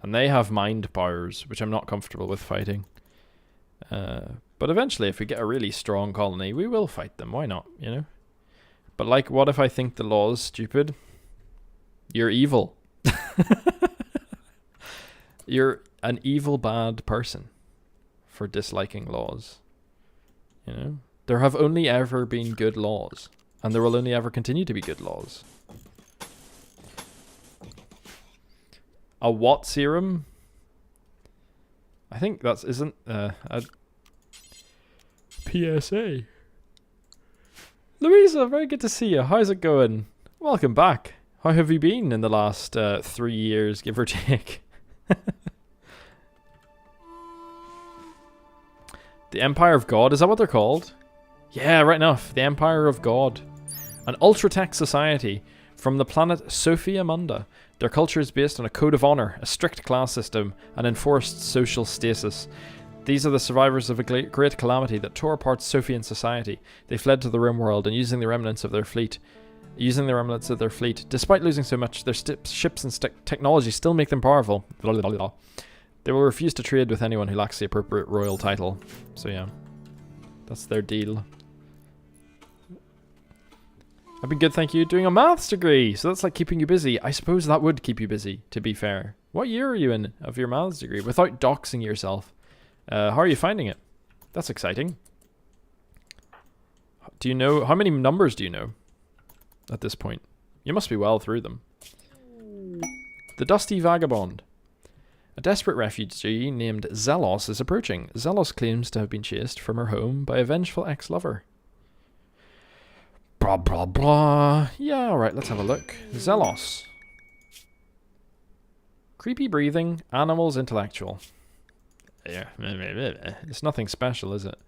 And they have mind powers, which I'm not comfortable with fighting. But eventually, if we get a really strong colony, we will fight them. Why not, you know? But like, what if I think the law is stupid? You're evil. You're an evil, bad person for disliking laws. You know? There have only ever been good laws. And there will only ever continue to be good laws. A what serum? I think that's isn't a PSA. Louisa, very good to see you. How's it going? Welcome back. How have you been in the last 3 years, give or take? The Empire of God, is that what they're called? Yeah, right enough. The Empire of God. An ultra-tech society from the planet Sophia Munda. Their culture is based on a code of honor, a strict class system, and enforced social stasis. These are the survivors of a great calamity that tore apart Sophian society. They fled to the Rimworld and using the remnants of their fleet, despite losing so much, their ships and technology still make them powerful. Blah, blah, blah. They will refuse to trade with anyone who lacks the appropriate royal title. So yeah, that's their deal. I've been good, thank you. Doing a maths degree, so that's like keeping you busy. I suppose that would keep you busy, to be fair. What year are you in of your maths degree? Without doxing yourself. How are you finding it? That's exciting. Do you know, how many numbers do you know at this point? You must be well through them. The Dusty Vagabond. A desperate refugee named Zelos is approaching. Zelos claims to have been chased from her home by a vengeful ex-lover. Blah, blah, blah. Yeah, alright, let's have a look. Zelos. Creepy breathing, animals intellectual. Yeah, it's nothing special, is it?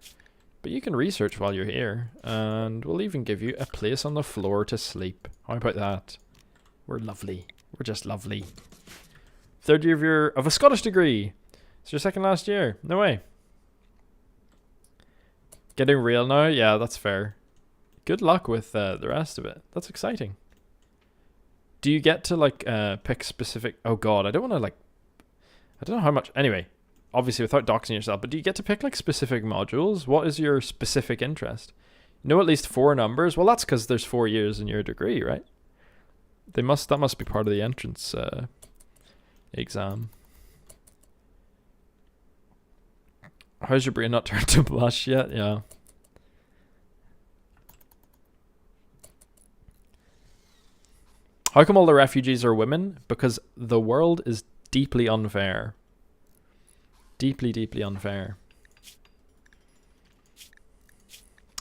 But you can research while you're here, and we'll even give you a place on the floor to sleep. How about that? We're lovely. We're just lovely. Third year of a Scottish degree. It's your second last year. No way. Getting real now? Yeah, that's fair. Good luck with the rest of it. That's exciting. Do you get to like pick specific... Oh god, I don't want to like... I don't know how much... Anyway, obviously without doxing yourself, but do you get to pick like specific modules? What is your specific interest? You know at least 4 numbers? Well, that's because there's 4 years in your degree, right? That must be part of the entrance exam. How's your brain not turned to mush yet? Yeah. How come all the refugees are women? Because the world is deeply unfair. Deeply, deeply unfair.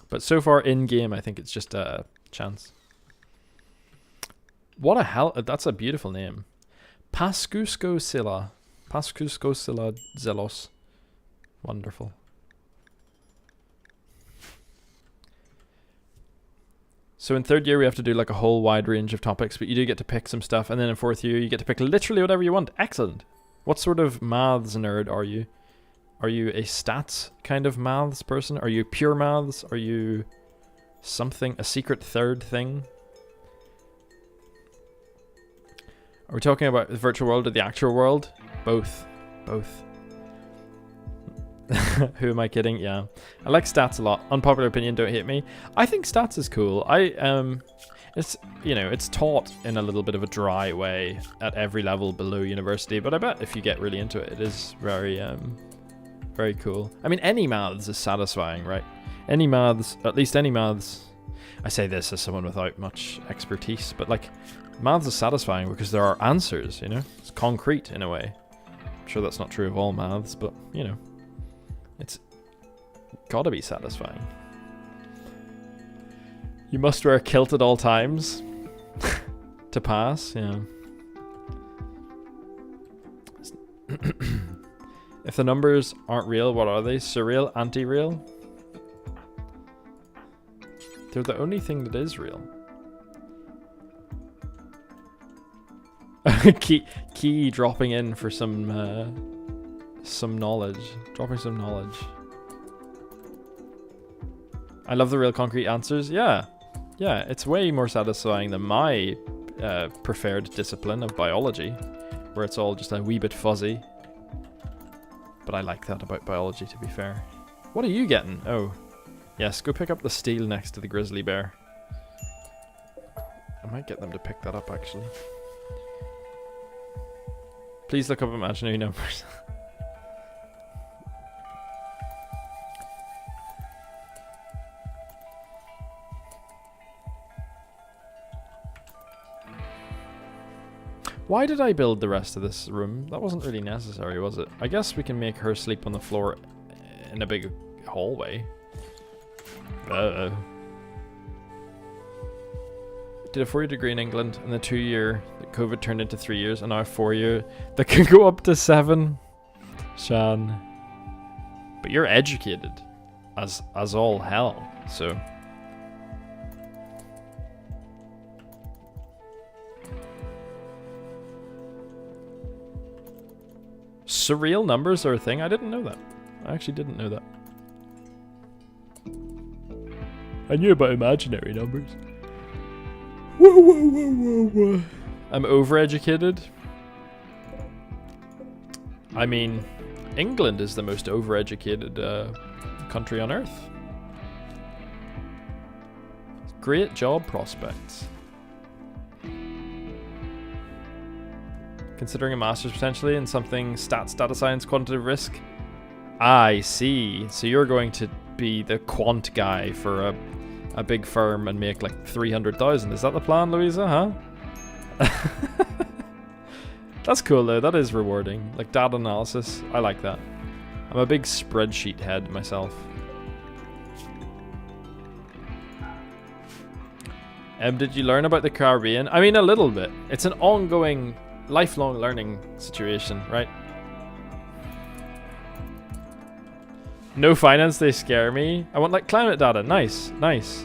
But so far in-game, I think it's just a chance. What a hell... That's a beautiful name. Pascusko Silla. Pascusko sila zelos. Wonderful. So in third year we have to do like a whole wide range of topics, but you do get to pick some stuff, and then in fourth year you get to pick literally whatever you want. Excellent. What sort of maths nerd are you? Are you a stats kind of maths person? Are you pure maths? Are you something, a secret third thing? Are we talking about the virtual world or the actual world? Both. Both. Who am I kidding? Yeah. I like stats a lot. Unpopular opinion, don't hate me. I think stats is cool. It's, you know, it's taught in a little bit of a dry way at every level below university, but I bet if you get really into it, it is very, very cool. I mean, any maths is satisfying, right? Any maths, at least any maths. I say this as someone without much expertise, but like, maths is satisfying because there are answers, you know? It's concrete in a way. I'm sure that's not true of all maths, but, you know, it's gotta be satisfying. You must wear a kilt at all times to pass, yeah. If the numbers aren't real, what are they? Surreal? Anti-real? They're the only thing that is real. Key dropping in for some knowledge. Dropping some knowledge. I love the real concrete answers. Yeah. Yeah, it's way more satisfying than my preferred discipline of biology, where it's all just a wee bit fuzzy. But I like that about biology, to be fair. What are you getting? Oh. Yes, go pick up the steel next to the grizzly bear. I might get them to pick that up, actually. Please look up imaginary numbers. Why did I build the rest of this room? That wasn't really necessary, was it? I guess we can make her sleep on the floor in a big hallway. Did a 4-year degree in England, and the 2-year that COVID turned into 3 years, and now a 4-year that can go up to 7. Shan. But you're educated as all hell, so. Surreal numbers are a thing? I didn't know that. I actually didn't know that. I knew about imaginary numbers. Whoa, whoa, whoa, whoa, whoa. I'm overeducated. I mean, England is the most overeducated country on earth. Great job prospects. Considering a master's potentially in something stats, data science, quantitative risk. I see. So you're going to be the quant guy for a big firm and make like 300,000. Is that the plan, Louisa? Huh? That's cool though. That is rewarding. Like data analysis. I like that. I'm a big spreadsheet head myself. Did you learn about the Caribbean? I mean, a little bit. It's an ongoing, lifelong learning situation, right? No finance, they scare me. I want like climate data. Nice, nice.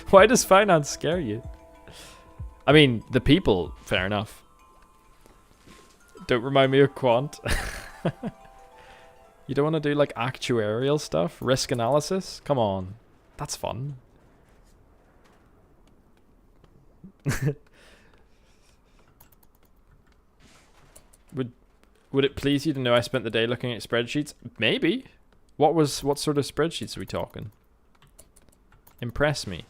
Why does finance scare you? I mean, the people, fair enough. Don't remind me of quant. You don't want to do like actuarial stuff? Risk analysis? Come on. That's fun. Would it please you to know I spent the day looking at spreadsheets? Maybe. What sort of spreadsheets are we talking? Impress me.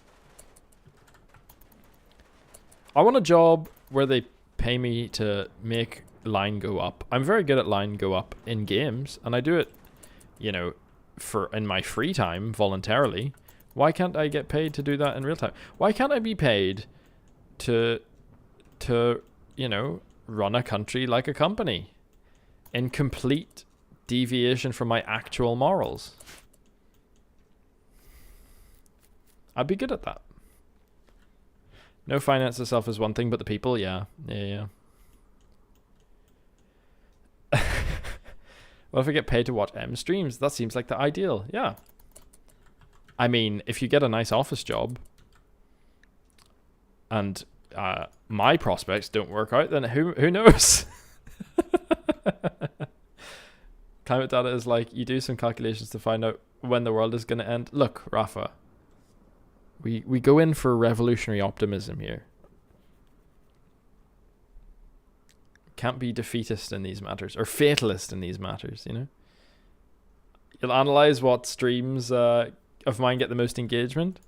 I want a job where they pay me to make line go up. I'm very good at line go up in games, and I do it, you know, in my free time voluntarily. Why can't I get paid to do that in real time? Why can't I be paid to you know, run a country like a company in complete deviation from my actual morals? I'd be good at that. No, finance itself is one thing, but the people, yeah. What if I get paid to watch M streams? That seems like the ideal. Yeah. I mean, if you get a nice office job and my prospects don't work out, then who knows? Climate data is like, you do some calculations to find out when the world is going to end. Look, Rafa, we go in for revolutionary optimism here. Can't be defeatist in these matters, or fatalist in these matters, you know? You'll analyze what streams of mine get the most engagement.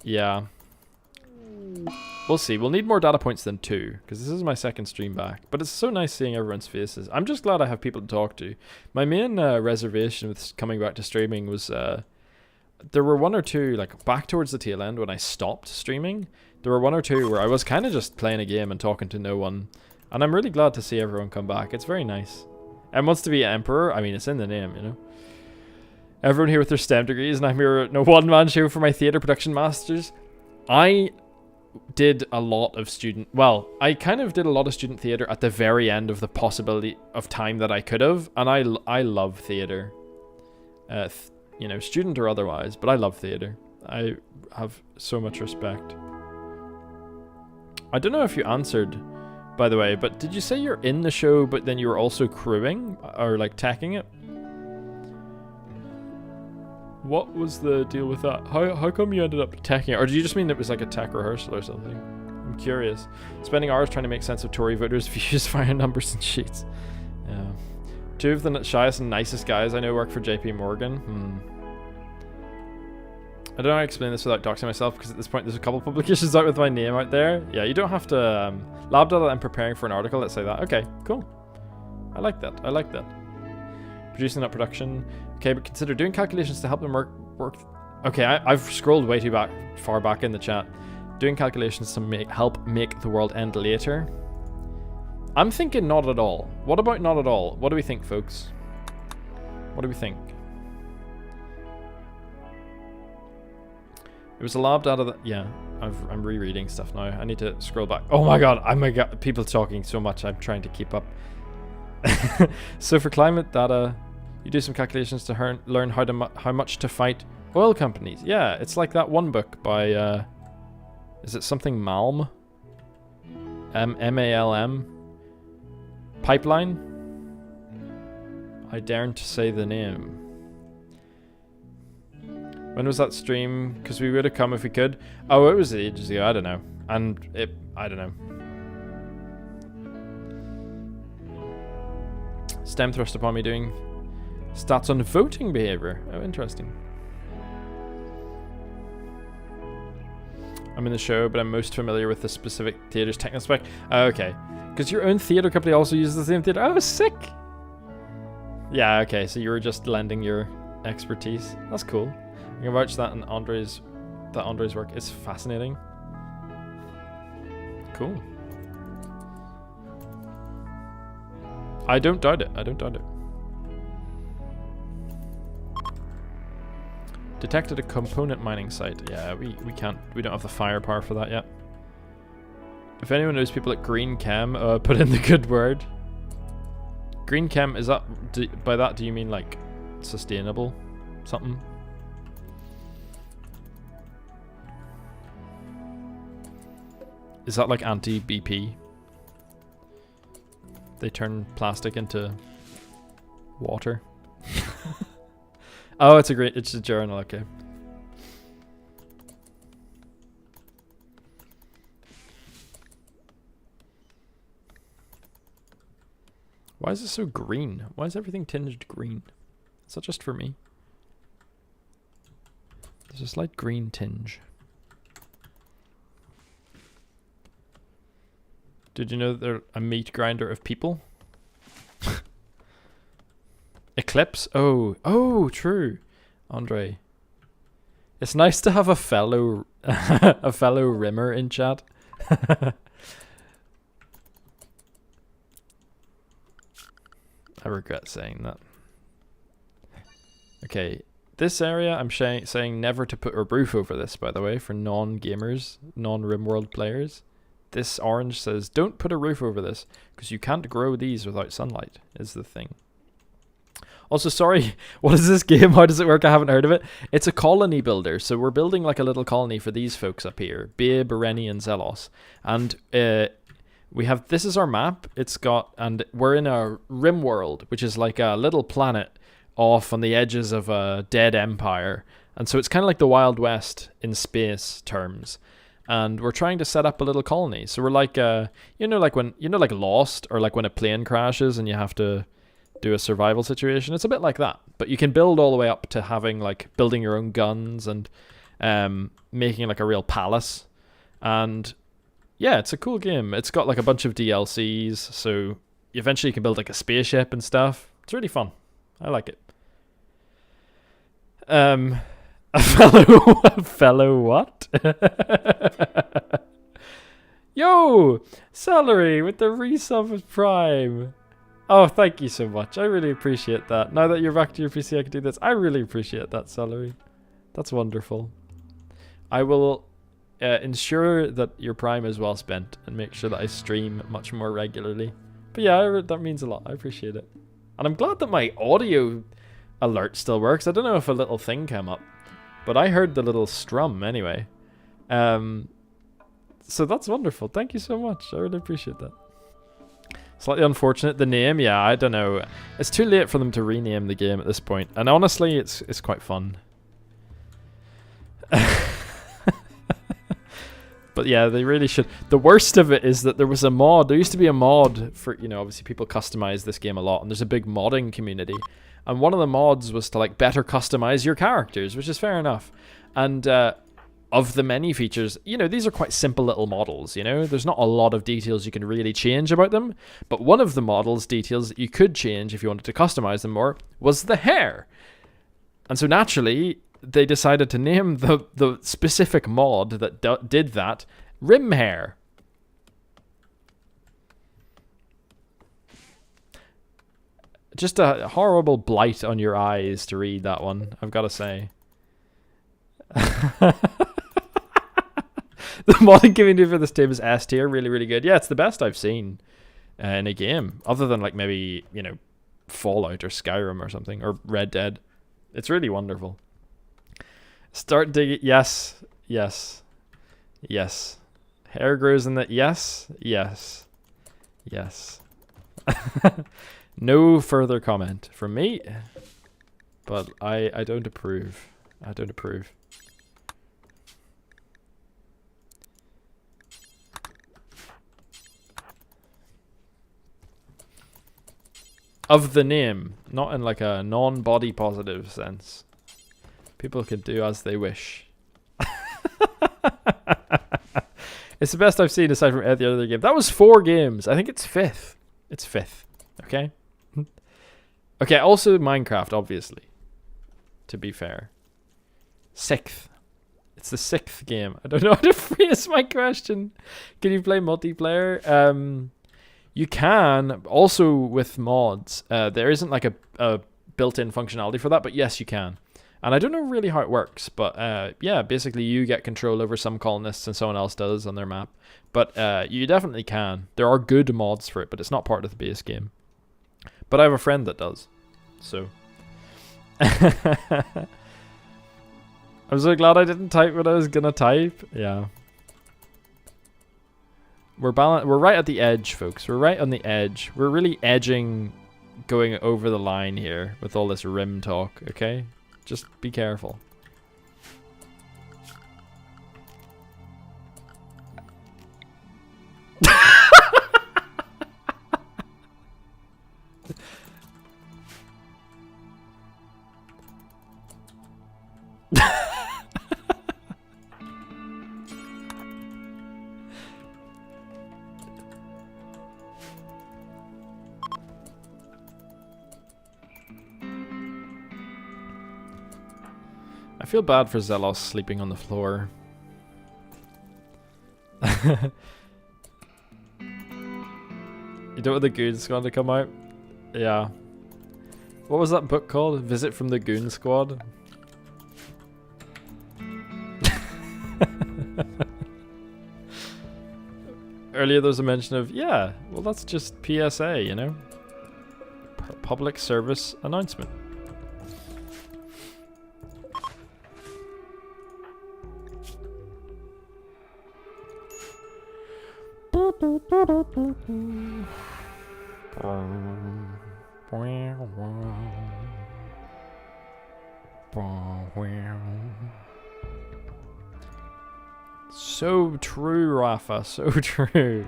Yeah. We'll see. We'll need more data points than 2, because this is my second stream back. But it's so nice seeing everyone's faces. I'm just glad I have people to talk to. My main reservation with coming back to streaming was there were 1 or 2, like back towards the tail end when I stopped streaming, there were 1 or 2 where I was kind of just playing a game and talking to no one. And I'm really glad to see everyone come back. It's very nice. And wants to be emperor. I mean, it's in the name, you know. Everyone here with their STEM degrees, and I'm here at a one-man show for my theatre production masters. I did a lot of I kind of did a lot of student theatre at the very end of the possibility of time that I could have. And I love theatre. You know, student or otherwise, but I love theatre. I have so much respect. I don't know if you answered, by the way, but did you say you're in the show, but then you were also crewing or like teching it? What was the deal with that? How come you ended up teching it? Or do you just mean it was like a tech rehearsal or something? I'm curious. Spending hours trying to make sense of Tory voters' views via numbers and sheets. Yeah. 2 of the shyest and nicest guys I know work for JP Morgan. I don't know how to explain this without doxing myself, because at this point there's a couple publications out with my name out there. Yeah, you don't have to... lab data, I'm preparing for an article, let's say that. Okay, cool. I like that. Producing that production. Okay, but consider doing calculations to help them work. Okay, I've scrolled way too far back in the chat. Doing calculations to help make the world end later. I'm thinking not at all. What about not at all? What do we think, folks? What do we think? It was a lab data that... Yeah, I'm rereading stuff now. I need to scroll back. Oh my god, people talking so much. I'm trying to keep up. So for climate data, you do some calculations to learn how much to fight oil companies. Yeah, it's like that one book by... is it something Malm? M-A-L-M? Pipeline? I daren't to say the name. When was that stream? Because we would have come if we could. Oh, it was ages ago. I don't know. And I don't know. STEM thrust upon me doing stats on voting behavior. Oh, interesting. I'm in the show, but I'm most familiar with the specific theatre's technical spec. Oh, okay. Because your own theater company also uses the same theater. Oh, sick! Yeah, okay. So you were just lending your expertise. That's cool. I can vouch that and Andre's work is fascinating. Cool. I don't doubt it. Detected a component mining site. Yeah, we don't have the firepower for that yet. If anyone knows people at Green Chem, put in the good word. Green Chem, is that, by that do you mean like sustainable something? Is that like anti-BP? They turn plastic into water. Oh, it's a journal, okay. Why is it so green? Why is everything tinged green? Is that just for me? There's a slight green tinge. Did you know that they're a meat grinder of people? Eclipse? Oh, true. Andre. It's nice to have a fellow rimmer in chat. I regret saying that. Okay, This area, I'm saying never to put a roof over this, by the way, for non-gamers, non-Rimworld players. This orange says, don't put a roof over this, because you can't grow these without sunlight, is the thing. Also, sorry, what is this game? How does it work? I haven't heard of it. It's a colony builder, so we're building like a little colony for these folks up here, Babe, Bereni, and Zelos. And we have, this is our map. It's got, and we're in a Rimworld, which is like a little planet off on the edges of a dead empire. And so it's kind of like the Wild West in space terms. And we're trying to set up a little colony. So we're like, like Lost, or like when a plane crashes and you have to do a survival situation. It's a bit like that. But you can build all the way up to having like building your own guns and making like a real palace. And yeah, it's a cool game. It's got like a bunch of DLCs. So eventually you can build like a spaceship and stuff. It's really fun. I like it. A fellow what? Yo, Celery with the resub of Prime. Oh, thank you so much. I really appreciate that. Now that you're back to your PC, I can do this. I really appreciate that, Celery. That's wonderful. I will ensure that your Prime is well spent and make sure that I stream much more regularly. But yeah, that means a lot. I appreciate it. And I'm glad that my audio alert still works. I don't know if a little thing came up, but I heard the little strum anyway. So that's wonderful. Thank you so much. I really appreciate that. Slightly unfortunate. The name, yeah, I don't know. It's too late for them to rename the game at this point. And honestly, it's quite fun. But yeah, they really should. The worst of it is that there was a mod. There used to be a mod for, obviously people customize this game a lot. And there's a big modding community. And one of the mods was to like better customize your characters, which is fair enough. And of the many features, these are quite simple little models, There's not a lot of details you can really change about them. But one of the models' details that you could change if you wanted to customize them more was the hair. And so naturally, they decided to name the specific mod that did that Rim Hair. Just a horrible blight on your eyes to read that one, I've got to say. The modding community for this game is S tier, really, really good. Yeah, it's the best I've seen in a game, other than like maybe, Fallout or Skyrim or something, or Red Dead. It's really wonderful. Start digging. Yes, yes, yes. Hair grows in the. Yes, yes, yes. No further comment from me, but I don't approve. I don't approve. Of the name, not in like a non-body positive sense. People can do as they wish. It's the best I've seen aside from every other game. That was 4 games. I think it's 5th. It's 5th. Okay? Okay, also Minecraft, obviously. To be fair. 6th. It's the 6th game. I don't know how to phrase my question. Can you play multiplayer? You can, also with mods. There isn't like a built-in functionality for that, but yes, you can. And I don't know really how it works, but yeah, basically you get control over some colonists and someone else does on their map. But you definitely can. There are good mods for it, but it's not part of the base game. But I have a friend that does, so. I'm so glad I didn't type what I was gonna type. Yeah. We're right at the edge, folks. We're right on the edge. We're really edging, going over the line here with all this rim talk, okay? Just be careful. I feel bad for Zelos sleeping on the floor. You don't want the Goon Squad to come out? Yeah. What was that book called? Visit from the Goon Squad? earlier there was a mention of, yeah, well that's just PSA, you know? Public service announcement. So true, Rafa, so true.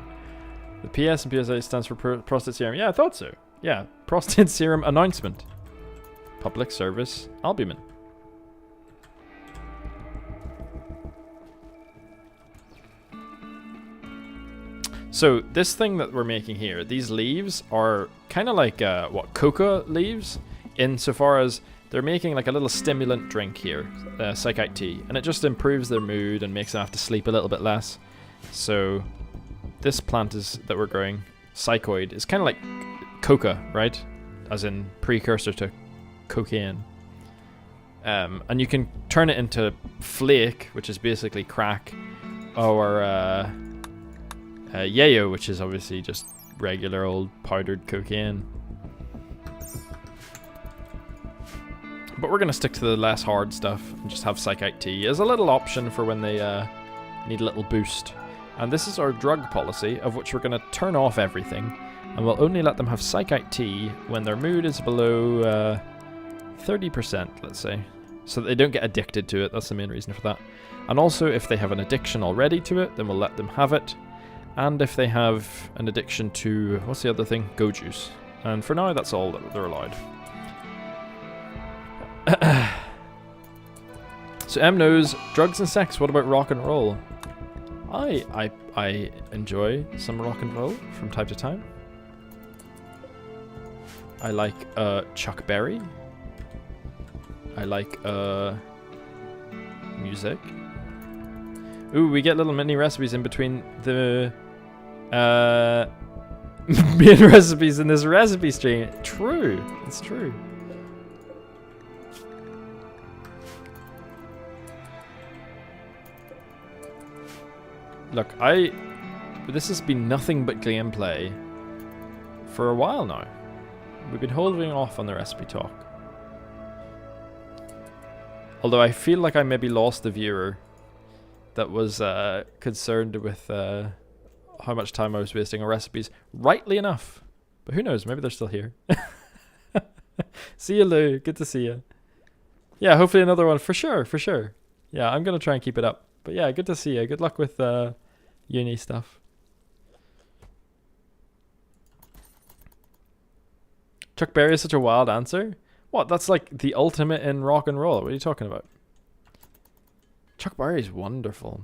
The PS and PSA stands for prostate serum. Yeah, I thought so. Yeah, prostate serum announcement. Public service albumin. So this thing that we're making here, these leaves are kind of like what, coca leaves, insofar as they're making like a little stimulant drink here, psychite tea, and it just improves their mood and makes them have to sleep a little bit less. So this plant is that we're growing, psychoid, is kind of like coca, right? As in precursor to cocaine. And you can turn it into flake, which is basically crack, or yayo, which is obviously just regular old powdered cocaine. But we're going to stick to the less hard stuff and just have psychite tea as a little option for when they need a little boost. And this is our drug policy, of which we're going to turn off everything, and we'll only let them have psychite tea when their mood is below 30%, let's say, so that they don't get addicted to it. That's the main reason for that. And also, if they have an addiction already to it, then we'll let them have it. And if they have an addiction to, what's the other thing? Go juice. And for now, that's all that they're allowed. So M knows drugs and sex. What about rock and roll? I enjoy some rock and roll from time to time. I like Chuck Berry. I like music. Ooh, we get little mini recipes in between the main recipes in this recipe stream. True, it's true. Look, this has been nothing but gameplay for a while now. We've been holding off on the recipe talk. Although I feel like I maybe lost the viewer that was concerned with how much time I was wasting on recipes. Rightly enough. But who knows, maybe they're still here. See you, Lou. Good to see you. Yeah, hopefully another one for sure, for sure. Yeah, I'm going to try and keep it up. But yeah, good to see you. Good luck with uni stuff. Chuck Berry is such a wild answer. What? That's like the ultimate in rock and roll. What are you talking about? Chuck Berry is wonderful.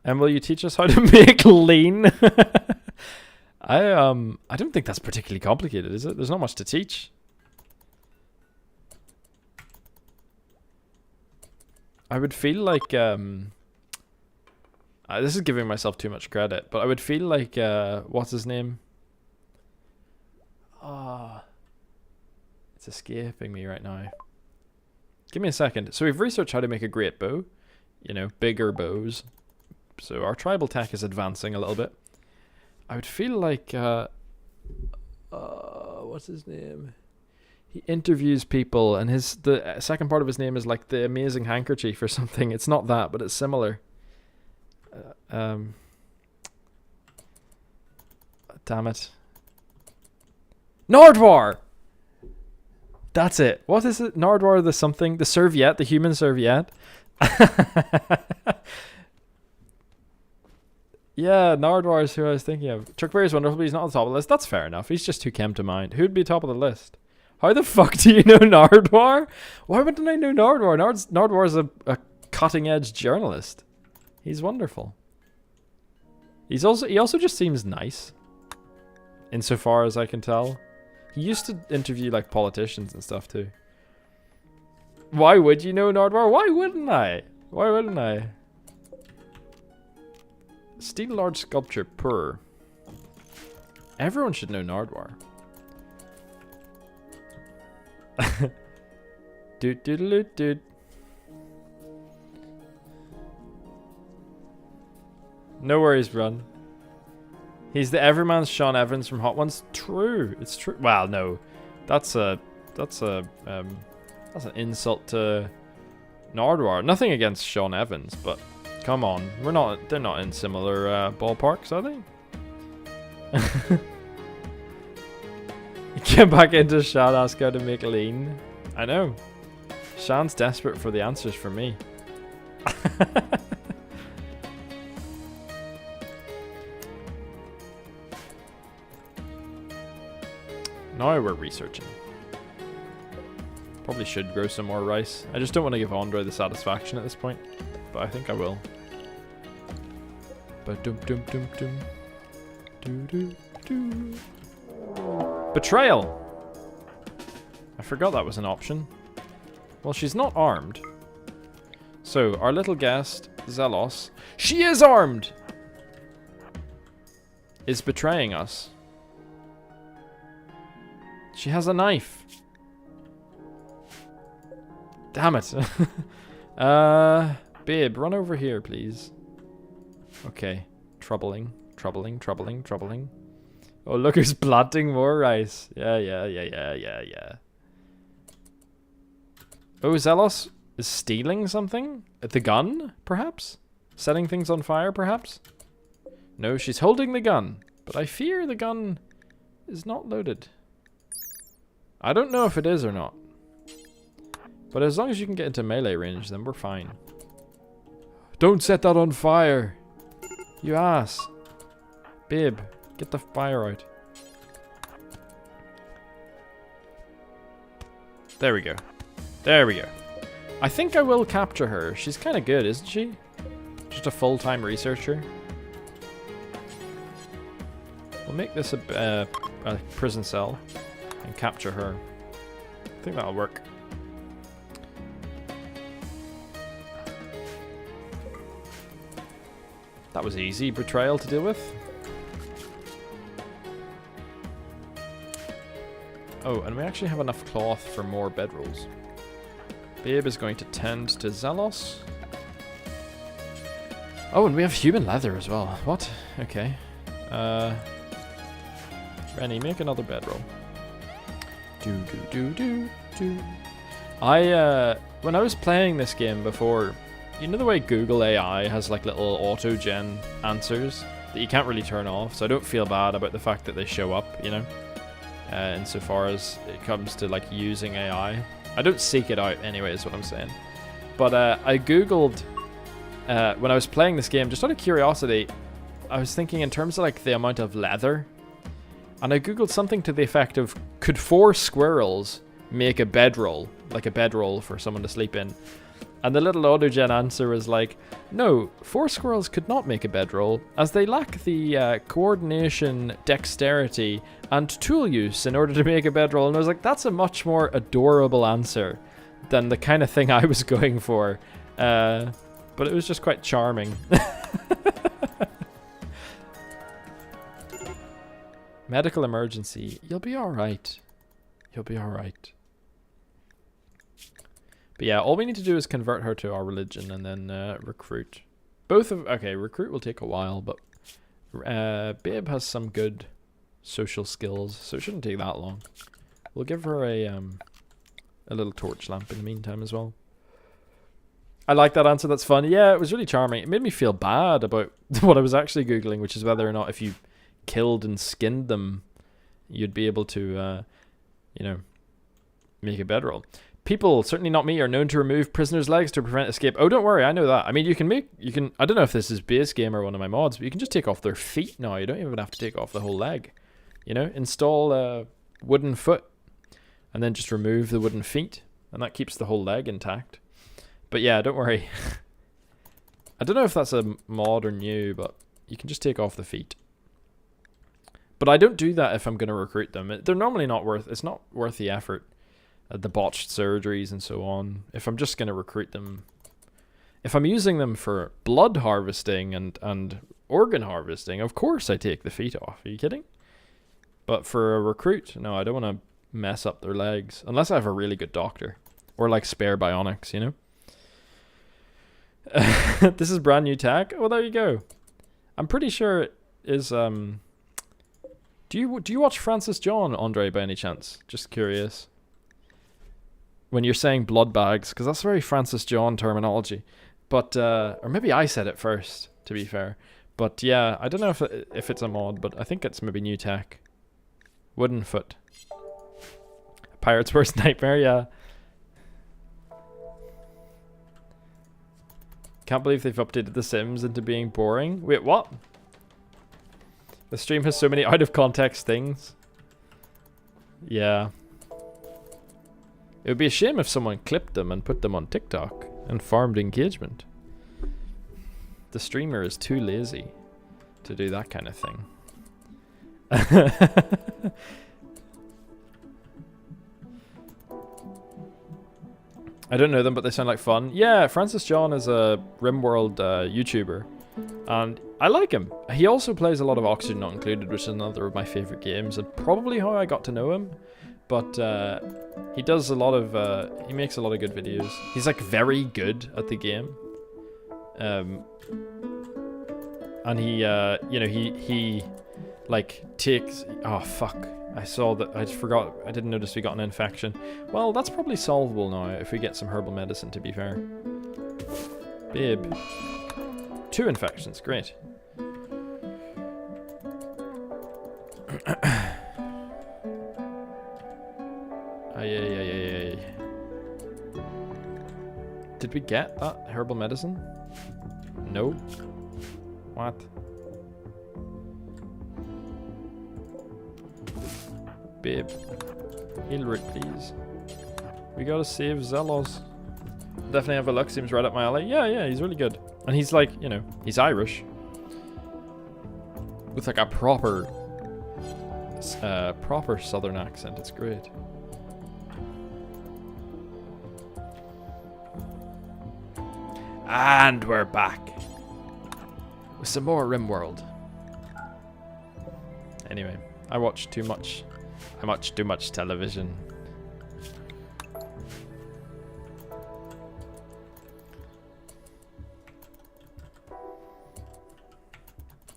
And will you teach us how to make lean? I don't think that's particularly complicated, is it? There's not much to teach. I would feel like this is giving myself too much credit, but I would feel like what's his name? It's escaping me right now. Give me a second. So we've researched how to make a great bow, you know, bigger bows. So our tribal tech is advancing a little bit. I would feel like what's his name? He interviews people, and the second part of his name is like the amazing handkerchief or something. It's not that, but it's similar. Damn it. Nardwar! That's it. What is it? Nardwar the something? The serviette? The human serviette? Yeah, Nardwar is who I was thinking of. Chuck Berry is wonderful, but he's not on the top of the list. That's fair enough. He's just who came to mind. Who'd be top of the list? How the fuck do you know Nardwar? Why wouldn't I know Nardwar? Nardwar is a cutting-edge journalist. He's wonderful. He also just seems nice, insofar as I can tell. He used to interview like politicians and stuff too. Why would you know Nardwar? Why wouldn't I? Why wouldn't I? Steel large sculpture per. Everyone should know Nardwar. Doot doot doot doot. No worries, run. He's the everyman's Sean Evans from Hot Ones. True, it's true. Well, no, that's an insult to Nardwar. Nothing against Sean Evans, but come on, they're not in similar ballparks, are they? Get back into Shan, ask how to make lean. I know. Shan's desperate for the answers from me. Now we're researching. Probably should grow some more rice. I just don't want to give Andre the satisfaction at this point, but I think I will. Betrayal! I forgot that was an option. Well, she's not armed. So, our little guest, Zelos, she is armed! Is betraying us. She has a knife. Damn it. Babe, run over here, please. Okay. Troubling. Oh, look who's planting more rice. Yeah. Oh, Zelos is stealing something? The gun, perhaps? Setting things on fire, perhaps? No, she's holding the gun. But I fear the gun is not loaded. I don't know if it is or not. But as long as you can get into melee range, then we're fine. Don't set that on fire! You ass! Babe, get the fire out. There we go. There we go. I think I will capture her. She's kind of good, isn't she? Just a full-time researcher. We'll make this a prison cell and capture her. I think that'll work. That was easy betrayal to deal with. Oh, and we actually have enough cloth for more bedrolls. Babe is going to tend to Zelos. Oh, and we have human leather as well. What? Okay. Rennie, make another bedroll. When I was playing this game before, you know the way Google AI has like little auto-gen answers that you can't really turn off, so I don't feel bad about the fact that they show up, you know, insofar as it comes to like using AI. I don't seek it out anyway, is what I'm saying. But I Googled, when I was playing this game, just out of curiosity, I was thinking in terms of like the amount of leather, and I Googled something to the effect of, could 4 squirrels make a bedroll, like a bedroll for someone to sleep in? And the little autogen answer was like, no, 4 squirrels could not make a bedroll, as they lack the coordination, dexterity, and tool use in order to make a bedroll. And I was like, that's a much more adorable answer than the kind of thing I was going for. But it was just quite charming. Medical emergency. You'll be alright. You'll be alright. But yeah, all we need to do is convert her to our religion and then recruit. Okay, recruit will take a while, but Babe has some good social skills, so it shouldn't take that long. We'll give her a little torch lamp in the meantime as well. I like that answer, that's fun. Yeah, it was really charming. It made me feel bad about what I was actually Googling, which is whether or not if you killed and skinned them, you'd be able to, you know, make a bedroll. People, certainly not me, are known to remove prisoners' legs to prevent escape. Oh, don't worry, I know that. I mean, you can, I don't know if this is base game or one of my mods, but you can just take off their feet now. You don't even have to take off the whole leg. You know, install a wooden foot and then just remove the wooden feet, and that keeps the whole leg intact. But yeah, don't worry. I don't know if that's a mod or new, but you can just take off the feet. But I don't do that if I'm going to recruit them. They're normally not it's not worth the effort. The botched surgeries and so on. If I'm just going to recruit them, if I'm using them for blood harvesting and organ harvesting, of course I take the feet off. Are you kidding? But for a recruit, no, I don't want to mess up their legs unless I have a really good doctor. Or like spare bionics, you know? This is brand new tech. Oh, there you go. I'm pretty sure it is. Do you watch Francis John, Andre, by any chance? Just curious. When you're saying blood bags, because that's very Francis John terminology. But or maybe I said it first, to be fair. But yeah, I don't know if it's a mod, but I think it's maybe new tech. Wooden foot. Pirate's worst nightmare, yeah. Can't believe they've updated The Sims into being boring. Wait, what? The stream has so many out of context things. Yeah. It would be a shame if someone clipped them and put them on TikTok and farmed engagement. The streamer is too lazy to do that kind of thing. I don't know them, but they sound like fun. Yeah, Francis John is a Rimworld YouTuber, and I like him. He also plays a lot of Oxygen Not Included, which is another of my favorite games, and probably how I got to know him. But he does a lot of, he makes a lot of good videos. He's like very good at the game. And he, you know, he like takes, oh fuck. I saw that, I forgot, I didn't notice we got an infection. Well, that's probably solvable now if we get some herbal medicine, to be fair. Babe. 2 infections, great. Ay. Did we get that herbal medicine? No. What? Babe. Heal root, please. We gotta save Zelos. Definitely have a look, seems right up my alley. Yeah, he's really good. And he's like, you know, he's Irish. With like a proper southern accent. It's great. And we're back. With some more Rimworld. Anyway, I watch too much. I watch too much television.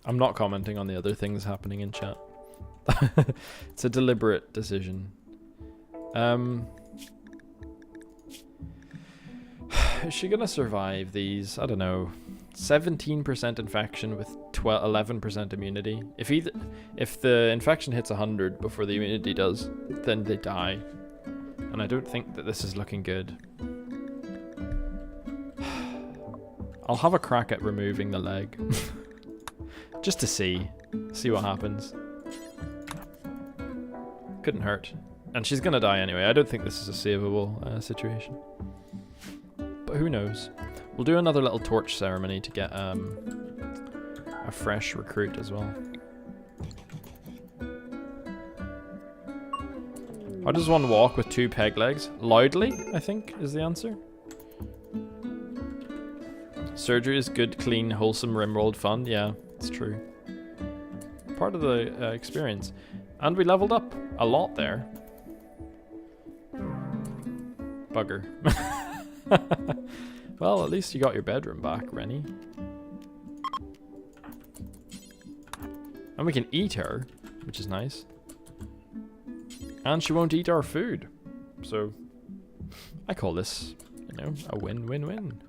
I'm not commenting on the other things happening in chat. It's a deliberate decision. Is she gonna survive these? I don't know. 17% infection with 11% immunity. If the infection hits 100 before the immunity does, then they die. And I don't think that this is looking good. I'll have a crack at removing the leg. Just to see what happens. Couldn't hurt. And she's gonna die anyway. I don't think this is a savable situation. But who knows? We'll do another little torch ceremony to get a fresh recruit as well. How does one walk with 2 peg legs? Loudly, I think, is the answer. Surgery is good, clean, wholesome Rimworld fun. Yeah, it's true. Part of the experience. And we leveled up a lot there. Bugger. Well, at least you got your bedroom back, Rennie. And we can eat her, which is nice. And she won't eat our food. So, I call this, you know, a win-win-win.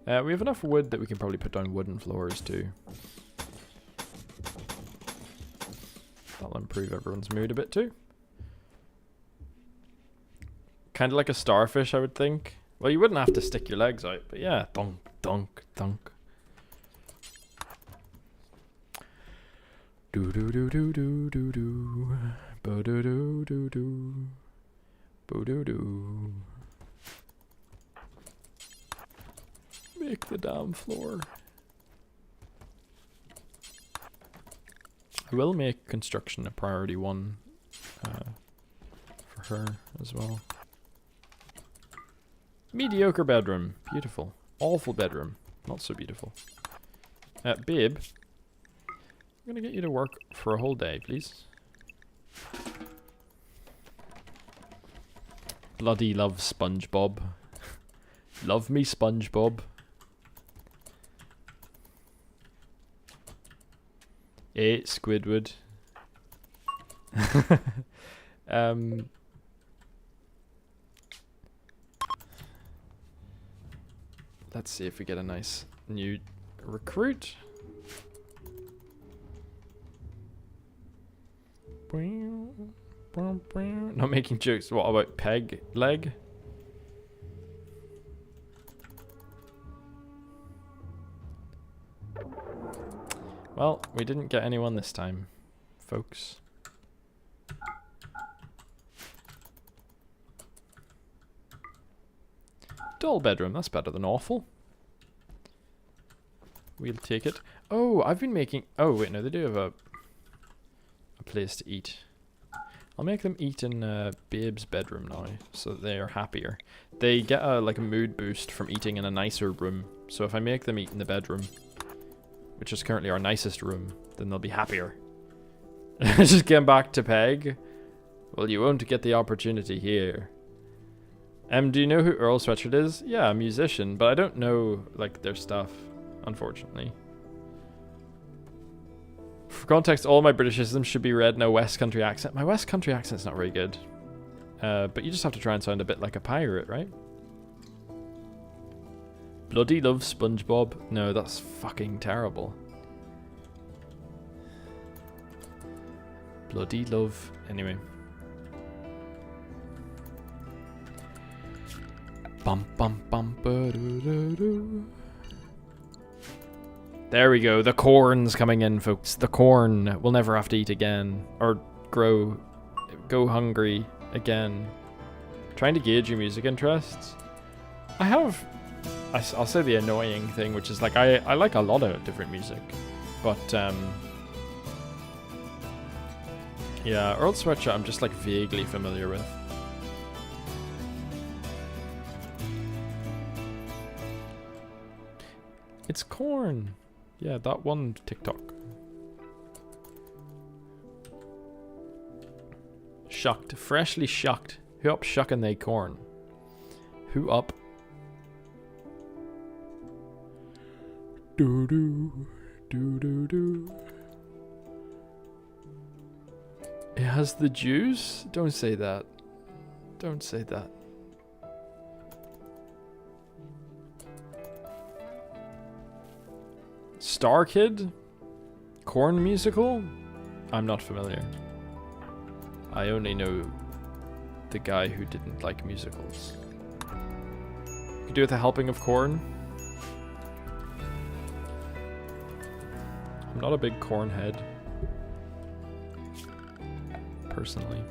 We have enough wood that we can probably put down wooden floors too. That'll improve everyone's mood a bit too. Kind of like a starfish, I would think. Well, you wouldn't have to stick your legs out, but yeah, dunk, dunk, dunk. Do do do do do do do, bo do do do do, bo do do. Make the damn floor. I will make construction a priority 1 for her as well. Mediocre bedroom. Beautiful. Awful bedroom. Not so beautiful. Babe. I'm gonna get you to work for a whole day, please. Bloody love SpongeBob. Love me SpongeBob. Squidward. Let's see if we get a nice new recruit. Not making jokes. What about peg leg? Well, we didn't get anyone this time, folks. Dull bedroom, that's better than awful. We'll take it. Oh, I've been making... Oh, wait, no, they do have a place to eat. I'll make them eat in Babe's bedroom now, so that they are happier. They get like a mood boost from eating in a nicer room. So if I make them eat in the bedroom, which is currently our nicest room, then they'll be happier. Just getting back to Peg. Well, you won't get the opportunity here. Do you know who Earl Sweatshirt is? Yeah, a musician, but I don't know like their stuff, unfortunately. For context, all my Britishisms should be read in a West Country accent. My West Country accent's not very good. But you just have to try and sound a bit like a pirate, right? Bloody love SpongeBob. No, that's fucking terrible. Bloody love. Anyway. Bum bum bum ba doo doo doo. There we go. The corn's coming in, folks. The corn. We'll never have to eat again. Or go hungry again. Trying to gauge your music interests. I'll say the annoying thing, which is like I like a lot of different music. But yeah, Earl Sweatshirt I'm just like vaguely familiar with. It's corn. Yeah, that one TikTok. Shucked. Freshly shucked. Who up shucking they corn? Who up? Do do do do do. It has the juice? Don't say that. Don't say that. Star Kid? Corn musical? I'm not familiar. I only know the guy who didn't like musicals. You could do with a helping of corn. I'm not a big corn head. Personally.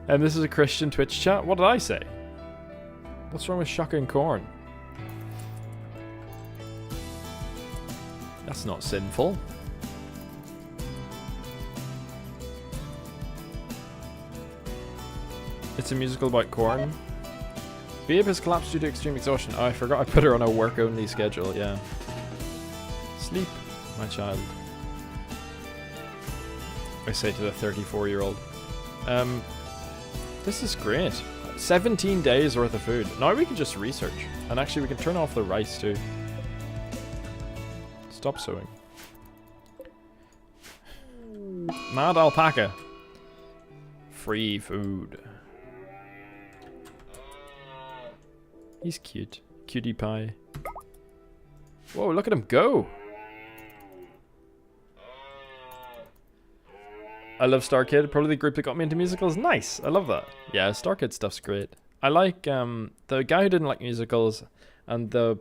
And this is a Christian Twitch chat? What did I say? What's wrong with shucking corn? That's not sinful. It's a musical about corn. Babe has collapsed due to extreme exhaustion. Oh, I forgot I put her on a work-only schedule, yeah. Sleep, my child. I say to the 34-year-old. This is great. 17 days worth of food. Now we can just research. And actually we can turn off the rice too. Stop sewing. Mad alpaca. Free food. He's cute. Cutie pie. Whoa, look at him go. I love Star Kid. Probably the group that got me into musicals. Nice. I love that. Yeah, Star Kid stuff's great. I like the guy who didn't like musicals and the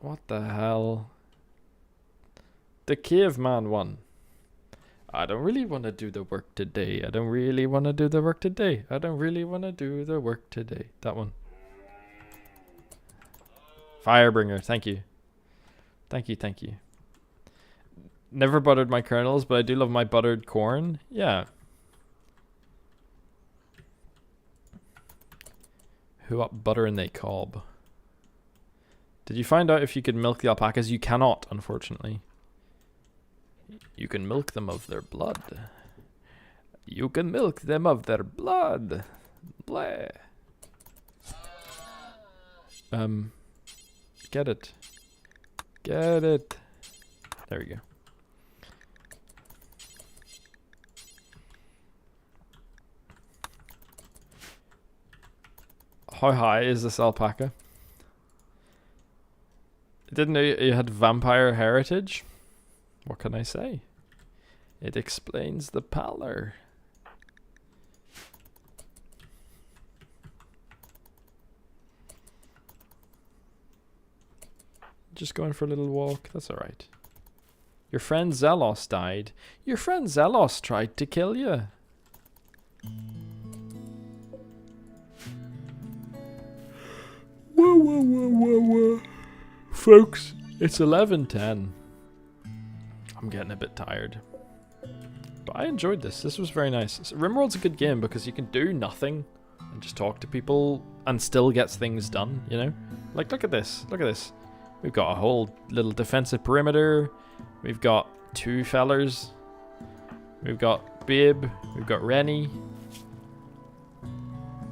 what the hell? The caveman one. I don't really want to do the work today. I don't really want to do the work today. I don't really want to do the work today. That one. Firebringer. Thank you. Thank you. Thank you. Never buttered my kernels, but I do love my buttered corn. Yeah. Who up butter in they cob? Did you find out if you could milk the alpacas? You cannot, unfortunately. You can milk them of their blood. You can milk them of their blood. Blah. Get it. Get it. There we go. How high is this alpaca? Didn't know you had vampire heritage? What can I say? It explains the pallor. Just going for a little walk, that's alright. Your friend Zelos died. Your friend Zelos tried to kill you. Whoa, whoa, whoa, whoa, whoa. Folks, it's 11:10. I'm getting a bit tired. But I enjoyed this. This was very nice. So Rimworld's a good game because you can do nothing and just talk to people and still gets things done, you know? Like, look at this. Look at this. We've got a whole little defensive perimeter. We've got two fellers. We've got Babe. We've got Rennie,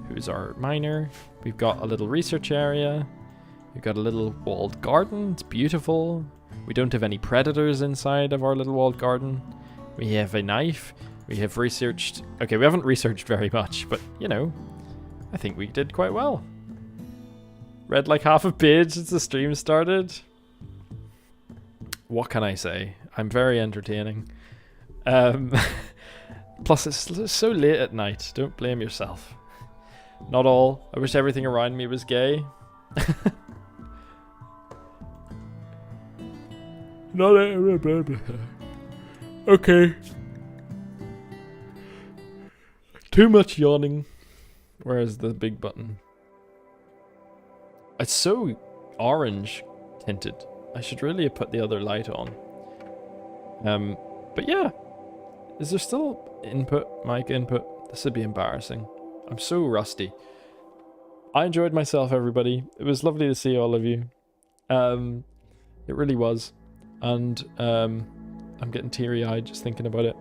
who's our miner. We've got a little research area. We've got a little walled garden. It's beautiful. We don't have any predators inside of our little walled garden. We have a knife. We have researched... Okay, we haven't researched very much, but, you know, I think we did quite well. Read like half a page since the stream started. What can I say? I'm very entertaining. Plus, it's so late at night. Don't blame yourself. Not all. I wish everything around me was gay. Not okay. Too much yawning. Where is the big button? It's so orange tinted. I should really have put the other light on. But yeah. Is there still input, mic input? This would be embarrassing. I'm so rusty. I enjoyed myself, everybody. It was lovely to see all of you. It really was. And I'm getting teary-eyed just thinking about it.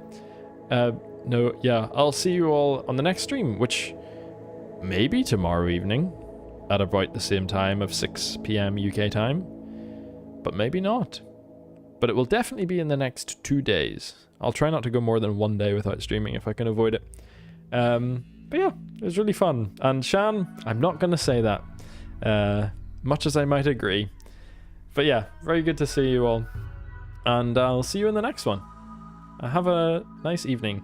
No, yeah, I'll see you all on the next stream, which maybe tomorrow evening at about the same time of 6 PM UK time, but maybe not. But it will definitely be in the next 2 days. I'll try not to go more than 1 day without streaming if I can avoid it. But yeah, it was really fun. And Shan, I'm not going to say that, much as I might agree. But yeah, very good to see you all. And I'll see you in the next one. Have a nice evening.